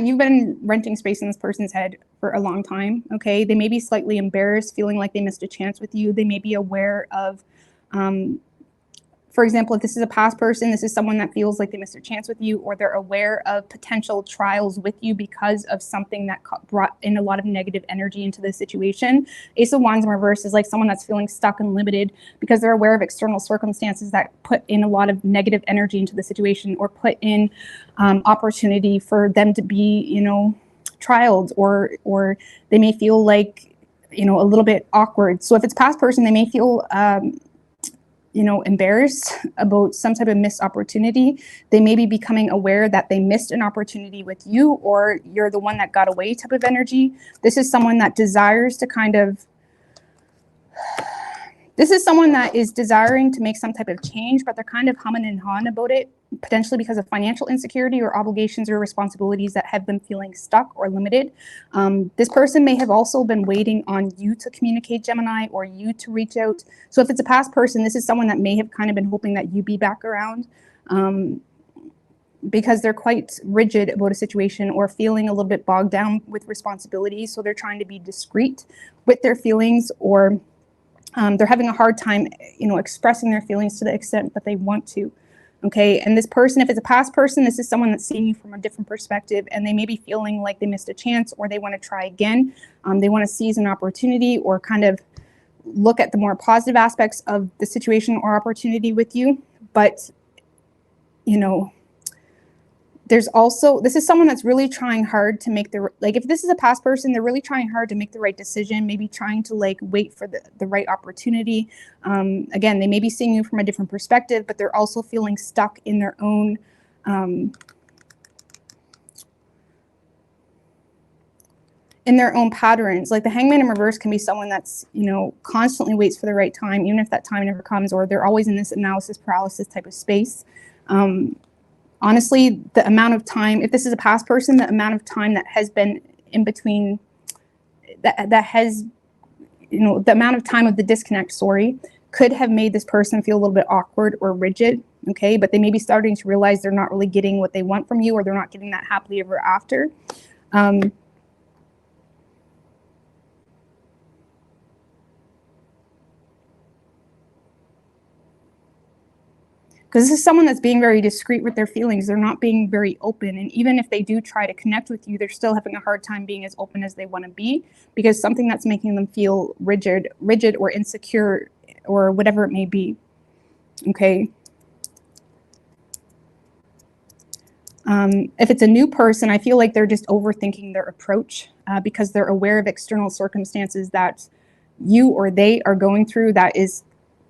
you've been renting space in this person's head for a long time, okay? They may be slightly embarrassed, feeling like they missed a chance with you. They may be aware of, for example, if this is a past person, this is someone that feels like they missed a chance with you, or they're aware of potential trials with you because of something that brought in a lot of negative energy into the situation. Ace of Wands in reverse is like someone that's feeling stuck and limited because they're aware of external circumstances that put in a lot of negative energy into the situation or put in opportunity for them to be, you know, trialed, or they may feel like, you know, a little bit awkward. So if it's past person, they may feel you know, embarrassed about some type of missed opportunity. They may be becoming aware that they missed an opportunity with you, or you're the one that got away type of energy. This is someone that desires to kind of, this is someone that is desiring to make some type of change, but they're kind of humming and hawing about it, potentially because of financial insecurity or obligations or responsibilities that have them feeling stuck or limited. This person may have also been waiting on you to communicate, Gemini, or you to reach out. So if it's a past person, this is someone that may have kind of been hoping that you be back around because they're quite rigid about a situation or feeling a little bit bogged down with responsibilities. So they're trying to be discreet with their feelings, or they're having a hard time, you know, expressing their feelings to the extent that they want to. Okay. And this person, if it's a past person, this is someone that's seeing you from a different perspective, and they may be feeling like they missed a chance, or they want to try again. They want to seize an opportunity or kind of look at the more positive aspects of the situation or opportunity with you. But, you know, there's also, this is someone that's really trying hard to make the, like, if this is a past person, they're really trying hard to make the right decision, maybe trying to like wait for the right opportunity. Again, they may be seeing you from a different perspective, but they're also feeling stuck in their own, patterns. Like the Hangman in reverse can be someone that's, you know, constantly waits for the right time, even if that time never comes, or they're always in this analysis paralysis type of space. Honestly, the amount of time, if this is a past person, the amount of time that has been in between, that has, you know, the amount of time of the disconnect, could have made this person feel a little bit awkward or rigid, okay? But they may be starting to realize they're not really getting what they want from you, or they're not getting that happily ever after. Because this is someone that's being very discreet with their feelings. They're not being very open. And even if they do try to connect with you, they're still having a hard time being as open as they want to be, because something that's making them feel rigid or insecure or whatever it may be. Okay. If it's a new person, I feel like they're just overthinking their approach. because they're aware of external circumstances that you or they are going through that is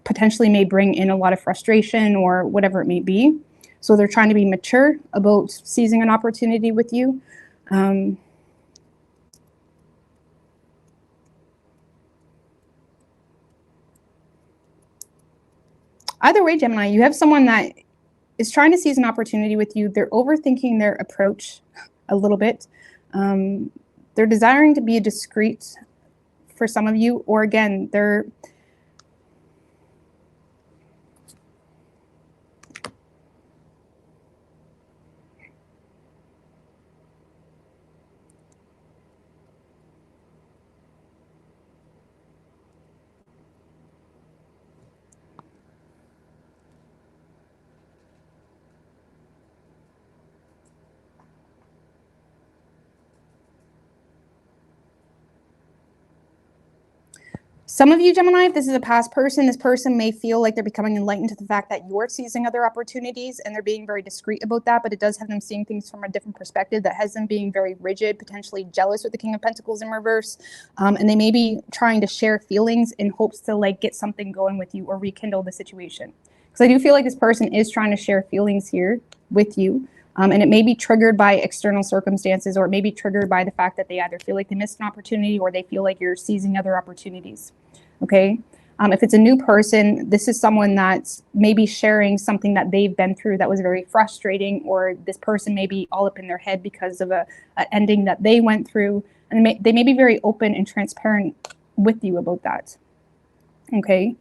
potentially may bring in a lot of frustration or whatever it may be. So they're trying to be mature about seizing an opportunity with you. Either way, Gemini, you have someone that is trying to seize an opportunity with you. They're overthinking their approach a little bit. They're desiring to be discreet for some of you, or again, they're some of you, Gemini, if this is a past person, this person may feel like they're becoming enlightened to the fact that you're seizing other opportunities, and they're being very discreet about that, but it does have them seeing things from a different perspective that has them being very rigid, potentially jealous with the King of Pentacles in reverse, and they may be trying to share feelings in hopes to like get something going with you or rekindle the situation. Because I do feel like this person is trying to share feelings here with you. And it may be triggered by external circumstances, or it may be triggered by the fact that they either feel like they missed an opportunity or they feel like you're seizing other opportunities. Okay. If it's a new person, this is someone that's maybe sharing something that they've been through that was very frustrating, or this person may be all up in their head because of an ending that they went through. And they may be very open and transparent with you about that. Okay.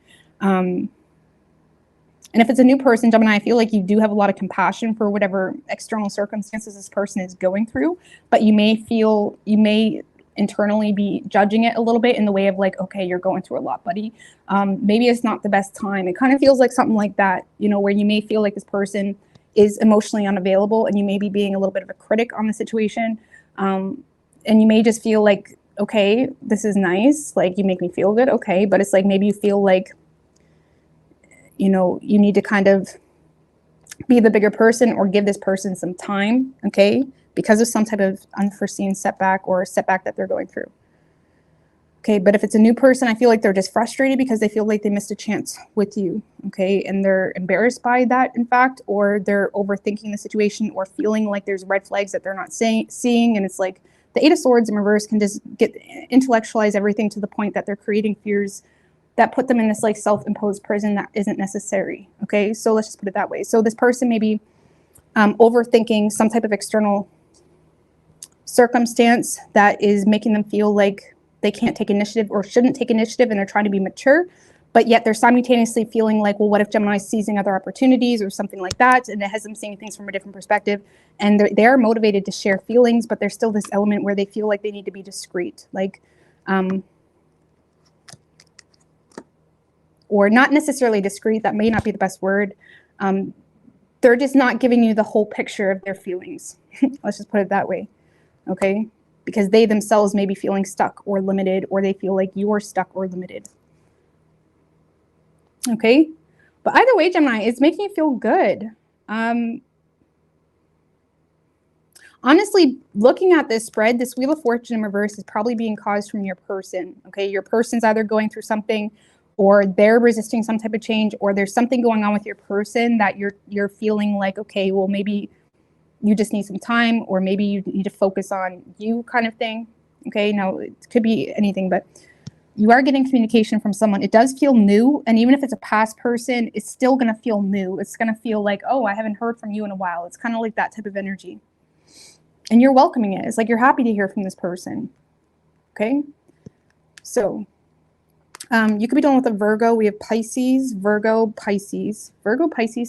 And if it's a new person, Gemini, I feel like you do have a lot of compassion for whatever external circumstances this person is going through, but you may internally be judging it a little bit in the way of like, okay, you're going through a lot, buddy. Maybe it's not the best time. It kind of feels like something like that, you know, where you may feel like this person is emotionally unavailable and you may be being a little bit of a critic on the situation. And you may just feel like, okay, this is nice. Like, you make me feel good. Okay. But it's like, maybe you feel like, you know, you need to kind of be the bigger person or give this person some time, okay, because of some type of unforeseen setback or setback that they're going through. Okay, but if it's a new person, I feel like they're just frustrated because they feel like they missed a chance with you, okay, and they're embarrassed by that, in fact, or they're overthinking the situation or feeling like there's red flags that they're not seeing, and it's like the Eight of Swords in reverse can just intellectualize everything to the point that they're creating fears that put them in this like self-imposed prison that isn't necessary. Okay, so let's just put it that way. So this person may be overthinking some type of external circumstance that is making them feel like they can't take initiative or shouldn't take initiative, and they're trying to be mature, but yet they're simultaneously feeling like, well, what if Gemini is seizing other opportunities or something like that, and it has them seeing things from a different perspective, and they're motivated to share feelings, but there's still this element where they feel like they need to be discreet, like, or not necessarily discreet, that may not be the best word. They're just not giving you the whole picture of their feelings. Let's just put it that way, okay? Because they themselves may be feeling stuck or limited, or they feel like you're stuck or limited. Okay? But either way, Gemini, it's making you feel good. Honestly, looking at this spread, this Wheel of Fortune in reverse is probably being caused from your person, okay? Your person's either going through something, or they're resisting some type of change, or there's something going on with your person that you're feeling like, okay, well, maybe you just need some time, or maybe you need to focus on you, kind of thing. Okay, now it could be anything, but you are getting communication from someone. It does feel new, and even if it's a past person, it's still going to feel new. It's going to feel like, oh, I haven't heard from you in a while. It's kind of like that type of energy, and you're welcoming it. It's like you're happy to hear from this person. Okay, so you could be dealing with a Virgo. We have Pisces, Virgo, Pisces,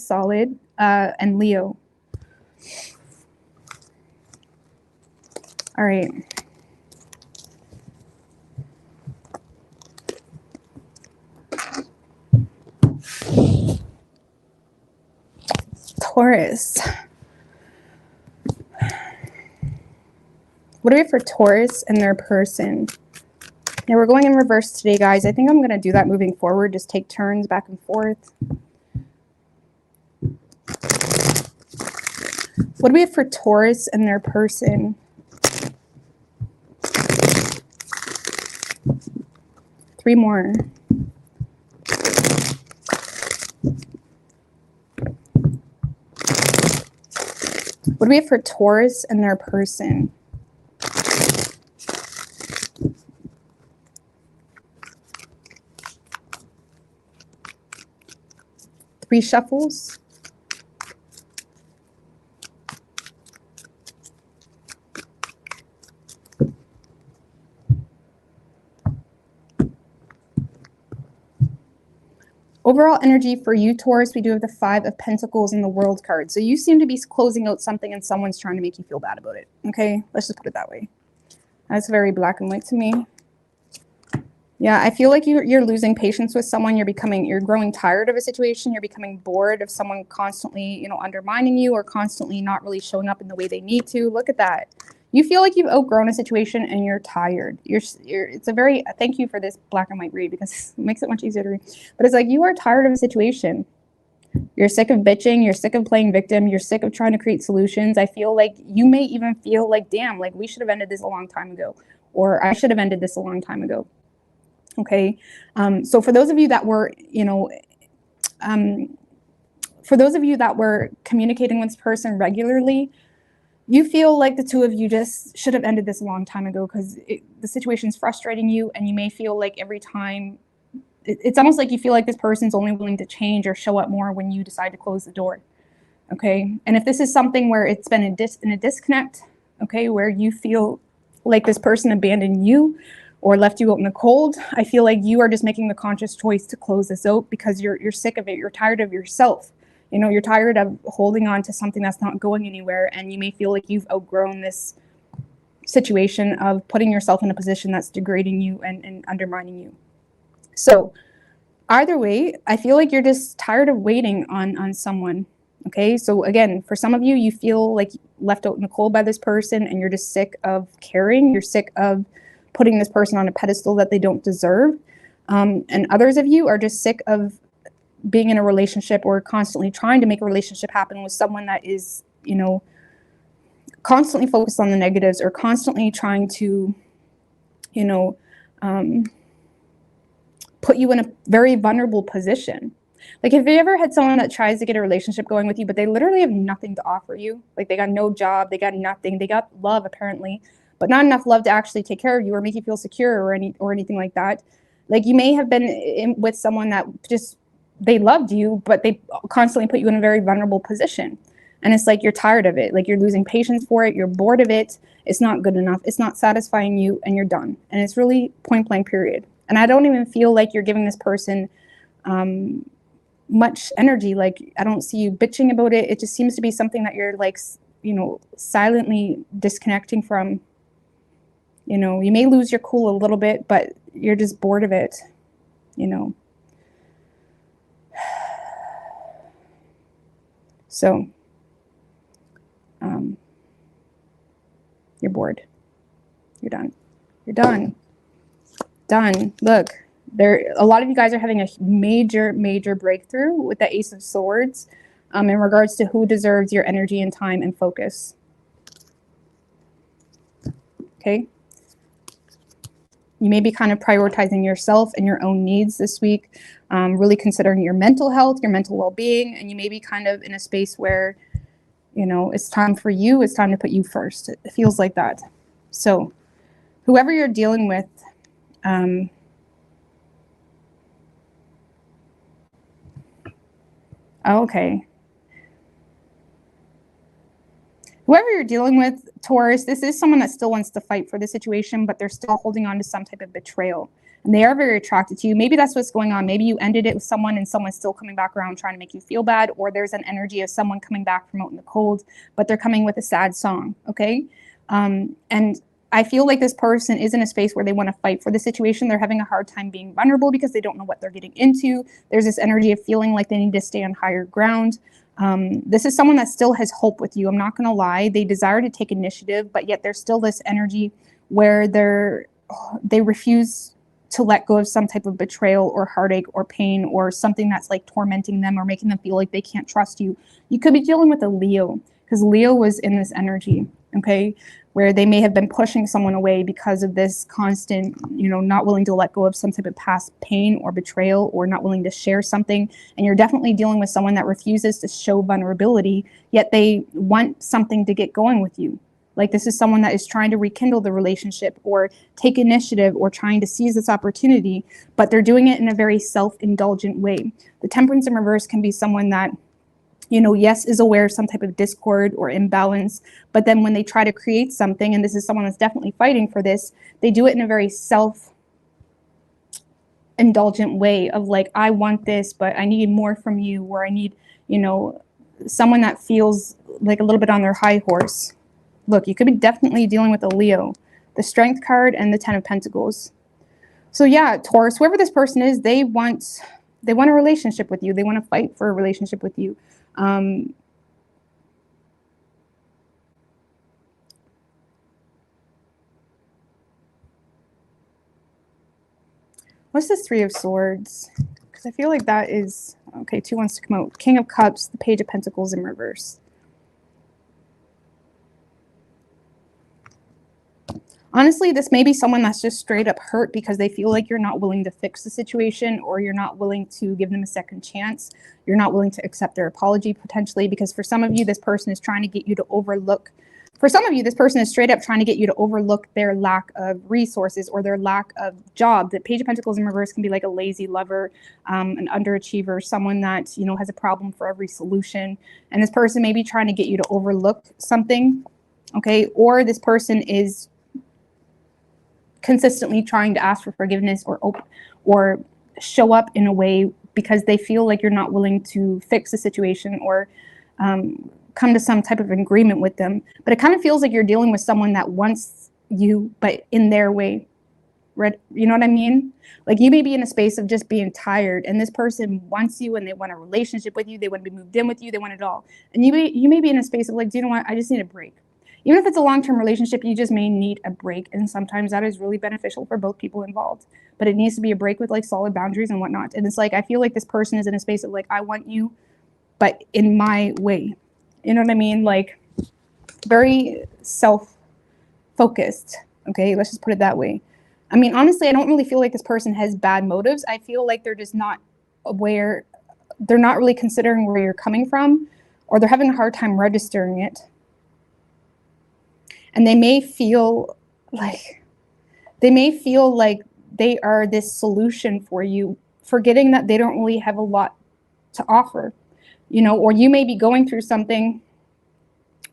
solid, and Leo. All right. Taurus. What do we have for Taurus and their person? Now we're going in reverse today, guys. I think I'm going to do that moving forward. Just take turns back and forth. What do we have for Taurus and their person? 3 more. What do we have for Taurus and their person? Three shuffles. Overall energy for you, Taurus, we do have the 5 of Pentacles and the World card. So you seem to be closing out something and someone's trying to make you feel bad about it. Okay, let's just put it that way. That's very black and white to me. Yeah, I feel like you're losing patience with someone. You're growing tired of a situation. You're becoming bored of someone constantly, you know, undermining you or constantly not really showing up in the way they need to. Look at that. You feel like you've outgrown a situation and you're tired. It's a very, thank you for this black and white read because it makes it much easier to read. But it's like you are tired of a situation. You're sick of bitching. You're sick of playing victim. You're sick of trying to create solutions. I feel like you may even feel like, damn, like we should have ended this a long time ago, or I should have ended this a long time ago. Okay. So for those of you that were, you know, for those of you that were communicating with this person regularly, you feel like the two of you just should have ended this a long time ago because the situation's frustrating you, and you may feel like every time, it's almost like you feel like this person's only willing to change or show up more when you decide to close the door, okay? And if this is something where it's been in a disconnect, okay, where you feel like this person abandoned you or left you out in the cold, I feel like you are just making the conscious choice to close this out because you're sick of it. You're tired of yourself. You know, you're tired of holding on to something that's not going anywhere, and you may feel like you've outgrown this situation of putting yourself in a position that's degrading you and undermining you. So either way, I feel like you're just tired of waiting on someone, okay? So again, for some of you, you feel like left out in the cold by this person, and you're just sick of caring. You're sick of putting this person on a pedestal that they don't deserve. And others of you are just sick of being in a relationship or constantly trying to make a relationship happen with someone that is, you know, constantly focused on the negatives or constantly trying to, you know, put you in a very vulnerable position. Like, have you ever had someone that tries to get a relationship going with you, but they literally have nothing to offer you? Like, they got no job, they got nothing, they got love apparently, but not enough love to actually take care of you or make you feel secure or anything like that. Like, you may have been with someone that just, they loved you, but they constantly put you in a very vulnerable position. And it's like you're tired of it. Like, you're losing patience for it. You're bored of it. It's not good enough. It's not satisfying you, and you're done. And it's really point blank period. And I don't even feel like you're giving this person much energy. Like, I don't see you bitching about it. It just seems to be something that you're like, you know, silently disconnecting from. You know, you may lose your cool a little bit, but you're just bored of it, you know. So, you're bored. You're done. You're done. Done. Look, a lot of you guys are having a major breakthrough with the Ace of Swords in regards to who deserves your energy and time and focus. Okay. You may be kind of prioritizing yourself and your own needs this week, really considering your mental health, your mental well-being, and you may be kind of in a space where, you know, it's time for you. It's time to put you first. It feels like that. So whoever you're dealing with, okay. Whoever you're dealing with, Taurus, this is someone that still wants to fight for the situation, but they're still holding on to some type of betrayal. And they are very attracted to you. Maybe that's what's going on. Maybe you ended it with someone and someone's still coming back around trying to make you feel bad, or there's an energy of someone coming back from out in the cold, but they're coming with a sad song, okay? And I feel like this person is in a space where they want to fight for the situation. They're having a hard time being vulnerable because they don't know what they're getting into. There's this energy of feeling like they need to stay on higher ground. This is someone that still has hope with you. I'm not going to lie. They desire to take initiative, but yet there's still this energy where they refuse to let go of some type of betrayal or heartache or pain or something that's like tormenting them or making them feel like they can't trust you. You could be dealing with a Leo, because Leo was in this energy. okay, where they may have been pushing someone away because of this constant, you know, not willing to let go of some type of past pain or betrayal, or not willing to share something. And you're definitely dealing with someone that refuses to show vulnerability, yet they want something to get going with you. Like, this is someone that is trying to rekindle the relationship or take initiative or trying to seize this opportunity, but they're doing it in a very self-indulgent way. The Temperance in reverse can be someone that, you know, yes, is aware of some type of discord or imbalance, but then when they try to create something, and this is someone that's definitely fighting for this, they do it in a very self-indulgent way of like, I want this, but I need more from you, or I need, you know, someone that feels like a little bit on their high horse. Look, you could be definitely dealing with a Leo, the Strength card and the 10 of Pentacles. So yeah, Taurus, whoever this person is, they want a relationship with you. They want to fight for a relationship with you. What's this Three of Swords? Because I feel like that is, okay, 2 wants to come out. King of Cups, the Page of Pentacles in reverse. Honestly, this may be someone that's just straight up hurt because they feel like you're not willing to fix the situation, or you're not willing to give them a second chance. You're not willing to accept their apology potentially, because for some of you, this person is trying to get you to overlook. For some of you, this person is straight up trying to get you to overlook their lack of resources or their lack of job. The Page of Pentacles in reverse can be like a lazy lover, an underachiever, someone that, you know, has a problem for every solution. And this person may be trying to get you to overlook something, okay? Or this person is consistently trying to ask for forgiveness or show up in a way because they feel like you're not willing to fix the situation or come to some type of agreement with them. But it kind of feels like you're dealing with someone that wants you, but in their way. You know what I mean? Like, you may be in a space of just being tired, and this person wants you, and they want a relationship with you. They want to be moved in with you. They want it all. And you may be in a space of like, do you know what? I just need a break. Even if it's a long-term relationship, you just may need a break. And sometimes that is really beneficial for both people involved. But it needs to be a break with like solid boundaries and whatnot. And it's like, I feel like this person is in a space of like, I want you, but in my way. You know what I mean? Like, very self-focused. Okay, let's just put it that way. I mean, honestly, I don't really feel like this person has bad motives. I feel like they're just not aware. They're not really considering where you're coming from, or they're having a hard time registering it. And they may feel like they are this solution for you, forgetting that they don't really have a lot to offer, you know, or you may be going through something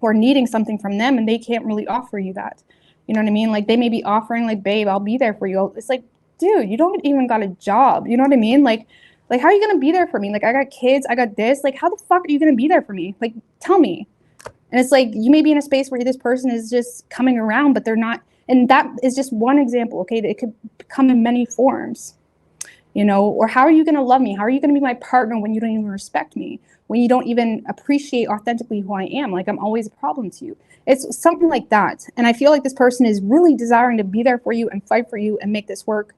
or needing something from them and they can't really offer you that. You know what I mean? Like, they may be offering like, babe, I'll be there for you. It's like, dude, you don't even got a job. You know what I mean? Like how are you going to be there for me? Like, I got kids, I got this. Like, how the fuck are you going to be there for me? Like, tell me. And it's like, you may be in a space where this person is just coming around, but they're not. And that is just one example, okay? It could come in many forms, you know? Or how are you going to love me? How are you going to be my partner when you don't even respect me? When you don't even appreciate authentically who I am? Like, I'm always a problem to you. It's something like that. And I feel like this person is really desiring to be there for you and fight for you and make this work.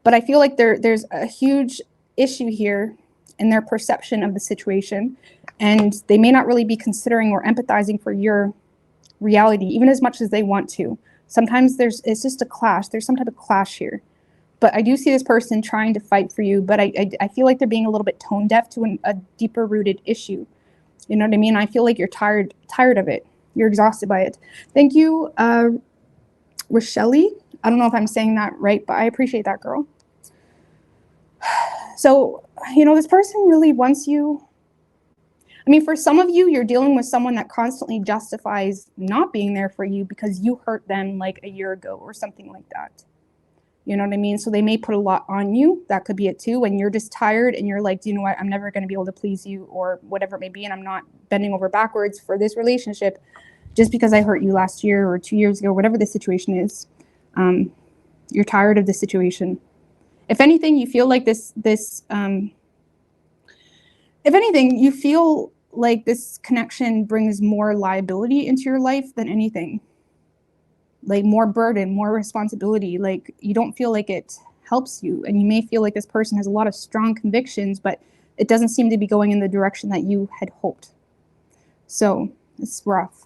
But I feel like there's a huge issue here in their perception of the situation. And they may not really be considering or empathizing for your reality, even as much as they want to. Sometimes it's just a clash. There's some type of clash here. But I do see this person trying to fight for you, but I feel like they're being a little bit tone deaf to a deeper rooted issue. You know what I mean? I feel like you're tired of it. You're exhausted by it. Thank you, Rochelle. I don't know if I'm saying that right, but I appreciate that, girl. So, you know, this person really wants you. I mean, for some of you, you're dealing with someone that constantly justifies not being there for you because you hurt them like a year ago or something like that. You know what I mean? So they may put a lot on you. That could be it too. When you're just tired and you're like, do you know what? I'm never going to be able to please you or whatever it may be. And I'm not bending over backwards for this relationship just because I hurt you last year or 2 years ago, whatever the situation is. You're tired of the situation. If anything, you feel like if anything, you feel like this connection brings more liability into your life than anything. Like, more burden, more responsibility. Like, you don't feel like it helps you. And you may feel like this person has a lot of strong convictions, but it doesn't seem to be going in the direction that you had hoped. So it's rough.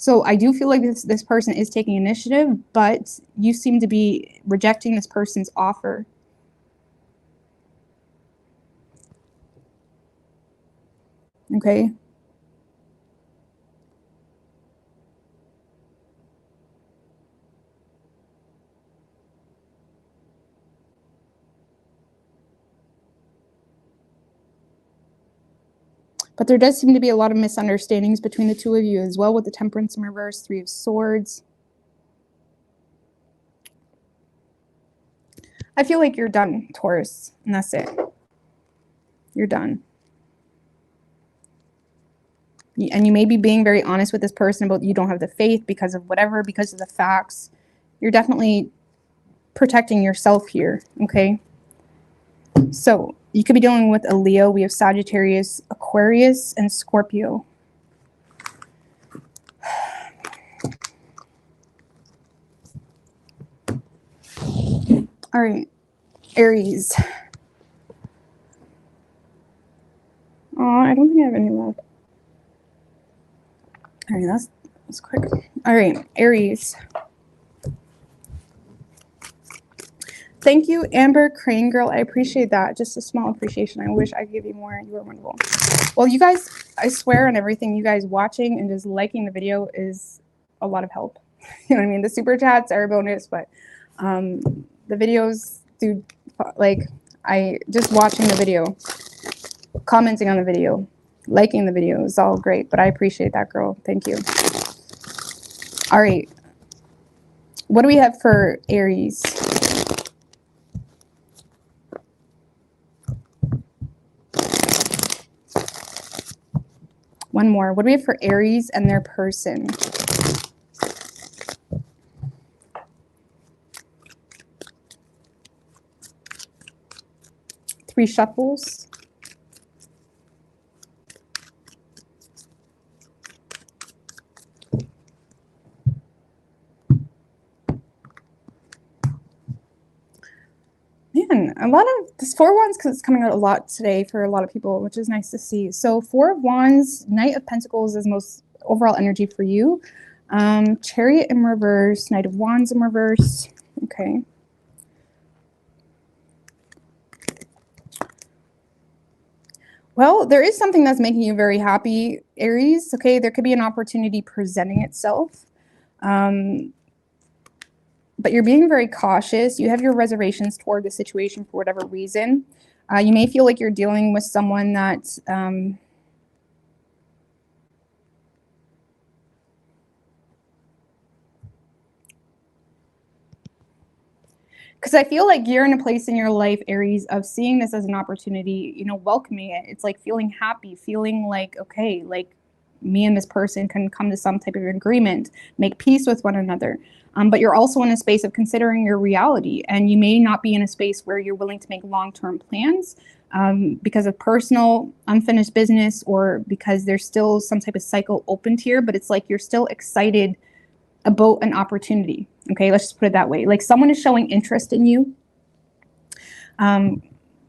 So I do feel like this person is taking initiative, but you seem to be rejecting this person's offer. Okay. But there does seem to be a lot of misunderstandings between the two of you as well, with the Temperance in reverse, Three of Swords. I feel like you're done, Taurus, and that's it. You're done. And you may be being very honest with this person about you don't have the faith because of whatever, because of the facts. You're definitely protecting yourself here, okay? So you could be dealing with a Leo. We have Sagittarius, Aquarius, and Scorpio. All right, Aries. Oh, I don't think I have any left. All right, that's quick. All right, Aries. Thank you, Amber Crane Girl. I appreciate that. Just a small appreciation. I wish I could give you more. You were wonderful. Well, you guys, I swear on everything, you guys watching and just liking the video is a lot of help. You know what I mean? The super chats are a bonus, but the videos, dude, like, I just watching the video, commenting on the video, liking the video is all great, but I appreciate that, girl. Thank you. All right. What do we have for Aries? One more. What do we have for Aries and their person? Three shuffles. Man, a lot of this Four of Wands, because it's coming out a lot today for a lot of people, which is nice to see. So Four of Wands, Knight of Pentacles is most overall energy for you. Chariot in reverse, Knight of Wands in reverse. Okay. Well, there is something that's making you very happy, Aries. Okay, there could be an opportunity presenting itself. But you're being very cautious. You have your reservations toward the situation for whatever reason. You may feel like you're dealing with someone that because I feel like you're in a place in your life, Aries, of seeing this as an opportunity, you know, welcoming it. It's like feeling happy, feeling like, okay, like me and this person can come to some type of agreement, make peace with one another. But you're also in a space of considering your reality, and you may not be in a space where you're willing to make long-term plans because of personal unfinished business, or because there's still some type of cycle opened here, but it's like you're still excited about an opportunity. Okay, let's just put it that way. Like someone is showing interest in you.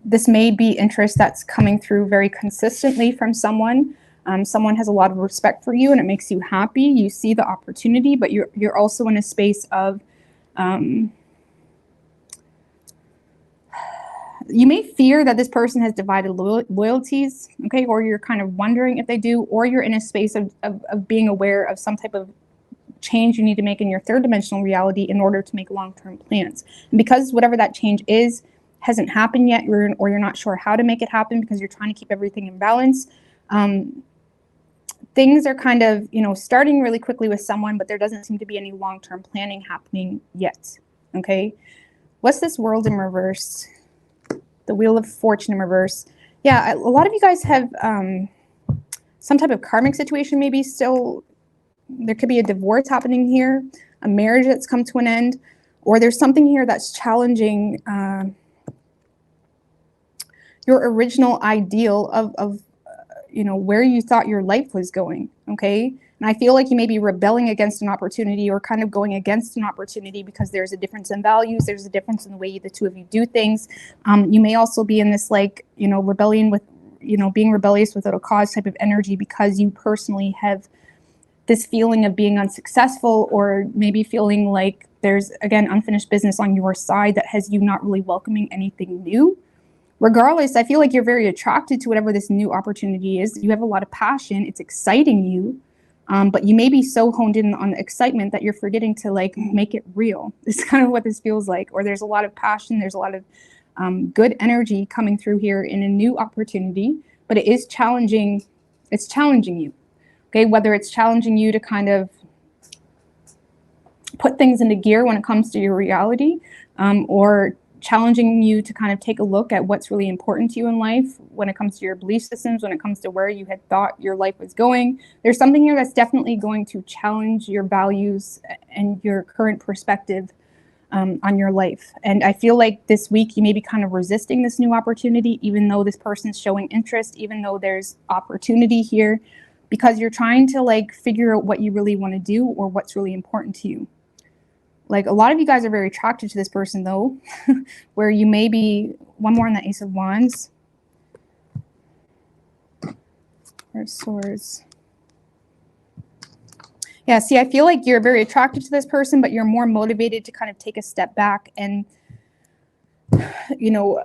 This may be interest that's coming through very consistently from someone. Someone has a lot of respect for you and it makes you happy. You see the opportunity, but you're also in a space of you may fear that this person has divided loyalties, okay, or you're kind of wondering if they do, or you're in a space of being aware of some type of change you need to make in your third dimensional reality in order to make long-term plans. And because whatever that change is hasn't happened yet, or you're not sure how to make it happen because you're trying to keep everything in balance, things are kind of, you know, starting really quickly with someone, but there doesn't seem to be any long-term planning happening yet. Okay, what's this World in reverse? The Wheel of Fortune in reverse. Yeah, a lot of you guys have some type of karmic situation, maybe still. There could be a divorce happening here, a marriage that's come to an end, or there's something here that's challenging your original ideal of you know, where you thought your life was going, okay? And I feel like you may be rebelling against an opportunity, or kind of going against an opportunity because there's a difference in values, there's a difference in the way the two of you do things. You may also be in this, like, you know, rebellion with, you know, being rebellious without a cause type of energy, because you personally have this feeling of being unsuccessful, or maybe feeling like there's, again, unfinished business on your side that has you not really welcoming anything new. Regardless, I feel like you're very attracted to whatever this new opportunity is. You have a lot of passion. It's exciting you. But you may be so honed in on the excitement that you're forgetting to like make it real. It's kind of what this feels like. Or there's a lot of passion. There's a lot of good energy coming through here in a new opportunity, but it is challenging. It's challenging you. Okay, whether it's challenging you to kind of put things into gear when it comes to your reality, or challenging you to kind of take a look at what's really important to you in life when it comes to your belief systems, when it comes to where you had thought your life was going. There's something here that's definitely going to challenge your values and your current perspective on your life. And I feel like this week you may be kind of resisting this new opportunity, even though this person's showing interest, even though there's opportunity here, because you're trying to like figure out what you really want to do or what's really important to you. Like a lot of you guys are very attracted to this person though, where you may be, one more on the Ace of Wands. There's Swords. Yeah, see, I feel like you're very attracted to this person, but you're more motivated to kind of take a step back and, you know,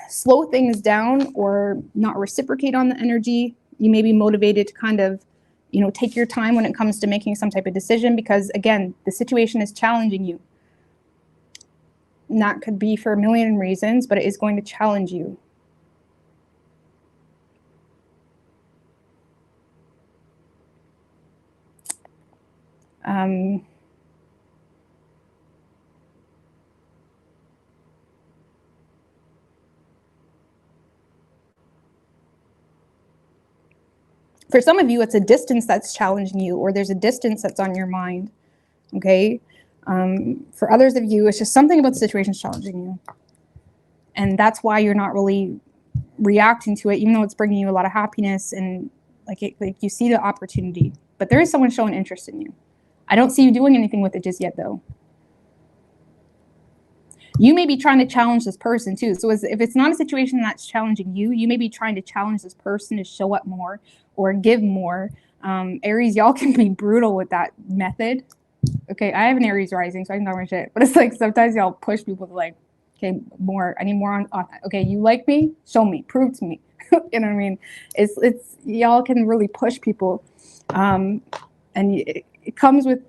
slow things down or not reciprocate on the energy. You may be motivated to kind of, you know, take your time when it comes to making some type of decision, because again, the situation is challenging you. And that could be for a million reasons, but it is going to challenge you. For some of you, it's a distance that's challenging you, or there's a distance that's on your mind, okay? For others of you, it's just something about the situation is challenging you. And that's why you're not really reacting to it, even though it's bringing you a lot of happiness and like you see the opportunity. But there is someone showing interest in you. I don't see you doing anything with it just yet, though. You may be trying to challenge this person too. So if it's not a situation that's challenging you, you may be trying to challenge this person to show up more or give more. Aries, y'all can be brutal with that method. Okay, I have an Aries rising, so I can talk my shit. But it's like sometimes y'all push people to like, okay, more. I need more on. Okay, you like me? Show me. Prove to me. You know what I mean? It's y'all can really push people, and it comes with,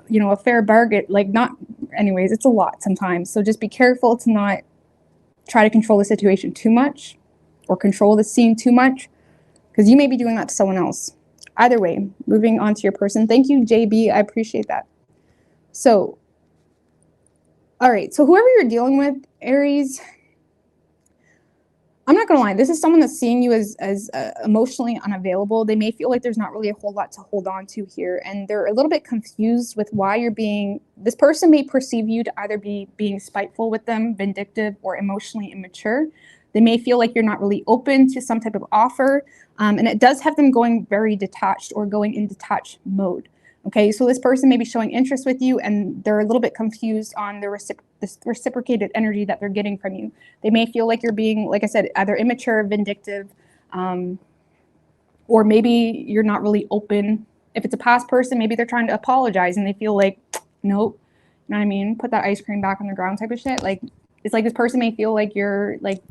you know, a fair bargain. Like not, anyways, it's a lot sometimes. So just be careful to not try to control the situation too much or control the scene too much, because you may be doing that to someone else. Either way, moving on to your person. Thank you, JB. I appreciate that. So, all right. So whoever you're dealing with, Aries, I'm not going to lie. This is someone that's seeing you as emotionally unavailable. They may feel like there's not really a whole lot to hold on to here. And they're a little bit confused with why you're being, this person may perceive you to either be being spiteful with them, vindictive, or emotionally immature. They may feel like you're not really open to some type of offer. And it does have them going very detached or going in detached mode. Okay, so this person may be showing interest with you and they're a little bit confused on the reciprocated energy that they're getting from you. They may feel like you're being, like I said, either immature, vindictive, or maybe you're not really open. If it's a past person, maybe they're trying to apologize and they feel like, nope, you know what I mean? Put that ice cream back on the ground type of shit. Like, it's like this person may feel like you're like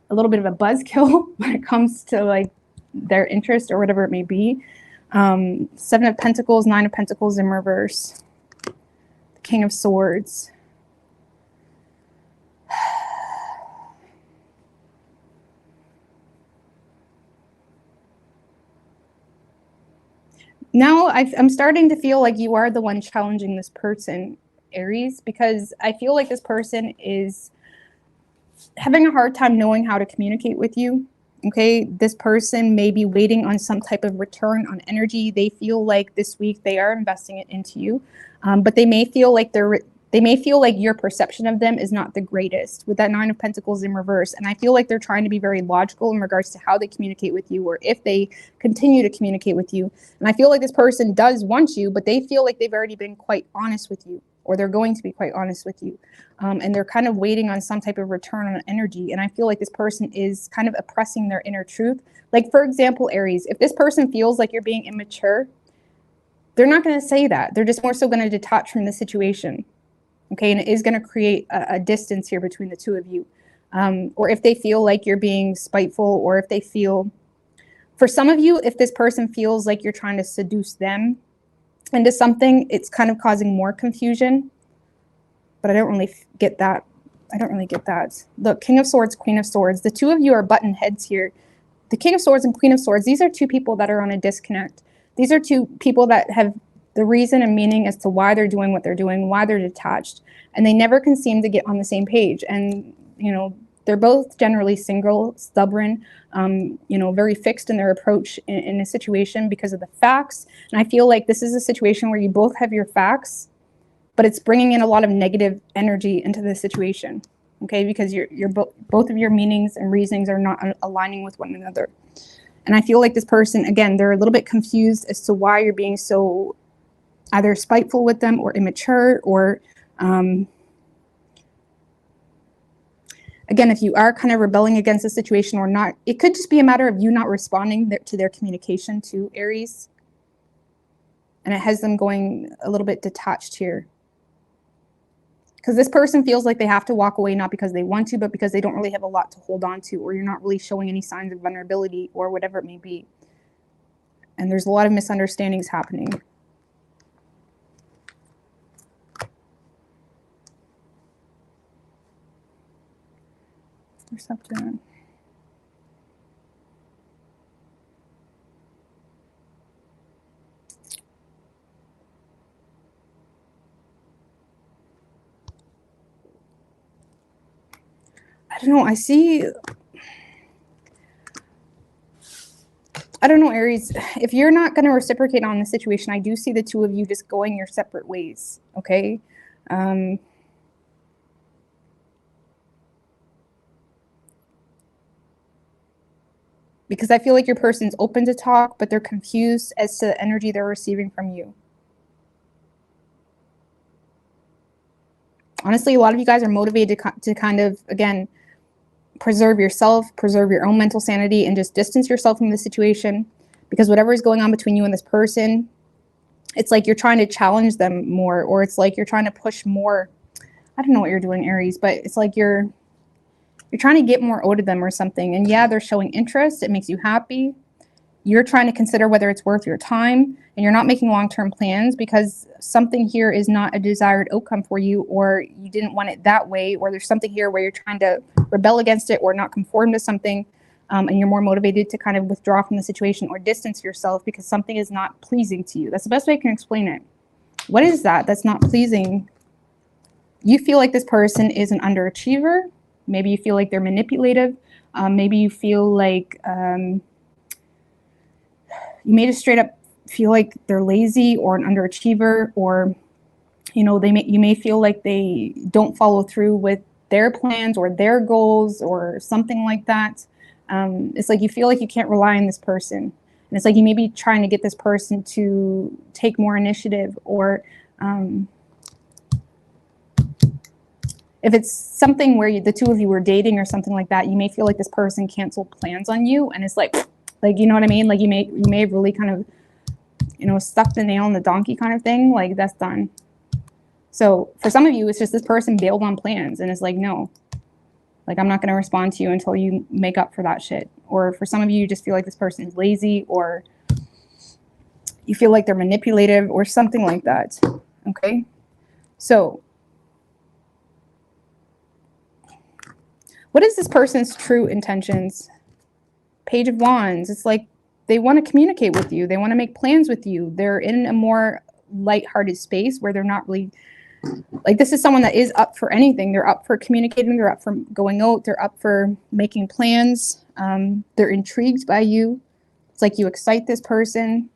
a little bit of a buzzkill when it comes to like their interest or whatever it may be. 7 of Pentacles, 9 of Pentacles in reverse, the King of Swords. Now I'm starting to feel like you are the one challenging this person, Aries, because I feel like this person is having a hard time knowing how to communicate with you. Okay, this person may be waiting on some type of return on energy. They feel like this week they are investing it into you, but they may feel like your perception of them is not the greatest with that 9 of Pentacles in reverse. And I feel like they're trying to be very logical in regards to how they communicate with you or if they continue to communicate with you. And I feel like this person does want you, but they feel like they've already been quite honest with you, or they're going to be quite honest with you. And they're kind of waiting on some type of return on energy. And I feel like this person is kind of oppressing their inner truth. Like, for example, Aries, if this person feels like you're being immature, they're not going to say that. They're just more so going to detach from the situation. Okay, and it is going to create a distance here between the two of you. Or if they feel like you're being spiteful, or if they feel, for some of you, if this person feels like you're trying to seduce them into something, it's kind of causing more confusion. But I don't really get that. I don't really get that. Look, King of Swords, Queen of Swords. The two of you are button heads here. The King of Swords and Queen of Swords, these are two people that are on a disconnect. These are two people that have the reason and meaning as to why they're doing what they're doing, why they're detached, and they never can seem to get on the same page. And, you know, they're both generally single, stubborn, you know, very fixed in their approach in a situation because of the facts. And I feel like this is a situation where you both have your facts, but it's bringing in a lot of negative energy into the situation, okay? Because both of your meanings and reasonings are not aligning with one another. And I feel like this person, again, they're a little bit confused as to why you're being so either spiteful with them or immature, or again, if you are kind of rebelling against the situation or not, it could just be a matter of you not responding to their communication to Aries. And it has them going a little bit detached here. Because this person feels like they have to walk away, not because they want to, but because they don't really have a lot to hold on to, or you're not really showing any signs of vulnerability or whatever it may be. And there's a lot of misunderstandings happening. Perception. I don't know. I don't know, Aries. If you're not going to reciprocate on the situation, I do see the two of you just going your separate ways, okay? Because I feel like your person's open to talk, but they're confused as to the energy they're receiving from you. Honestly, a lot of you guys are motivated to kind of, again, preserve yourself, preserve your own mental sanity, and just distance yourself from the situation. Because whatever is going on between you and this person, it's like you're trying to challenge them more, or it's like you're trying to push more. I don't know what you're doing, Aries, but it's like you're trying to get more out of them or something. And yeah, they're showing interest. It makes you happy. You're trying to consider whether it's worth your time, and you're not making long-term plans because something here is not a desired outcome for you, or you didn't want it that way, or there's something here where you're trying to rebel against it or not conform to something, and you're more motivated to kind of withdraw from the situation or distance yourself because something is not pleasing to you. That's the best way I can explain it. What is that that's not pleasing? You feel like this person is an underachiever. Maybe you feel like they're manipulative. Maybe you feel like you may just straight up feel like they're lazy or an underachiever, or you know, you may feel like they don't follow through with their plans or their goals or something like that. It's like you feel like you can't rely on this person, and it's like you may be trying to get this person to take more initiative, or if it's something where the two of you were dating or something like that, you may feel like this person canceled plans on you, and it's like you know what I mean? Like you may have really kind of, you know, stuck the nail in the donkey kind of thing. Like that's done. So for some of you, it's just this person bailed on plans, and it's like, no, like I'm not going to respond to you until you make up for that shit. Or for some of you, you just feel like this person is lazy, or you feel like they're manipulative or something like that. Okay. So what is this person's true intentions? Page of Wands. It's like they want to communicate with you. They want to make plans with you. They're in a more lighthearted space where they're not really, like, this is someone that is up for anything. They're up for communicating. They're up for going out. They're up for making plans. They're intrigued by you. It's like you excite this person,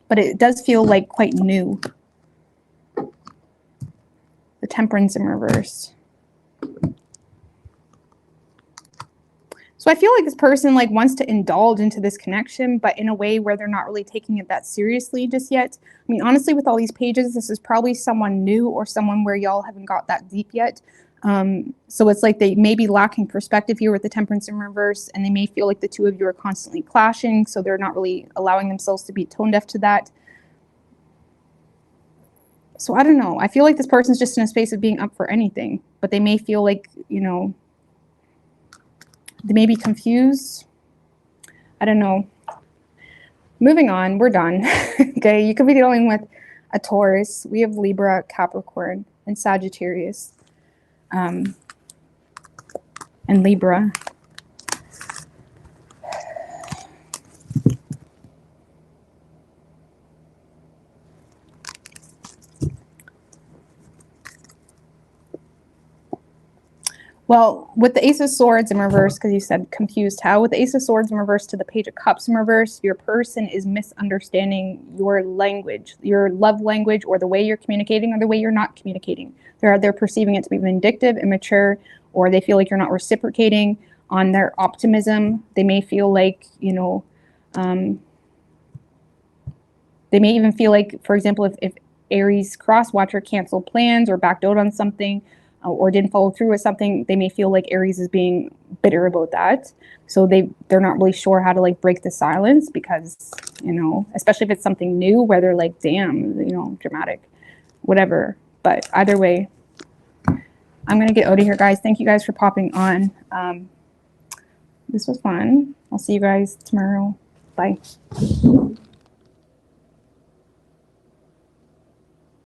but it does feel like quite new. The Temperance in reverse. So I feel like this person like wants to indulge into this connection, but in a way where they're not really taking it that seriously just yet. I mean, honestly, with all these pages, this is probably someone new or someone where y'all haven't got that deep yet. So it's like they may be lacking perspective here with the Temperance in reverse, and they may feel like the two of you are constantly clashing, so they're not really allowing themselves to be tone deaf to that. So I don't know. I feel like this person's just in a space of being up for anything, but they may feel like, you know, they may be confused. I don't know. Moving on, we're done. Okay, you could be dealing with a Taurus. We have Libra, Capricorn, and Sagittarius. And Libra. Well, with the Ace of Swords in reverse, because you said confused how, with the Ace of Swords in reverse to the Page of Cups in reverse, your person is misunderstanding your language, your love language, or the way you're communicating or the way you're not communicating. They're perceiving it to be vindictive, immature, or they feel like you're not reciprocating on their optimism. They may feel like, you know, they may even feel like, for example, if Aries cross-watcher canceled plans or backed out on something, or didn't follow through with something, they may feel like Aries is being bitter about that. So they're not really sure how to like break the silence because, you know, especially if it's something new where they're like, damn, you know, dramatic, whatever. But either way, I'm going to get out of here, guys. Thank you guys for popping on. This was fun. I'll see you guys tomorrow. Bye.